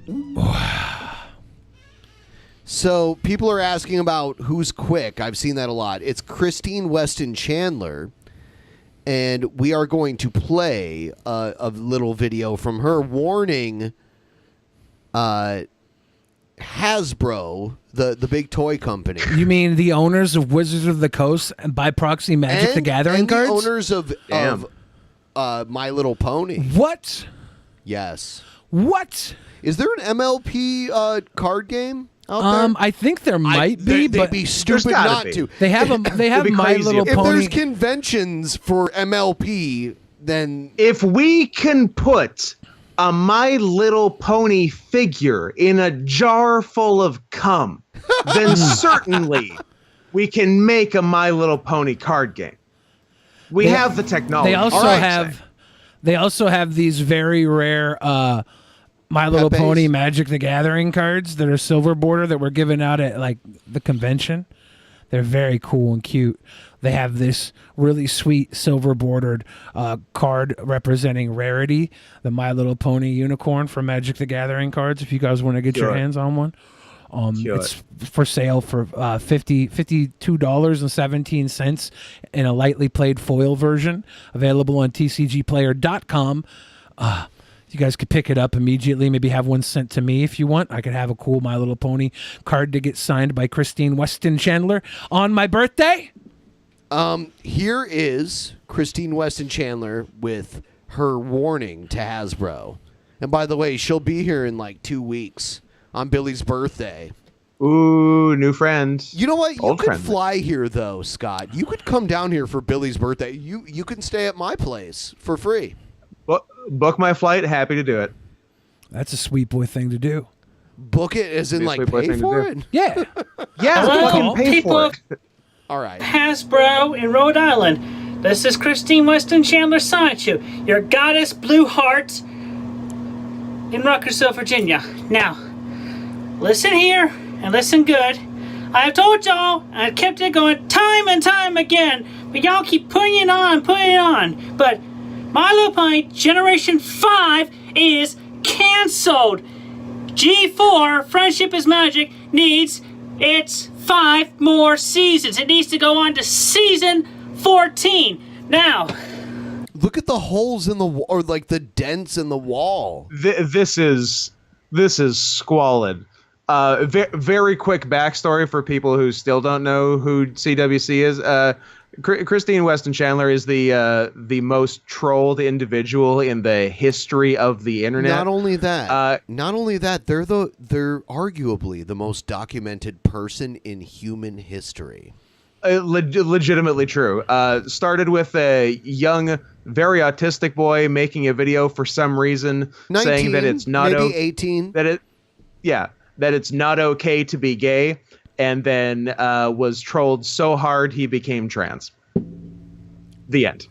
So people are asking about who's quick. I've seen that a lot. It's Christine Weston Chandler. And we are going to play a little video from her warning Hasbro, the big toy company. You mean the owners of Wizards of the Coast and by proxy Magic the Gathering and cards? The owners of My Little Pony. What? Yes. What? Is there an MLP card game out there? I think there might be, but they'd be stupid not to. They have My Little Pony. If there's conventions for MLP, then if we can put a My Little Pony figure in a jar full of cum, then certainly we can make a My Little Pony card game. We have the technology. They also have these very rare My Little Pony Magic the Gathering cards that are silver border that were given out at like the convention. They're very cool and cute. They have this really sweet silver bordered card representing Rarity, the My Little Pony unicorn from Magic the Gathering cards. If you guys want to get your hands on one, it's for sale for $52.17 in a lightly played foil version, available on tcgplayer.com. You guys could pick it up immediately. Maybe have one sent to me if you want. I could have a cool My Little Pony card to get signed by Christine Weston Chandler on my birthday. Here is Christine Weston Chandler with her warning to Hasbro. And by the way, she'll be here in like 2 weeks on Billy's birthday. Ooh, new friend. You know what? You Old could friend. fly here though, Scott. You could come down here for Billy's birthday. You can stay at my place for free. Book my flight. Happy to do it. That's a sweet boy thing to do. Book it as in like pay for it? Yeah. Yeah, Hello, pay people for of it. All right. Hasbro in Rhode Island. This is Christine Weston Chandler Sancho, your goddess blue heart in Ruckersville, Virginia. Now, listen here and listen good. I have told y'all, and I've kept it going time and time again, but y'all keep putting it on. But My Little Pony Generation 5 is canceled. G4, Friendship is Magic, needs its 5 more seasons. It needs to go on to season 14. Now, look at the holes in the or like the dents in the wall. This is squalid. Very quick backstory for people who still don't know who CWC is. Christine Weston Chandler is the most trolled individual in the history of the internet. Not only that, they're arguably the most documented person in human history. Legitimately true. Started with a young, very autistic boy making a video for some reason 19, saying that it's not maybe 18. that it's not okay to be gay, and then was trolled so hard he became trans. The end.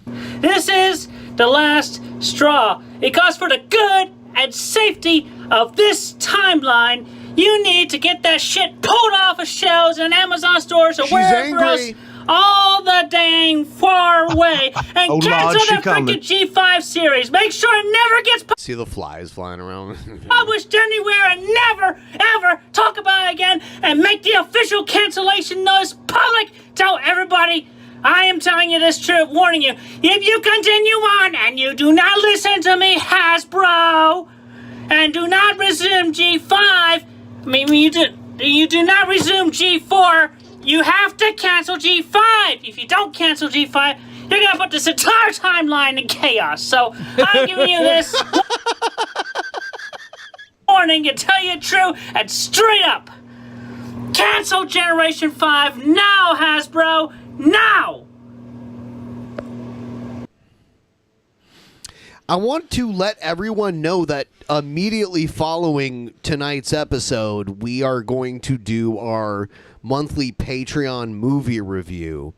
this is the last straw. Because for the good and safety of this timeline, you need to get that shit pulled off of shelves in Amazon stores or wherever else all the dang far away and Oh, cancel Lord, she the coming. freaking G5 series. Make sure it never gets See the flies flying around. published anywhere and never, ever talk about it again and make the official cancellation notice public. Tell everybody I am telling you this truth, warning you. If you continue on and you do not listen to me, Hasbro, and do not resume G5, you do not resume G4, you have to cancel G5. If you don't cancel G5, you're going to put this entire timeline in chaos. So I'm giving you this warning to tell you true and straight up. Cancel Generation 5 now, Hasbro. Now! I want to let everyone know that immediately following tonight's episode, we are going to do our monthly Patreon movie review.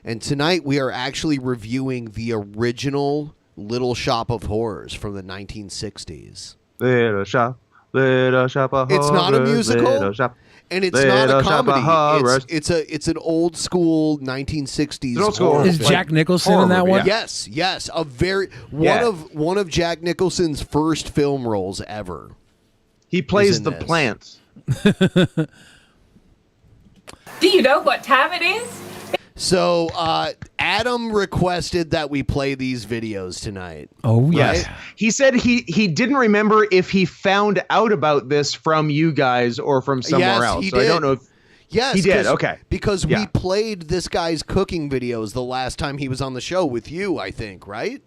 And tonight we are actually reviewing the original Little Shop of Horrors from the 1960s. Little Shop of Horrors. It's not a musical. Little Shop. And it's Little not a Shop of comedy. Horrors. It's an old school 1960s. Old school. horror Is film. Jack Nicholson in that one? Yes. A very Yeah. one of Jack Nicholson's first film roles ever. He plays is in the this. plant. Do you know what time it is? So Adam requested that we play these videos tonight. Oh Yes. Right? He said he didn't remember if he found out about this from you guys or from somewhere Yes, else. he So I don't did. know if Yes, he did. 'cause- Okay. Because Yeah. we played this guy's cooking videos the last time he was on the show with you, I think, right?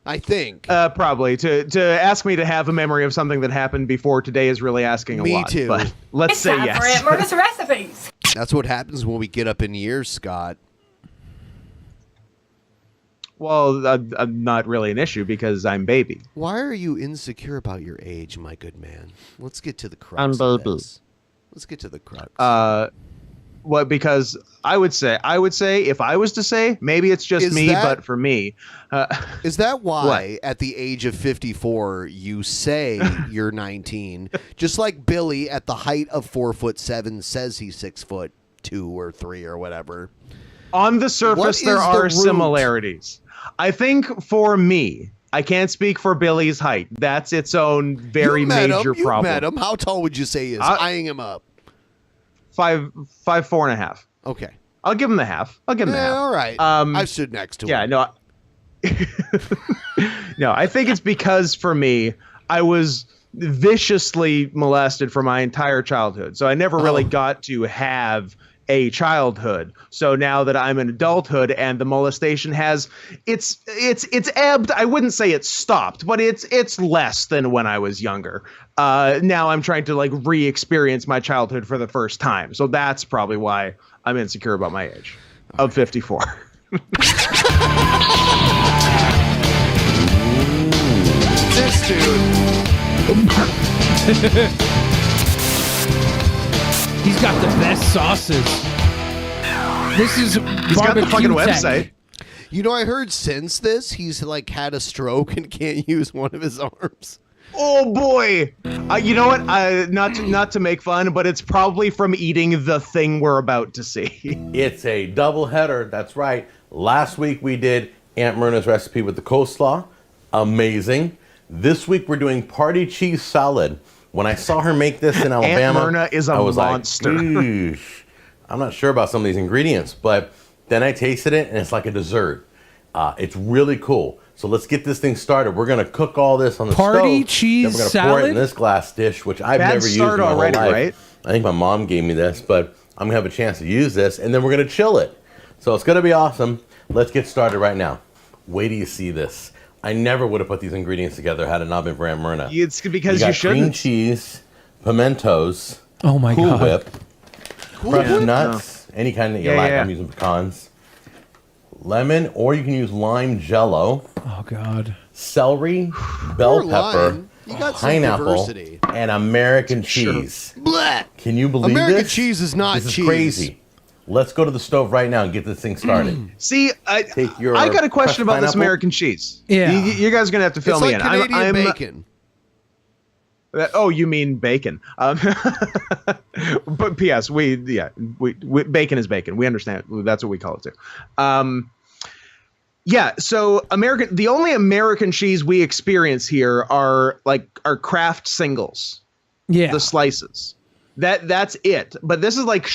I think. Probably to ask me to have a memory of something that happened before today is really asking a Me lot. too. But let's It's say time yes. for Aunt Murda's recipes. That's what happens when we get up in years, Scott. Well, I'm not really an issue because I'm baby. Why are you insecure about your age, my good man? Let's get to the crux of this. Let's get to the crux. Well, because I would say if I was to say, maybe it's just me, but for me. Is that why at the age of 54 you say you're 19? Just like Billy at the height of 4'7" says he's 6'2" or 3" or whatever. On the surface, there are similarities. I think for me, I can't speak for Billy's height. That's its own very major problem. You met him. How tall would you say he is? Eyeing him up. 5'4.5". Okay. I'll give him the half. I'll give him the half. All right. I've stood next to him. Yeah, no. No, I think it's because for me, I was viciously molested for my entire childhood. So I never really got to have a childhood. So now that I'm in adulthood and the molestation has it's ebbed. I wouldn't say it's stopped, but it's less than when I was younger. Now I'm trying to like re-experience my childhood for the first time. So that's probably why I'm insecure about my age of 54. This dude. He's got the best sauces. This is he's got the fucking website. You know, I heard since this, he's like had a stroke and can't use one of his arms. Oh boy! You know what? Not to make fun, but it's probably from eating the thing we're about to see. It's a double header. That's right. Last week we did Aunt Myrna's recipe with the coleslaw. Amazing. This week we're doing party cheese salad. When I saw her make this in Alabama, Aunt Myrna is a monster. Like, I'm not sure about some of these ingredients, but then I tasted it and it's like a dessert. It's really cool. So let's get this thing started. We're gonna cook all this on the stove. Party cheese then we're gonna salad? pour it in this glass dish, which I've never used in my whole life. Right? I think my mom gave me this, but I'm gonna have a chance to use this, and then we're gonna chill it. So it's gonna be awesome. Let's get started right now. Wait till you see this. I never would have put these ingredients together had it not been for Aunt Myrna. It's because you shouldn't. Cream cheese, pimentos. Oh my Cool God. Whip, crushed nuts, any kind that you like. I'm using pecans. Lemon, or you can use lime jello. Oh God. Celery, bell pepper, You got some pineapple, diversity. and American cheese. Blech. Can you believe American this? cheese is not This is cheese. crazy. Let's go to the stove right now and get this thing started. See, I got a question about this American cheese. Yeah. You guys are going to have to fill It's me like in. Canadian bacon. Oh, you mean bacon. But P.S. We bacon is bacon. We understand. That's what we call it too. Yeah, so the only American cheese we experience here are Kraft singles. Yeah. The slices. That's it. But this is like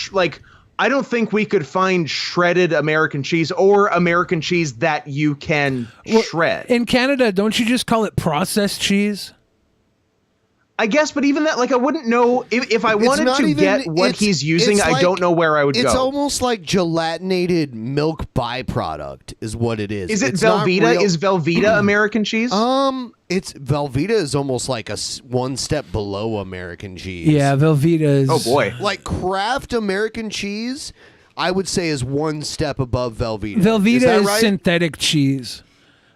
I don't think we could find shredded American cheese or American cheese that you can shred. In Canada, don't you just call it processed cheese? I guess, but even that, I wouldn't know if I wanted to get what he's using. I don't know where I would go. It's almost like gelatinated milk byproduct is what it is. Is it Velveeta? Is Velveeta American cheese? It's Velveeta is almost like one step below American cheese. Yeah, Velveeta is. Oh boy. Like Kraft American cheese, I would say is one step above Velveeta. Velveeta is right? synthetic cheese.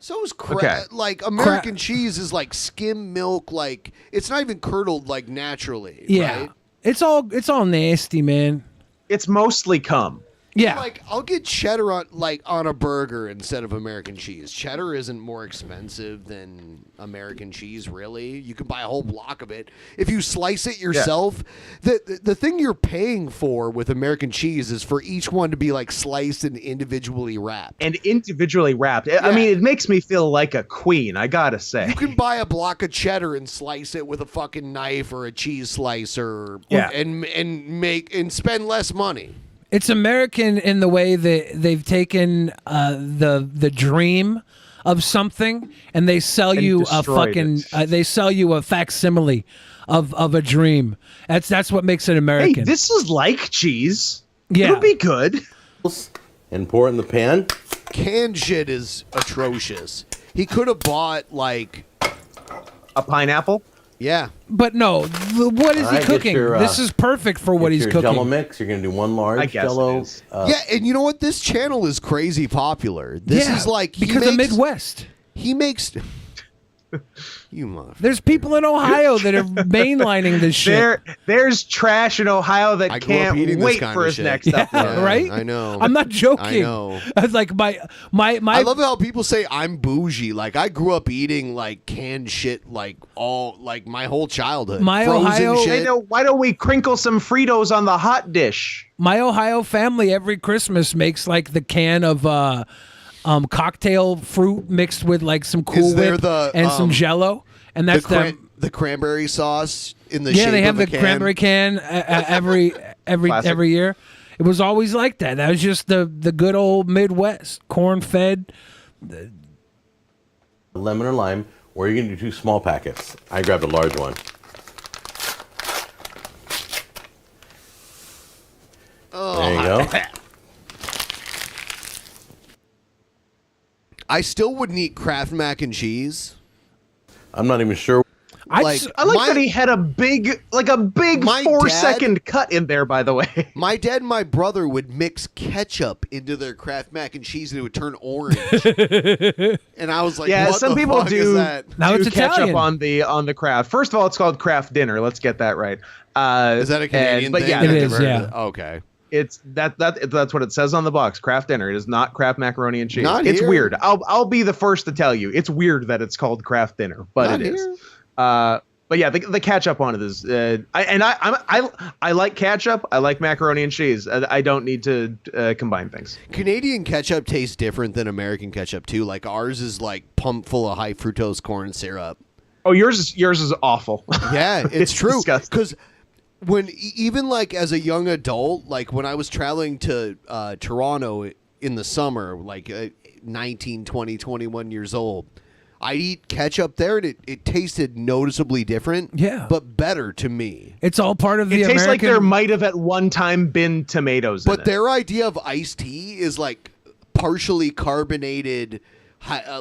So is Kraft. Like American cheese is like skim milk, like it's not even curdled like naturally. Yeah, right? it's all nasty, man. It's mostly cum. Yeah, like I'll get cheddar on a burger instead of American cheese. Cheddar isn't more expensive than American cheese, really. You can buy a whole block of it if you slice it yourself. Yeah. The thing you're paying for with American cheese is for each one to be like sliced and individually wrapped. I mean, it makes me feel like a queen. I gotta say, you can buy a block of cheddar and slice it with a fucking knife or a cheese slicer, and spend less money. It's American in the way that they've taken the dream of something and they sell you a fucking they sell you a facsimile of a dream. That's what makes it American. Hey, this is like cheese. Yeah, it would be good. And pour it in the pan. Canned shit is atrocious. He could have bought like a pineapple. Yeah. But no, what is he cooking? This is perfect for what he's your cooking. Jello mix. You're gonna do one large Jello. Yeah, and you know what? This channel is crazy popular. This is like because of Midwest. He makes. You motherfucker. There's people in Ohio that are mainlining this shit. There's trash in Ohio that can't wait for his next episode. Right? I know. I'm not joking. I know. Like my. I love how people say I'm bougie. Like I grew up eating like canned shit like my whole childhood. My Frozen Ohio. shit. Why don't we crinkle some Fritos on the hot dish? My Ohio family every Christmas makes like the can of cocktail fruit mixed with like some Cool Whip and some Jello, and that's the cranberry sauce in the yeah. shape They have of a the can. cranberry can every year. It was always like that. That was just the good old Midwest, corn fed. Lemon or lime, or you're gonna do 2 small packets. I grabbed a large one. There you go. I still wouldn't eat Kraft mac and cheese. I'm not even sure. I like that he had a big 4-second cut in there, by the way. My dad and my brother would mix ketchup into their Kraft mac and cheese and it would turn orange. And I was like, yeah, what some the people fuck do, is that? Now it's ketchup Italian. on the Kraft. First of all, it's called Kraft dinner. Let's get that right. Is that a Canadian thing? Yeah, it is, yeah. Okay. It's that's what it says on the box. Kraft dinner. It is not Kraft macaroni and cheese. Not it's here. weird. I'll be the first to tell you. It's weird that it's called Kraft dinner, but Not it is. here. But yeah, the ketchup on it is. I like ketchup. I like macaroni and cheese. I don't need to combine things. Canadian ketchup tastes different than American ketchup too. Like ours is like pumped full of high fructose corn syrup. Oh, yours is awful. Yeah, it's true. Disgusting. Because when even like as a young adult, like when I was traveling to Toronto in the summer, like 19, 20, 21 years old, I'd eat ketchup there and it tasted noticeably different. Yeah. But better to me. It's all part of the It tastes American. like there might have at one time been tomatoes in But it. their idea of iced tea is like partially carbonated,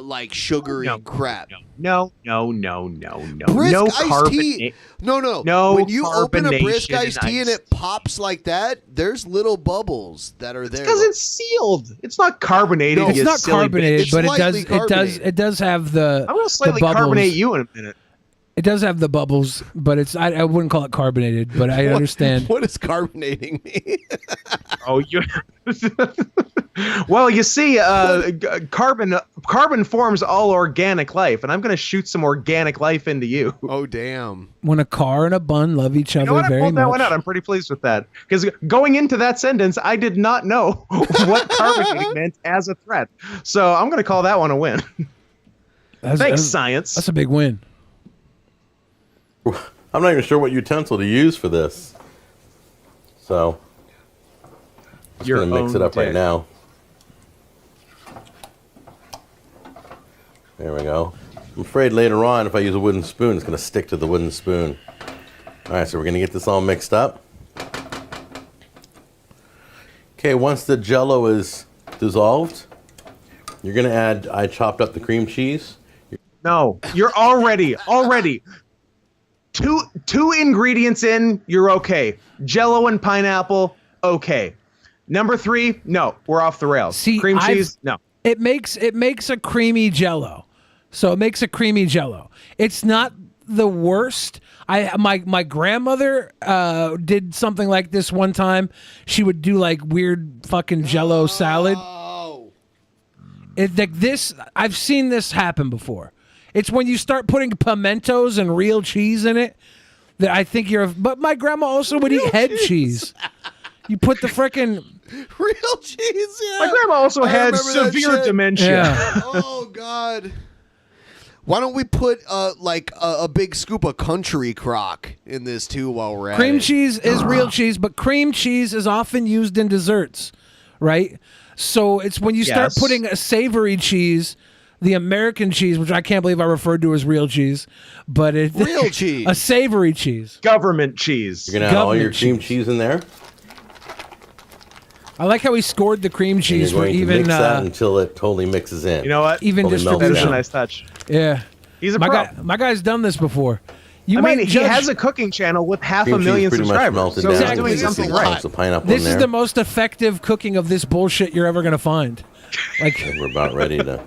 like sugary crap. No. Brisk no iced tea. No. No When you open a brisk carbonation iced tea and ice. it pops like that, there's little bubbles that are there. Because it's sealed. It's not carbonated. No, it's you not silly carbonated, bitch. but slightly it carbonated. does have the. I'm gonna slightly the bubbles. carbonate you in a minute. It does have the bubbles, but it's I wouldn't call it carbonated, but I understand. What does carbonating mean? Oh, you. Well, you see, carbon forms all organic life, and I'm going to shoot some organic life into you. Oh, damn. When a car and a bun love each other You know what? I very pulled that one much. out. I'm pretty pleased with that. Because going into that sentence, I did not know what carbonating meant as a threat. So I'm going to call that one a win. Thanks, science. That's a big win. I'm not even sure what utensil to use for this. So, I'm Your going to mix own it up right dick. now. There we go. I'm afraid later on, if I use a wooden spoon, it's going to stick to the wooden spoon. All right, so we're going to get this all mixed up. Okay, once the Jello is dissolved, you're going to add, I chopped up the cream cheese. No, you're already two ingredients in, you're okay. Jello and pineapple, okay. Number 3, no, we're off the rails. See, cream cheese, no. It makes a creamy Jello. So it makes a creamy Jello. It's not the worst. My grandmother did something like this one time. She would do like weird fucking Jello salad. Like this, I've seen this happen before. It's when you start putting pimentos and real cheese in it that I think you're. But my grandma also would eat head cheese. You put the frickin' real cheese. Yeah. My grandma also I had remember that severe shit. dementia. Yeah. Oh God. Why don't we put like a big scoop of country crock in this too while we're at cream it? cheese is real cheese, but cream cheese is often used in desserts, right? So it's when you start Yes. putting a savory cheese, the American cheese, which I can't believe I referred to as real cheese, but it's Real cheese. a savory cheese. Government cheese. You're going to add all your Government cream cheese in there. I like how he scored the cream And cheese you're for going to even mix that until it totally mixes in. You know what? even Totally melts That is a distribution. down. nice touch. Yeah, He's a my pro. guy. My guy's done this before. You I might mean, he judge- has a cooking channel with half Cream a cheese million pretty much subscribers, melted so down. he's doing You can something see right. lots of pineapple This in is there. the most effective cooking of this bullshit you're ever gonna find. Like And we're about ready to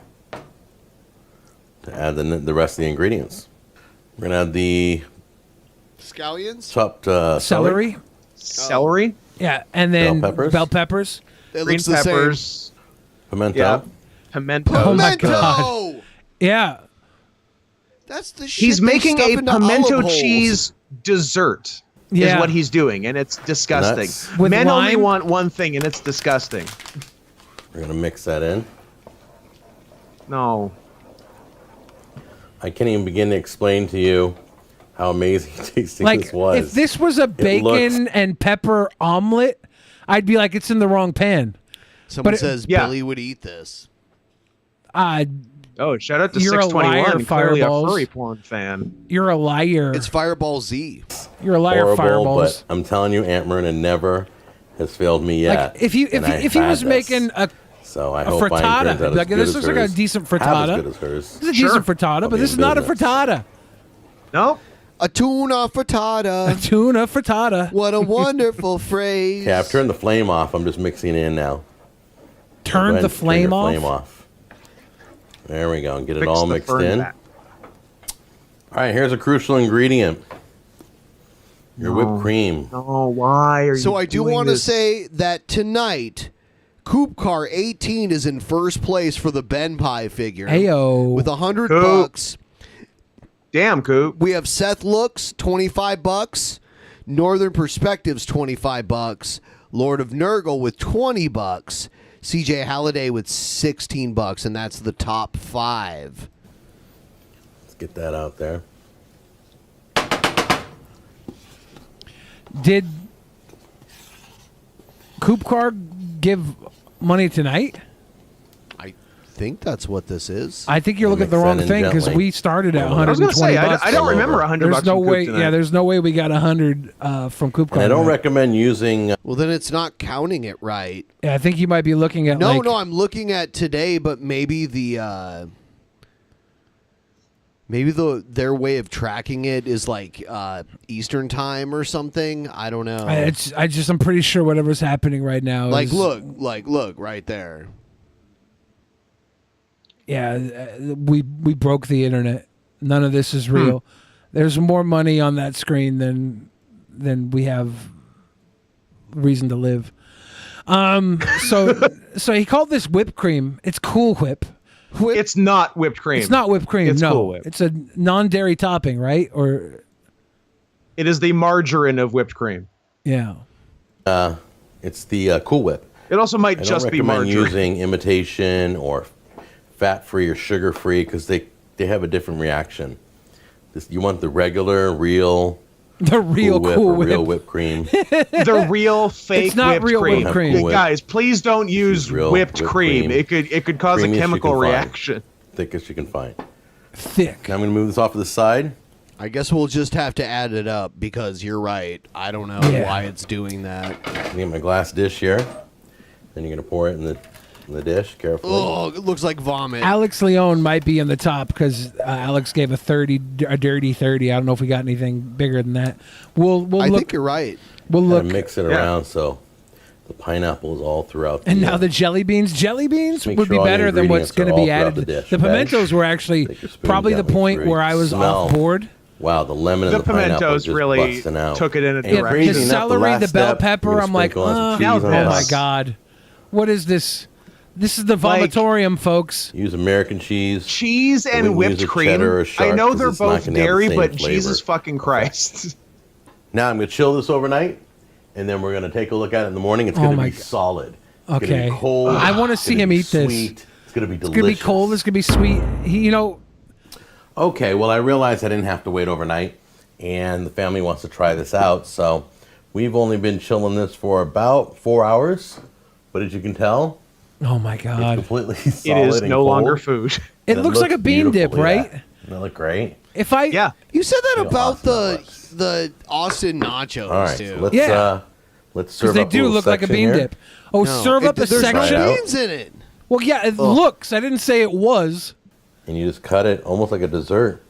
add the rest of the ingredients. We're gonna add the scallions, chopped celery. Celery. Yeah, and then Bell peppers. bell peppers. It Green looks the same. peppers. Pimento. Yeah. Pimento. Oh my Pimento! god. Yeah. That's the shit. He's they making stuff a into pimento olive holes. cheese dessert. Yeah. Is what he's doing, and it's disgusting. Nuts. With Men only lime? want one thing, and it's disgusting. We're gonna mix that in. No. I can't even begin to explain to you how amazing tasting Like this was. if this was a bacon looks- and pepper omelet, I'd be like, it's in the wrong pan. Someone But it- says yeah. Billy would eat this. Oh, shout out to You're a 621. liar, Clearly a Fireballs. furry porn fan. You're a liar. It's Fireball Z. You're a liar, horrible, Fireballs. but I'm telling you, Aunt Myrna never has failed me yet. Like if he and I if he had was this. making a So I a hope mine frittata, turns out like as good this as looks like a hers. decent Half frittata. as good as hers. This is a decent frittata, but be this is in not a business. frittata. Nope. A tuna frittata. A tuna frittata. What a wonderful phrase. Okay, I've turned the flame off. I'm just mixing it in now. Go Turn ahead the and flame your off. Flame off. There we go. And get it Fix all the mixed fern in. back. All right, here's a crucial ingredient. Your whipped cream. Oh, why are you So I do doing want to this? say that tonight, Coop Car 18 is in first place for the BENPAI figure. Ayo. With $100 Coop. bucks. Damn, Coop. We have Seth Looks, $25. Northern Perspectives, $25. Lord of Nurgle with $20. CJ Halliday with $16, and that's the top 5. Let's get that out there. Did Coop Car give money tonight? I think that's what this is. I think you're looking at the Mix wrong that in thing because gently. we started at I was 120 gonna say, bucks. I don't remember 100 There's bucks no from Coop way. tonight. Yeah, there's no way we got 100 from Coop Car. And I don't tonight. recommend using. Well, then it's not counting it right. Yeah, I think you might be looking at No, like, no, I'm looking at today, but maybe the their way of tracking it is like Eastern time or something. I don't know. I'm pretty sure whatever's happening right now. Like is, look right there. Yeah, we broke the internet. None of this is real. There's more money on that screen than we have reason to live. So he called this whipped cream. It's Cool Whip. It's not whipped cream. It's not whipped cream. It's no, Cool Whip. it's a non-dairy topping, right? Or It is the margarine of whipped cream. yeah. It's the Cool Whip. It also might I just don't be recommend margarine. using imitation or fat-free or sugar-free because they have a different reaction. You want the regular, real, The real Whip Cool or Whip. real whipped cream. The real fake It's not whipped real cream. whipped cream. Cool Whip. Guys, please don't use Use real whipped whipped cream. cream. It could cause a Creamiest you chemical can find. reaction. Thickest you can find. Thick. Now I'm going to move this off to the side. I guess we'll just have to add it up because you're right. I don't know Yeah. why it's doing that. I'm going to get my glass dish here. Then you're going to pour it in the dish carefully. Oh, it looks like vomit. Alex Leone might be in the top because Alex gave a dirty 30. I don't know if we got anything bigger than that. We'll I look. think you're right. We'll Kinda look. mix it around so the pineapple is all throughout. And now the jelly beans. Jelly beans Make would sure be all the better than what's ingredients going to are be all added. throughout the dish. The pimentos were actually Take your spoon probably the gently point through. where I was off Smell. board. Wow, the lemon and The the pineapple pimentos just really busting out. took it in a And direction. crazy The enough, celery, last the bell step, pepper. you're I'm like, sprinkle on some oh cheese on my top. god, what is this? This is the vomitorium, folks. Use American cheese. Cheese I and wouldn't whipped use a cream. cheddar or I sharp know 'cause they're it's not both gonna have the dairy, same but flavor. Jesus fucking Christ. Now I'm going to chill this overnight, and then we're going to take a look at it in the morning. It's Oh going to my be God. solid. It's going Okay. to be cold. I want to It's see gonna him be eat this. sweet. It's going to be It's delicious. gonna be cold. It's gonna be sweet. Okay, well, I realized I didn't have to wait overnight, and the family wants to try this out. So we've only been chilling this for about 4 hours. But as you can tell, Oh my it's god, completely It solid is and no cold. longer food. it And looks like a bean dip, beautiful, right? yeah. Doesn't that look great? If I Yeah. You said that Feel about awesome that looks. the Austin nachos All right, too. so let's Yeah. let's serve because they up a do little look like a section bean here. dip. Oh, No, serve up a there's section. no Try it out. beans in it. Well, yeah, it looks. I didn't say it was. And you just cut it almost like a dessert.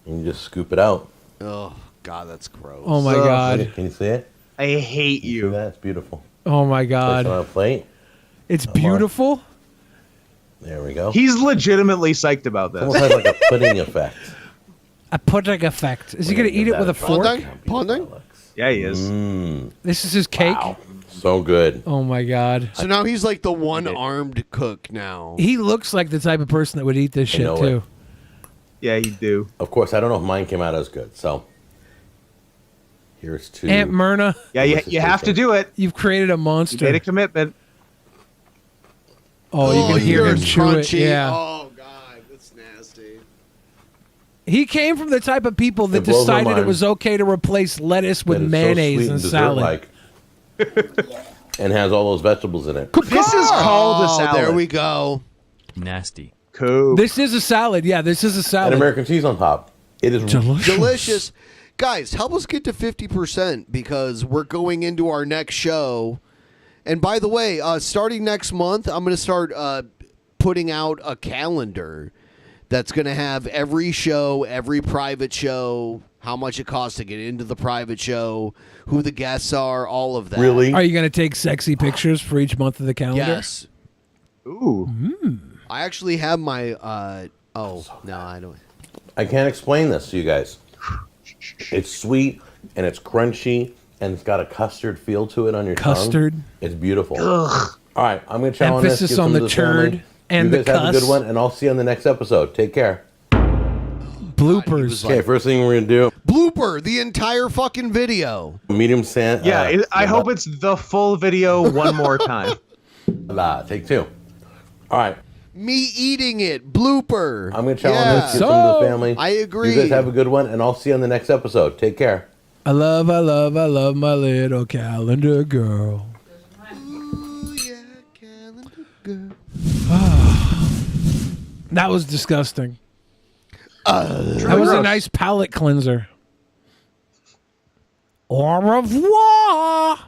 And you just scoop it out. Oh God, that's gross. Oh my God. Can you see it? I hate you. That's beautiful. Oh my Place God. it on a plate. It's beautiful. There we go. He's legitimately psyched about this. Almost has like a pudding effect. A pudding effect. Is he gonna eat it with a fork? Ponding? Yeah, he is. This is his cake. Wow. So good. Oh my God. So now he's like the one-armed cook now. He looks like the type of person that would eat this shit know too. it. Yeah, you do. Of course, I don't know if mine came out as good. So here's to Aunt Myrna. Yeah, you have to do it. You've created a monster. You made a commitment. Oh, you can hear him chew it. crunchy. Yeah. Oh God, that's nasty. He came from the type of people that It blows my decided it mind was okay to replace lettuce with that it's mayonnaise so and sweet salad. dessert-like. And has all those vegetables in it. This is called a salad. There we go. Nasty. Cool. This is a salad. Yeah, this is a And salad. American cheese on top. It is Delicious. Guys, help us get to 50% because we're going into our next show. And by the way, starting next month, I'm going to start putting out a calendar that's going to have every show, every private show, how much it costs to get into the private show, who the guests are, all of that. Really? Are you going to take sexy pictures for each month of the calendar? Yes. Ooh. I actually have my. No, I don't. I can't explain this to you guys. It's sweet and it's crunchy and it's got a custard feel to it on your Custard. tongue. It's beautiful. Ugh. All right, I'm going to chow on this. Emphasis give on some to the family. turd and you the guys have a cuss. good one, and I'll see you on the next episode. Take care. Bloopers. Okay, first thing we're going to do. Blooper, the entire fucking video. Medium sand. Yeah, I hope it's the full video one more time. Take two. All right. Me eating it. Blooper. I'm going to chow on this. Give some to the family. I agree. You guys have a good one, and I'll see you on the next episode. Take care. I love my little calendar girl. Ooh, yeah, calendar girl. That was disgusting. That was a nice palate cleanser. Au revoir.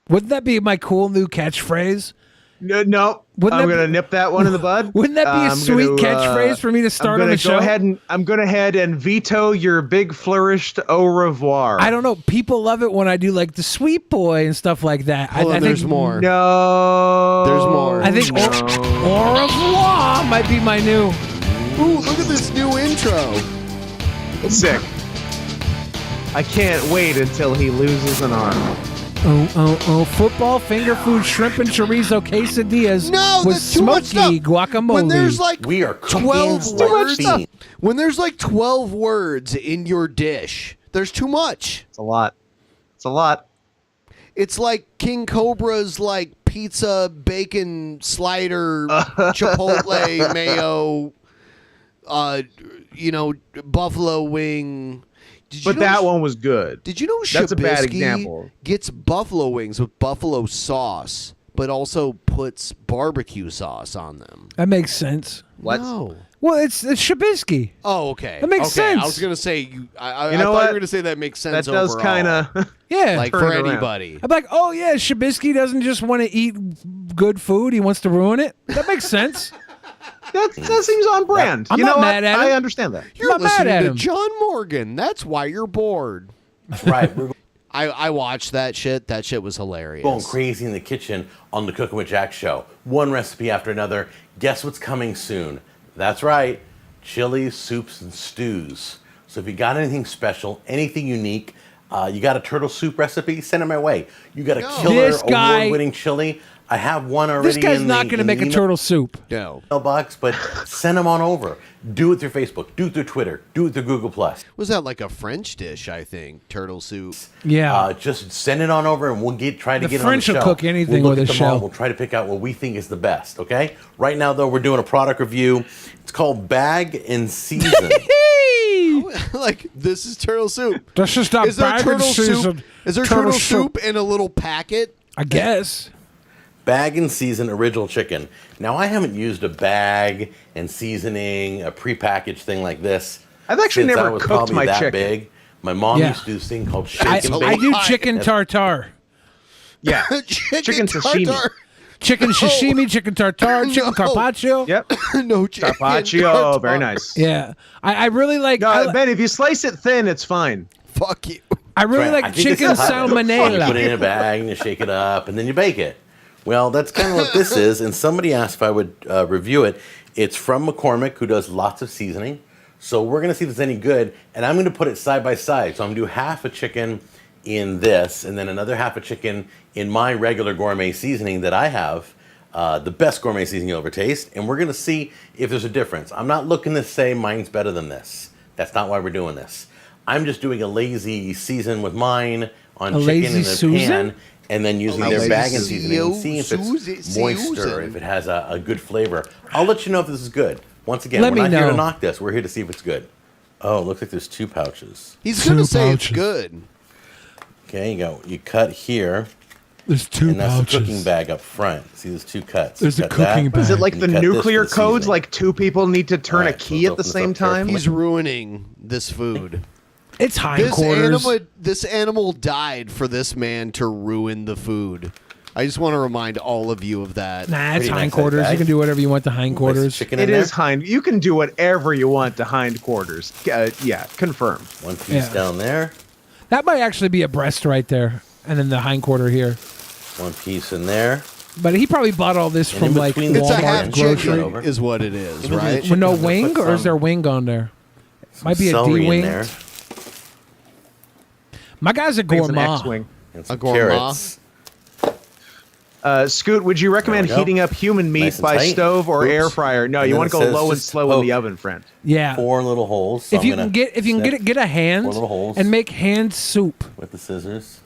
Wouldn't that be my cool new catchphrase? No. Wouldn't I'm that going to nip that one in the bud. Wouldn't that be a sweet catchphrase for me to start on the show? I'm going to head and veto your big flourished au revoir. I don't know. People love it when I do like the sweet boy and stuff like that. I think there's more. No. There's more. I think au revoir might be my new. Ooh, look at this new intro. Sick. I can't wait until he loses an arm. Oh, football, finger food, shrimp and chorizo quesadillas with that's too much smoky stuff. guacamole. When there's like We are 12 cooking words, like when there's like 12 words in your dish, there's too much. It's a lot. It's a lot. It's like King Cobra's like pizza, bacon, slider, chipotle, mayo, buffalo wing. But that one was good. Did you know That's a bad Shabisky example. gets buffalo wings with buffalo sauce, but also puts barbecue sauce on them? That makes sense. What? No. Well, it's Shabisky. Oh, okay. That makes sense. I was gonna say I You know thought what? you were gonna say that makes sense. That does overall. kind of. Yeah. like turn for it around. anybody. I'm like, oh yeah, Shabisky doesn't just want to eat good food; he wants to ruin it. That makes sense. That seems on brand. I'm you not know mad what? at him. I understand that. You're not mad listening at to him. John Morgan. That's why you're bored. Right. I watched that shit. That shit was hilarious. Going crazy in the kitchen on the Cooking with Jack show. One recipe after another. Guess what's coming soon? That's right. Chilies, soups, and stews. So if you got anything special, anything unique, you got a turtle soup recipe, send it my way. You got a killer award-winning chili. I have one already. This guy's not going to make a turtle soup. No. Box, but send them on over. Do it through Facebook. Do it through Twitter. Do it through Google+. Was that like a French dish, I think? Turtle soup. Yeah. Just send it on over and we'll try to The get French on the will show. cook anything we'll with look a at them all. shell. We'll try to pick out what we think is the best, okay? Right now, though, we're doing a product review. It's called Bag and Season. Like, this is turtle soup. This is not Is there bag and turtle soup? season. Is there turtle soup in a little packet? I guess. Bag and Season original chicken. Now, I haven't used a bag and seasoning, a prepackaged thing like this. I've actually since never I was cooked probably my that chicken. big. My mom Yeah. used to do this thing called shake I and bake. do chicken tartare. Yeah. Chicken sashimi. Chicken sashimi, chicken tartare, chicken carpaccio. Yep. No chicken Carpaccio. Very nice. Yeah. I really like... No, Ben, if you slice it thin, it's fine. Fuck you. I really Right, I like think chicken this is how- You salmonella. put it in a bag and you shake it up and then you bake it. Well, that's kind of what this is. And somebody asked if I would review it. It's from McCormick, who does lots of seasoning. So we're going to see if it's any good. And I'm going to put it side by side. So I'm going to do half a chicken in this and then another half a chicken in my regular gourmet seasoning that I have. The best gourmet seasoning you'll ever taste. And we're going to see if there's a difference. I'm not looking to say mine's better than this. That's not why we're doing this. I'm just doing a lazy season with mine on A chicken lazy in a Susan? pan and then using A their lazy bag and seasoning and seeing if it's Susan. moisture, if it has a good flavor. I'll let you know if this is good. Once again, Let we're me not here know. to knock this. We're here to see if it's good. Oh, it looks like there's 2 pouches. He's going to Two say it's pouches. good. Okay, you cut here, There's 2 and that's pouches. the cooking bag up front. See, there's 2 cuts. There's You a cut that, cooking bag. Is it like and the you cut this nuclear for the codes? seasoning. Like 2 people need to turn a Alright, so key at let's the open same this up time? He's ruining this food. It's hindquarters. This animal died for this man to ruin the food. I just want to remind all of you of that. Nah, it's Pretty nice hindquarters. size You can bag. do whatever you want to hindquarters. Nice chicken It in is there. You can do whatever you want to hindquarters. Yeah, confirm. 1 piece Yeah. down there, That might actually be a breast right there, and then the hindquarter here. 1 piece in there. But he probably bought all this And from in like between the It's a Walmart half grocery. chicken, Over. is what it is, Even right? the With no chicken, I'm gonna wing, put or is some- there wing on there? Might be a celery D in wing. there. My guy's a I think it's an gourmand. X-wing. And some A gourmand. carrots. Scoot, would you recommend There we go. heating up human meat Nice and by tight. stove or Oops. air fryer? No, And you then want to it go says low and just slow in the poke. oven, friend. Yeah. 4 little holes. So If I'm you gonna can get a hand 4 little holes and make hand soup. with the scissors.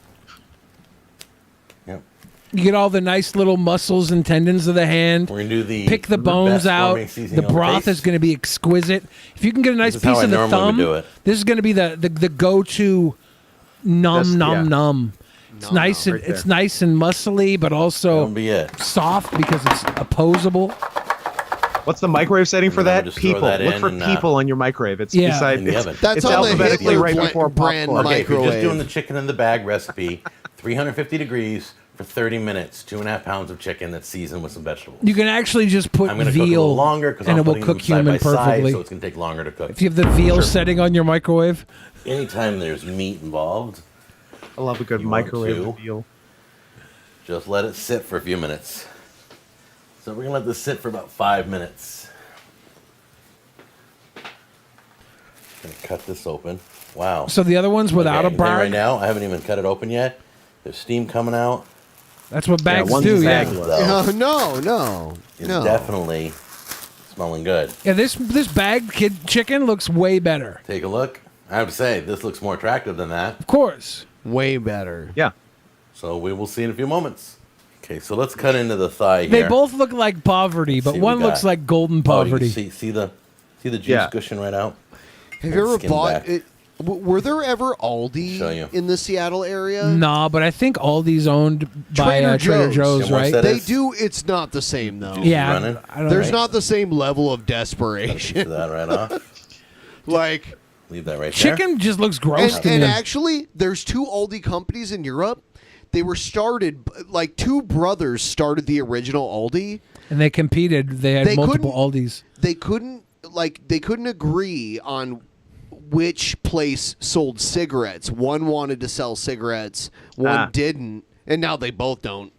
Yep. You get all the nice little muscles and tendons of the hand. We're gonna do the Pick the bones best out. gourmet seasoning The you'll ever broth taste. is going to be exquisite. If you can get a nice This is how piece I of the normally would thumb, do it. this is going to be the go-to num. It's nice and right there. it's nice and muscly, but also That'll be it. soft because it's opposable. What's the microwave setting for And then that? we'll just throw People. that Look in for and, people on your microwave. It's Yeah. beside In the oven. That's it's on the alphabetically Hitler right before brand popcorn. Okay, if you're just microwave. doing the chicken in the bag recipe, 350 degrees for 30 minutes, 2.5 pounds of chicken that's seasoned with some vegetables. You can actually just put I'm going to cook a veal little longer because and I'm it will putting cook them side human by side, perfectly. so it's going to take longer to cook. If you have the veal setting on your microwave, Anytime there's meat involved, I love a good You want microwave to? veal. just let it sit for a few minutes. So we're going to let this sit for about 5 minutes. Going to cut this open. Wow. so the other one's without Okay, a bar. Right now, I haven't even cut it open yet. There's steam coming out. That's what bags one's do. bagged Yeah. well. No. It's No. definitely smelling good. Yeah. This bagged kid chicken looks way better. Take a look. I have to say, this looks more attractive than that. Of course. Way better. Yeah. So we will see in a few moments. Okay, so let's cut into the thigh They here. both look like poverty, but see what one we looks got. like golden Oh, you poverty. can see the juice Yeah. gushing right out. Have you ever Skin bought back. it? Were there ever Show you. Aldi in the Seattle area? Nah, but I think Aldi's owned by Trader Trader Joe's. Joe's, Yeah, once right? that They is- do. It's not the same though. Juice Yeah, running. I don't There's know. not the same level of Take desperation. that right off. Like, Leave that right Chicken just looks gross to and me. actually, there's 2 Aldi companies in Europe. They were started like 2 brothers started the original Aldi. And they competed. They had They multiple couldn't- Aldis. They couldn't agree on which place sold cigarettes. One wanted to sell cigarettes, one didn't, and now they both don't.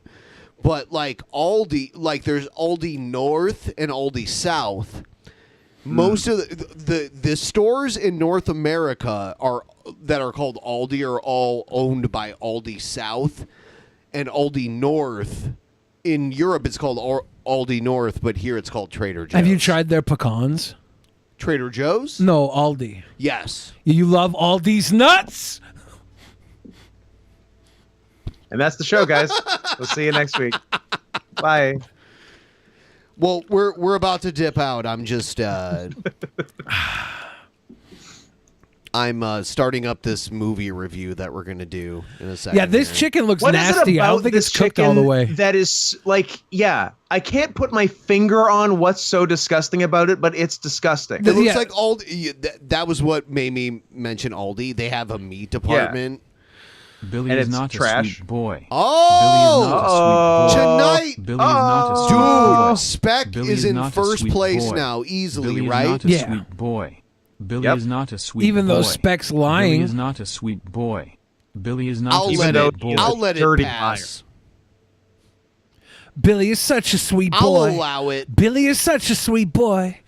But like Aldi, like there's Aldi North and Aldi South. Most of the stores in North America that are called Aldi are all owned by Aldi South, and Aldi North in Europe it's called Aldi North, but here it's called Trader Joe's. Have you tried their pecans? Trader Joe's? No, Aldi. Yes. You love Aldi's nuts? And that's the show, guys. We'll see you next week. Bye. Well, we're about to dip out. I'm just I'm starting up this movie review that we're gonna do in a second. Yeah, this here. chicken looks What is it nasty. I don't about think this it's cooked all the chicken way. that is like, yeah, I can't put my finger on what's so disgusting about it, but it's disgusting. It looks Yeah. like Aldi. That was what made me mention Aldi. They have a meat department. Billy and is it's not trash. a sweet boy. Oh, Billy is not a sweet boy. tonight, Billy is not a sweet boy. dude, Spec Billy is in not a first sweet place boy. now, easily, Billy right? Is not a sweet boy. Billy is not a sweet Even boy. though Spec's lying. Billy is not a sweet boy. Billy is not I'll a let sweet it. boy. I'll let it pass. Billy is such a sweet boy. I'll allow it. Billy is such a sweet boy.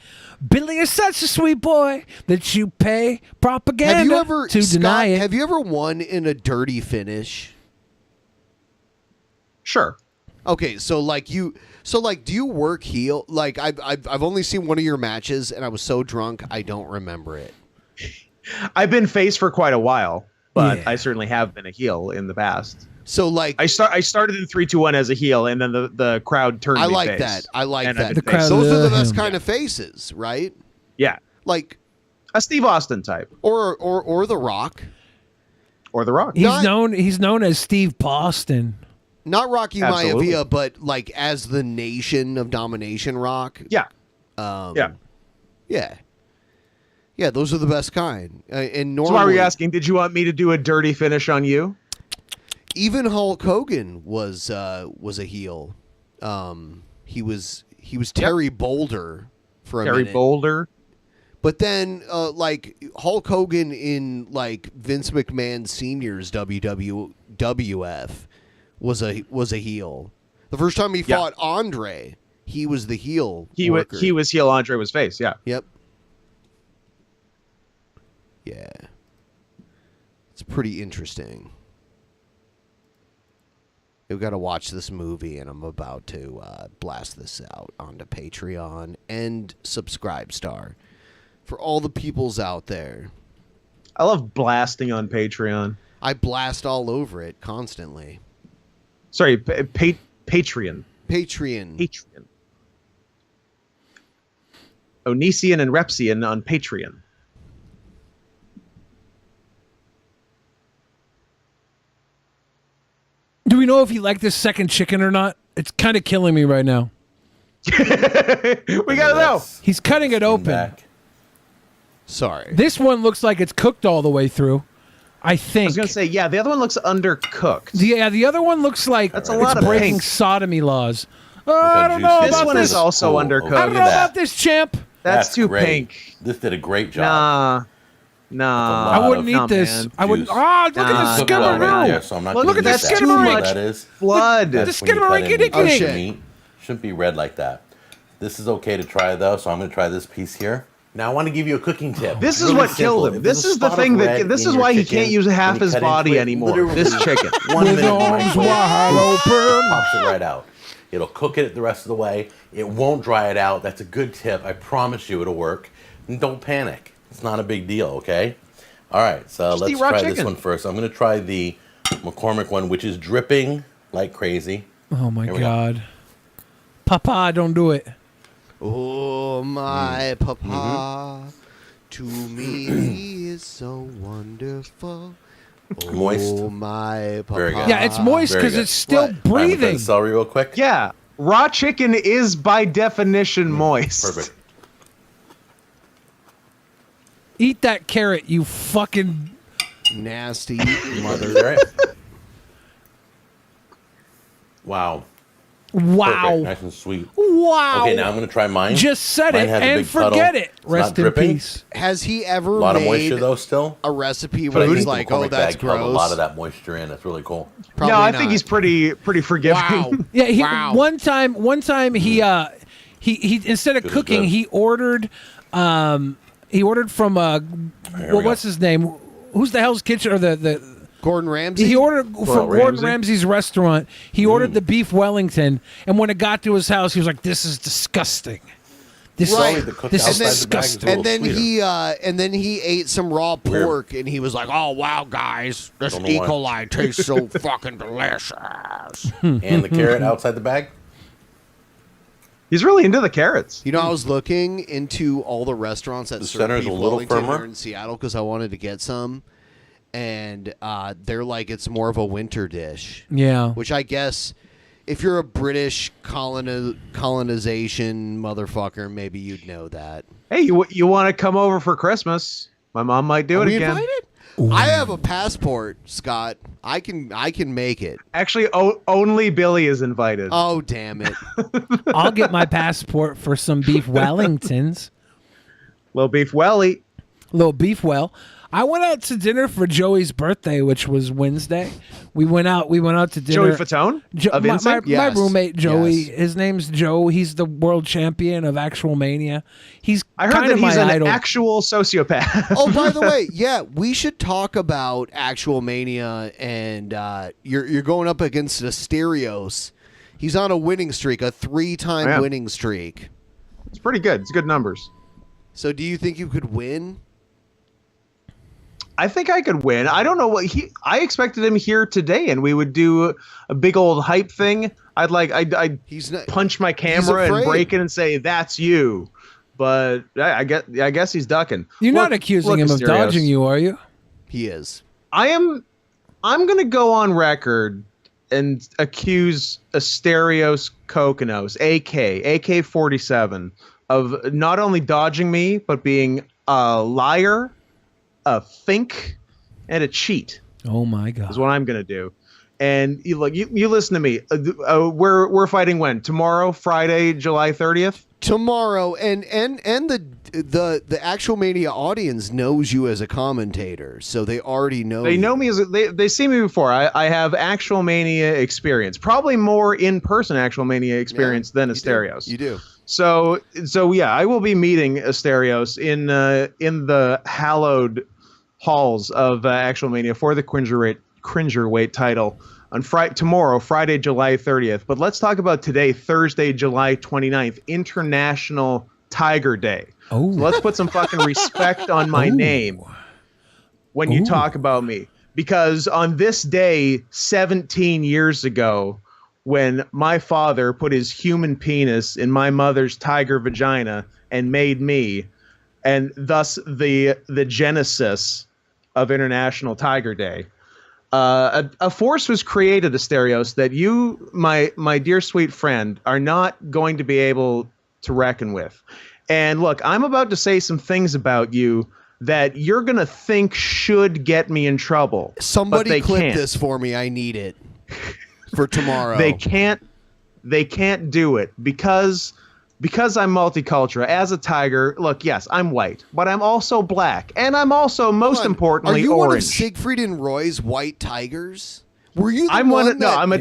Billy is such a sweet boy that you pay propaganda Have you ever to Scott, deny it. Have you ever won in a dirty finish? Sure. Okay, so do you work heel? Like I've only seen one of your matches, and I was so drunk I don't remember it. I've been face for quite a while, but I certainly have been a heel in the past. So like I started in 3-2-1 as a heel, and then the crowd turned me face. That. I like And that. I've been face. Those are the best kind of faces, right? Yeah. Like a Steve Austin type. Or The Rock. Or The Rock. He's known as Steve Boston. Not Rocky Absolutely. Maivia, but like as the Nation of Domination Rock. Yeah. Yeah, those are the best kind. And normally, So why were you asking? Did you want me to do a dirty finish on you? even Hulk Hogan was a heel. He was Terry Boulder for a minute. Terry Boulder. But then, like Hulk Hogan in like Vince McMahon Senior's WWF was a heel. The first time he fought Andre, he was the heel. He was heel. Andre was face. Yeah. Yep. Yeah. It's pretty interesting. We've got to watch this movie, and I'm about to blast this out onto Patreon and Subscribestar for all the peoples out there. I love blasting on Patreon. I blast all over it constantly. Sorry, Patreon. Patreon. Onision and Repsian on Patreon. Do we know if he liked this second chicken or not? It's kind of killing me right now. We gotta know. He's cutting it open. Sorry. This one looks like it's cooked all the way through. I think. I was gonna say, yeah, the other one looks undercooked. Yeah, the other one looks like That's a lot of breaking pink. sodomy laws. I don't know This about one this. is also undercooked. I don't know about this, champ. That's too great. pink. This did a great job. Nah. I wouldn't eat this. I would. Oh, look at the skimmeroo. So I'm not Look at gonna the eat that. skimmeroo. That is blood. The That's when you cut skimmeroo. in meat. Shouldn't be red like that. This is okay to try though, so I'm going to try this piece here. Now I want to give you a cooking tip. This is Really what killed simple. him. If This there's is a the spot thing of that. red This in is your why he chicken, can't use half when you his cut body into it, anymore. literally This chicken. 1 minute in the arms microwave, wide open. pops it right out. It'll cook it the rest of the way. It won't dry it out. That's a good tip. I promise you it'll work. And don't panic. It's not a big deal, okay? All right, so Just let's eat raw try this chicken. one first. I'm going to try the McCormick one, which is dripping like crazy. Oh my Here we go. God. Papa, don't do it. Oh my papa, to me he is so wonderful. Moist. Oh my papa. Very good. Yeah, it's moist Very because good. it's still All right, I'm gonna try breathing. the celery real quick. Yeah, raw chicken is by definition moist. Perfect. Eat that carrot, you fucking Nasty All mother. right. Wow. wow. Perfect. Nice and sweet. Wow. Okay, now I'm going to try mine. Just said Mine it has a and big forget puddle. it. It's Rest not in dripping. peace. Has he ever A lot of made moisture though still. a recipe where he's like, The oh, McCormick that's bag held gross? a lot of that moisture in. That's really cool. Probably No, I not. think he's pretty forgiving. Wow. Yeah, Wow. one time he instead of Good is cooking, good. he ordered from we what's go. his name? Who's the Hell's Kitchen or the Gordon Ramsay? he ordered from Gordon Ramsay? Ramsay's restaurant. He ordered the beef Wellington, and when it got to his house, he was like, "This is disgusting. This Right. is The cooked this is outside the bag is disgusting." a And then little he ate some raw pork, and he was like, "Oh wow, guys, this Don't know E. why. coli tastes so fucking delicious." And the carrot outside the bag. He's really into the carrots. You know, I was looking into all the restaurants that The serve center is beef a little Wellington firmer. here in Seattle because I wanted to get some, and they're like it's more of a winter dish. Yeah. Which I guess, if you're a British colonization motherfucker, maybe you'd know that. Hey, you want to come over for Christmas? My mom might do Are it we again. invited? I have a passport, Scott. I can make it. Actually, only Billy is invited. Oh, damn it. I'll get my passport for some beef Wellingtons. Little beef welly. Little beef well. I went out to dinner for Joey's birthday, which was Wednesday. We went out to dinner. Joey Fatone? Of my Instinct? my Yes. roommate Joey. Yes. His name's Joe. He's the world champion of Actual Mania. I heard kind that of he's my an idol. actual sociopath. Oh, by the way, yeah, we should talk about Actual Mania, and you're going up against Asterios. He's on a winning streak, a 3-time winning streak. It's pretty good. It's good numbers. So do you think you could win? I think I could win. I don't know what I expected him here today, and we would do a big old hype thing. I'd punch my camera and break it and say, "That's you." But I guess he's ducking. You're not accusing him of dodging you, are you? He is. I'm gonna go on record and accuse Asterios Kokonos, AK-47, of not only dodging me but being a liar, a fink, and a cheat. Oh my God! Is what I'm gonna do. And you listen to me. We're fighting when? Tomorrow, Friday, July 30th. Tomorrow, and the Actual Mania audience knows you as a commentator, so they already know. They know me as they see me before. I have Actual Mania experience, probably more in-person Actual Mania experience than Asterios. You do. So yeah, I will be meeting Asterios in the hallowed halls of Actual Mania for the Cringerweight title on tomorrow, Friday, July 30th. But let's talk about today, Thursday, July 29th, International Tiger Day. Oh, so let's put some fucking respect on my name when you talk about me, because on this day 17 years ago, when my father put his human penis in my mother's tiger vagina and made me, and thus the genesis of International Tiger Day, a force was created, Asterios, that you, my dear sweet friend, are not going to be able to reckon with. And look, I'm about to say some things about you that you're going to think should get me in trouble. Somebody clip can't. this for me. I need it for tomorrow. They can't do it because I'm multicultural. As a tiger, look, yes, I'm white, but I'm also black, and I'm also, most importantly, Are you orange. one of Siegfried and Roy's white tigers? Were you? I'm an orange tiger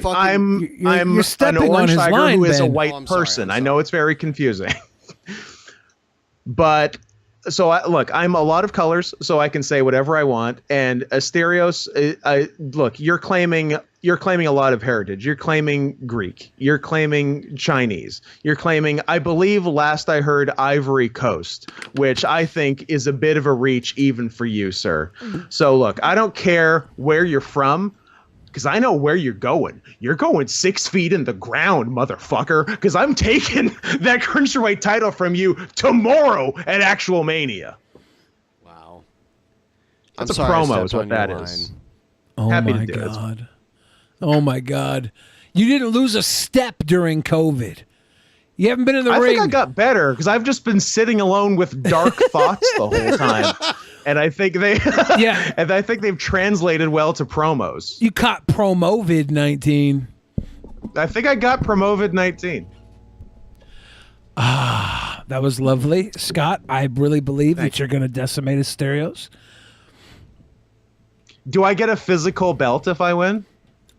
who is a white person. I know it's very confusing. But look, I'm a lot of colors, so I can say whatever I want. And Asterios, look, you're claiming a lot of heritage. You're claiming Greek. You're claiming Chinese. You're claiming, I believe, last I heard, Ivory Coast, which I think is a bit of a reach even for you, sir. So look, I don't care where you're from, because I know where you're going. You're going 6 feet in the ground, motherfucker, because I'm taking that Cruiserweight title from you tomorrow at Actual Mania. Wow. That's a promo is what that is. Oh Happy my to do it. God. Oh my God. You didn't lose a step during COVID. You haven't been in the ring. I think I got better because I've just been sitting alone with dark thoughts the whole time. And I think they've translated well to promos. You caught Promovid-19. I think I got Promovid-19. Ah, that was lovely. Scott, I really believe that you're going to decimate Asterios. Do I get a physical belt if I win?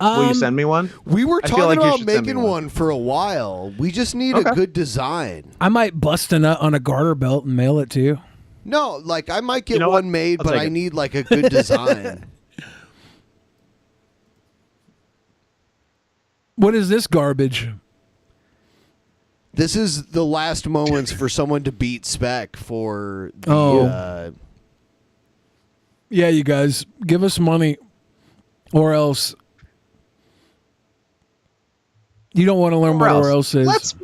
Will you send me one? We were I feel talking like you about should send making me one for a while. We just need a good design. I might bust a nut on a garter belt and mail it to you. No, like I might get one made, but I need like a good design. What is this garbage? This is the last moments for someone to beat Spec for the Yeah, you guys, give us money or else. You don't want to learn what or else is. Let's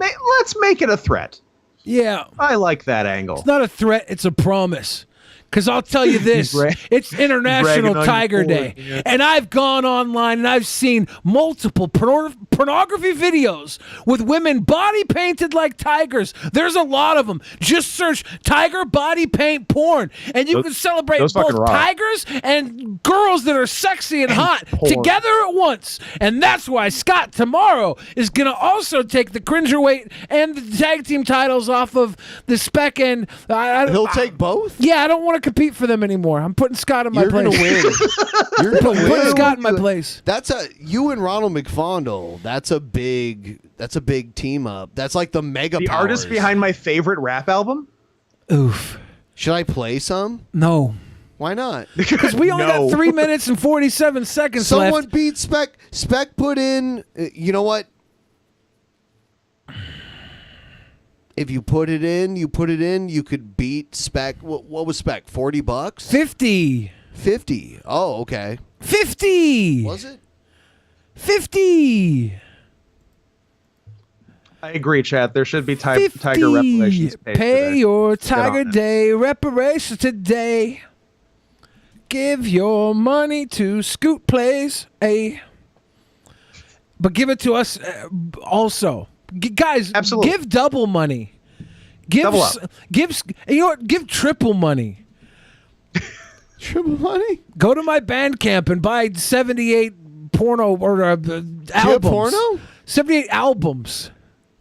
make it a threat. Yeah. I like that angle. It's not a threat, it's a promise. Because I'll tell you this, it's International Tiger Day. Yeah. And I've gone online and I've seen multiple pornography videos with women body painted like tigers. There's a lot of them. Just search tiger body paint porn. And you can celebrate both tigers and girls that are sexy and hot together at once. And that's why Scott tomorrow is going to also take the Cringerweight and the tag team titles off of the Spec. And he'll take both? Yeah, I don't want to compete for them anymore. I'm putting Scott in my place. You're gonna win. You're gonna win. Putting Scott in my place. That's you and Ronald McFondle. That's a big team up. That's like the mega. The powers. artist behind my favorite rap album. Oof. Should I play some? No. Why not? Because we only got 3 minutes and 47 seconds left. Someone beat Spec. Spec put in. You know what? If you put it in, you could beat Spec. What was Spec? $40? 50. 50. Oh, okay. 50. Was it? 50. I agree, Chad. There should be tiger reparations paid. Pay your Tiger Day reparations today. Give your money to Scoot Plays. But give it to us also. Guys, absolutely. Give double money. Give you know what? Give triple money. Triple money? Go to my Bandcamp and buy 78 porno or albums. Porno? 78 albums.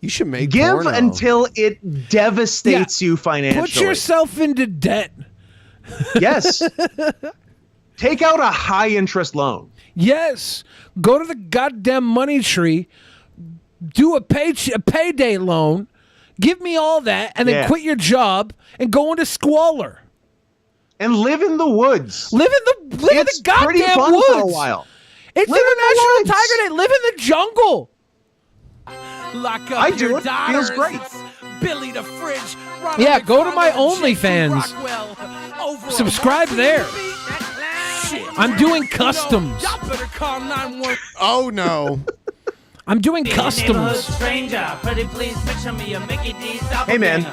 You should make Give porno. until it devastates you financially. Put yourself into debt. Yes. Take out a high interest loan. Yes. Go to the goddamn money tree. Do a payday loan. Give me all that, and then quit your job and go into squalor. And live in the woods. Live in the goddamn pretty fun woods. for a while. It's International Tiger Day. Live in the jungle. Lock up I do it. Feels great. Billy the Fridge. Yeah, go to my OnlyFans. Subscribe there. I'm doing customs. Oh no. I'm doing customs. Hey man,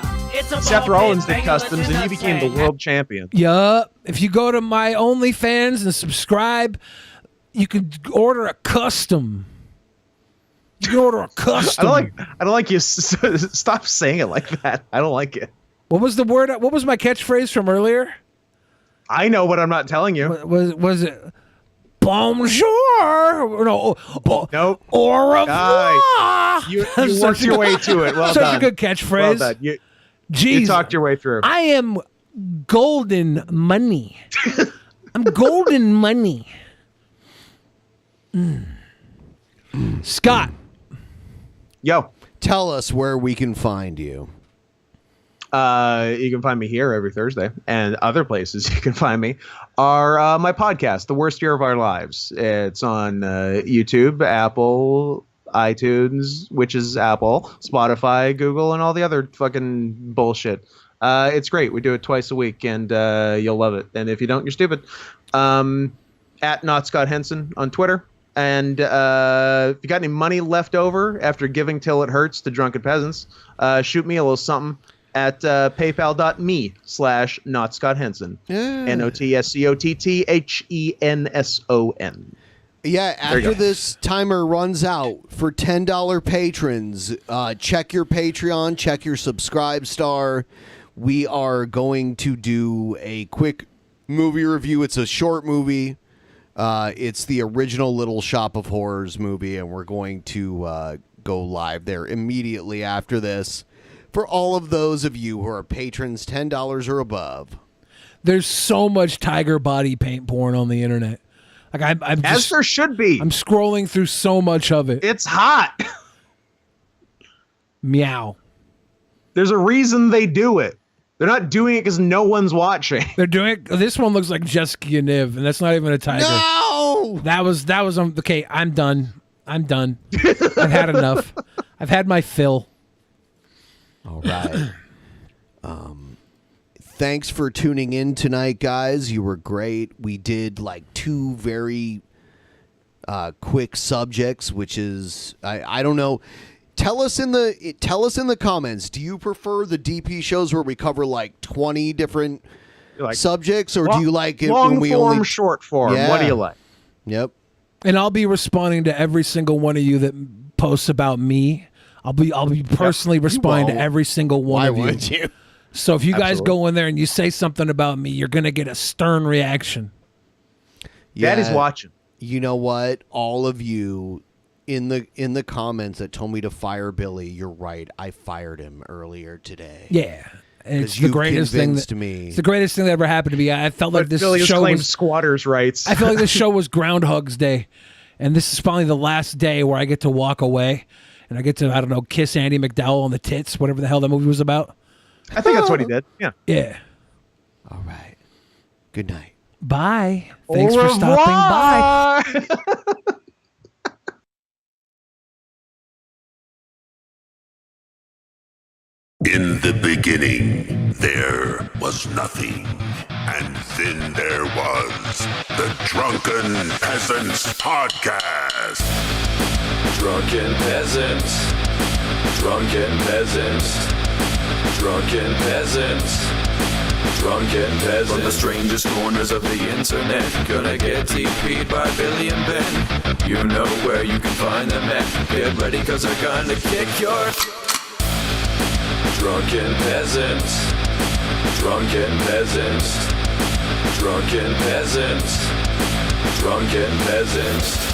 Seth Rollins did customs and he became the world champion. Yup. If you go to my OnlyFans and subscribe, you can order a custom. You can order a custom. I don't like you. Stop saying it like that. I don't like it. What was the word? What was my catchphrase from earlier? I know, but I'm not telling you. Was it bonjour? No. Nope. Au revoir. You worked your way to it. Well such done. a good catchphrase. Well done. You talked your way through. I am golden money. I'm golden money. Scott. Yo. Tell us where we can find you. You can find me here every Thursday, and other places you can find me are my podcast, The Worst Year of Our Lives. It's on YouTube, Apple, iTunes, which is Apple, Spotify, Google, and all the other fucking bullshit. It's great. We do it twice a week, and you'll love it. And if you don't, you're stupid. At Not Scott Henson on Twitter. And if you got any money left over after giving till it hurts to Drunken Peasants, shoot me a little something at paypal.me/NotScottHenson. NOTSCOTTHENSON. Yeah, after this timer runs out for $10 patrons, check your Patreon, check your Subscribe Star. We are going to do a quick movie review. It's a short movie. It's the original Little Shop of Horrors movie, and we're going to go live there immediately after this. For all of those of you who are patrons $10 or above. There's so much tiger body paint porn on the internet. Like I'm just, as there should be. I'm scrolling through so much of it. It's hot. Meow. There's a reason they do it. They're not doing it because no one's watching. They're doing it. This one looks like Jessica Niv, and that's not even a tiger. No! That was okay. I'm done. I've had enough. I've had my fill. All right. Thanks for tuning in tonight, guys. You were great. We did like two very quick subjects, which is I don't know. Tell us in the comments. Do you prefer the DP shows where we cover like 20 different subjects, or do you like it long when we form, only short form? What do you like? Yep. And I'll be responding to every single one of you that posts about me. I'll be personally responding to every single one of you. Why would you? So if you guys Absolutely. go in there and you say something about me, you're gonna get a stern reaction. Dad is watching. You know what? All of you in the comments that told me to fire Billy, you're right. I fired him earlier today. Yeah. It's the you've greatest thing convinced that, me. It's the greatest thing that ever happened to me. I felt like this Billy show claimed was squatters' rights. I feel like this show was Groundhog's Day, and this is finally the last day where I get to walk away, and I get to, I don't know, kiss Andy McDowell on the tits, whatever the hell that movie was about. I think that's what he did. Yeah. Yeah. All right. Good night. Bye. Thanks for stopping by. In the beginning, there was nothing. And then there was the Drunken Peasants Podcast. Drunken Peasants. Drunken Peasants. Drunken Peasants. Drunken Peasants. From the strangest corners of the internet, gonna get TP'd by Billy and Ben. You know where you can find them at. Get ready, cause they're gonna kick your... Drunken Peasants. Drunken Peasants. Drunken Peasants. Drunken Peasants.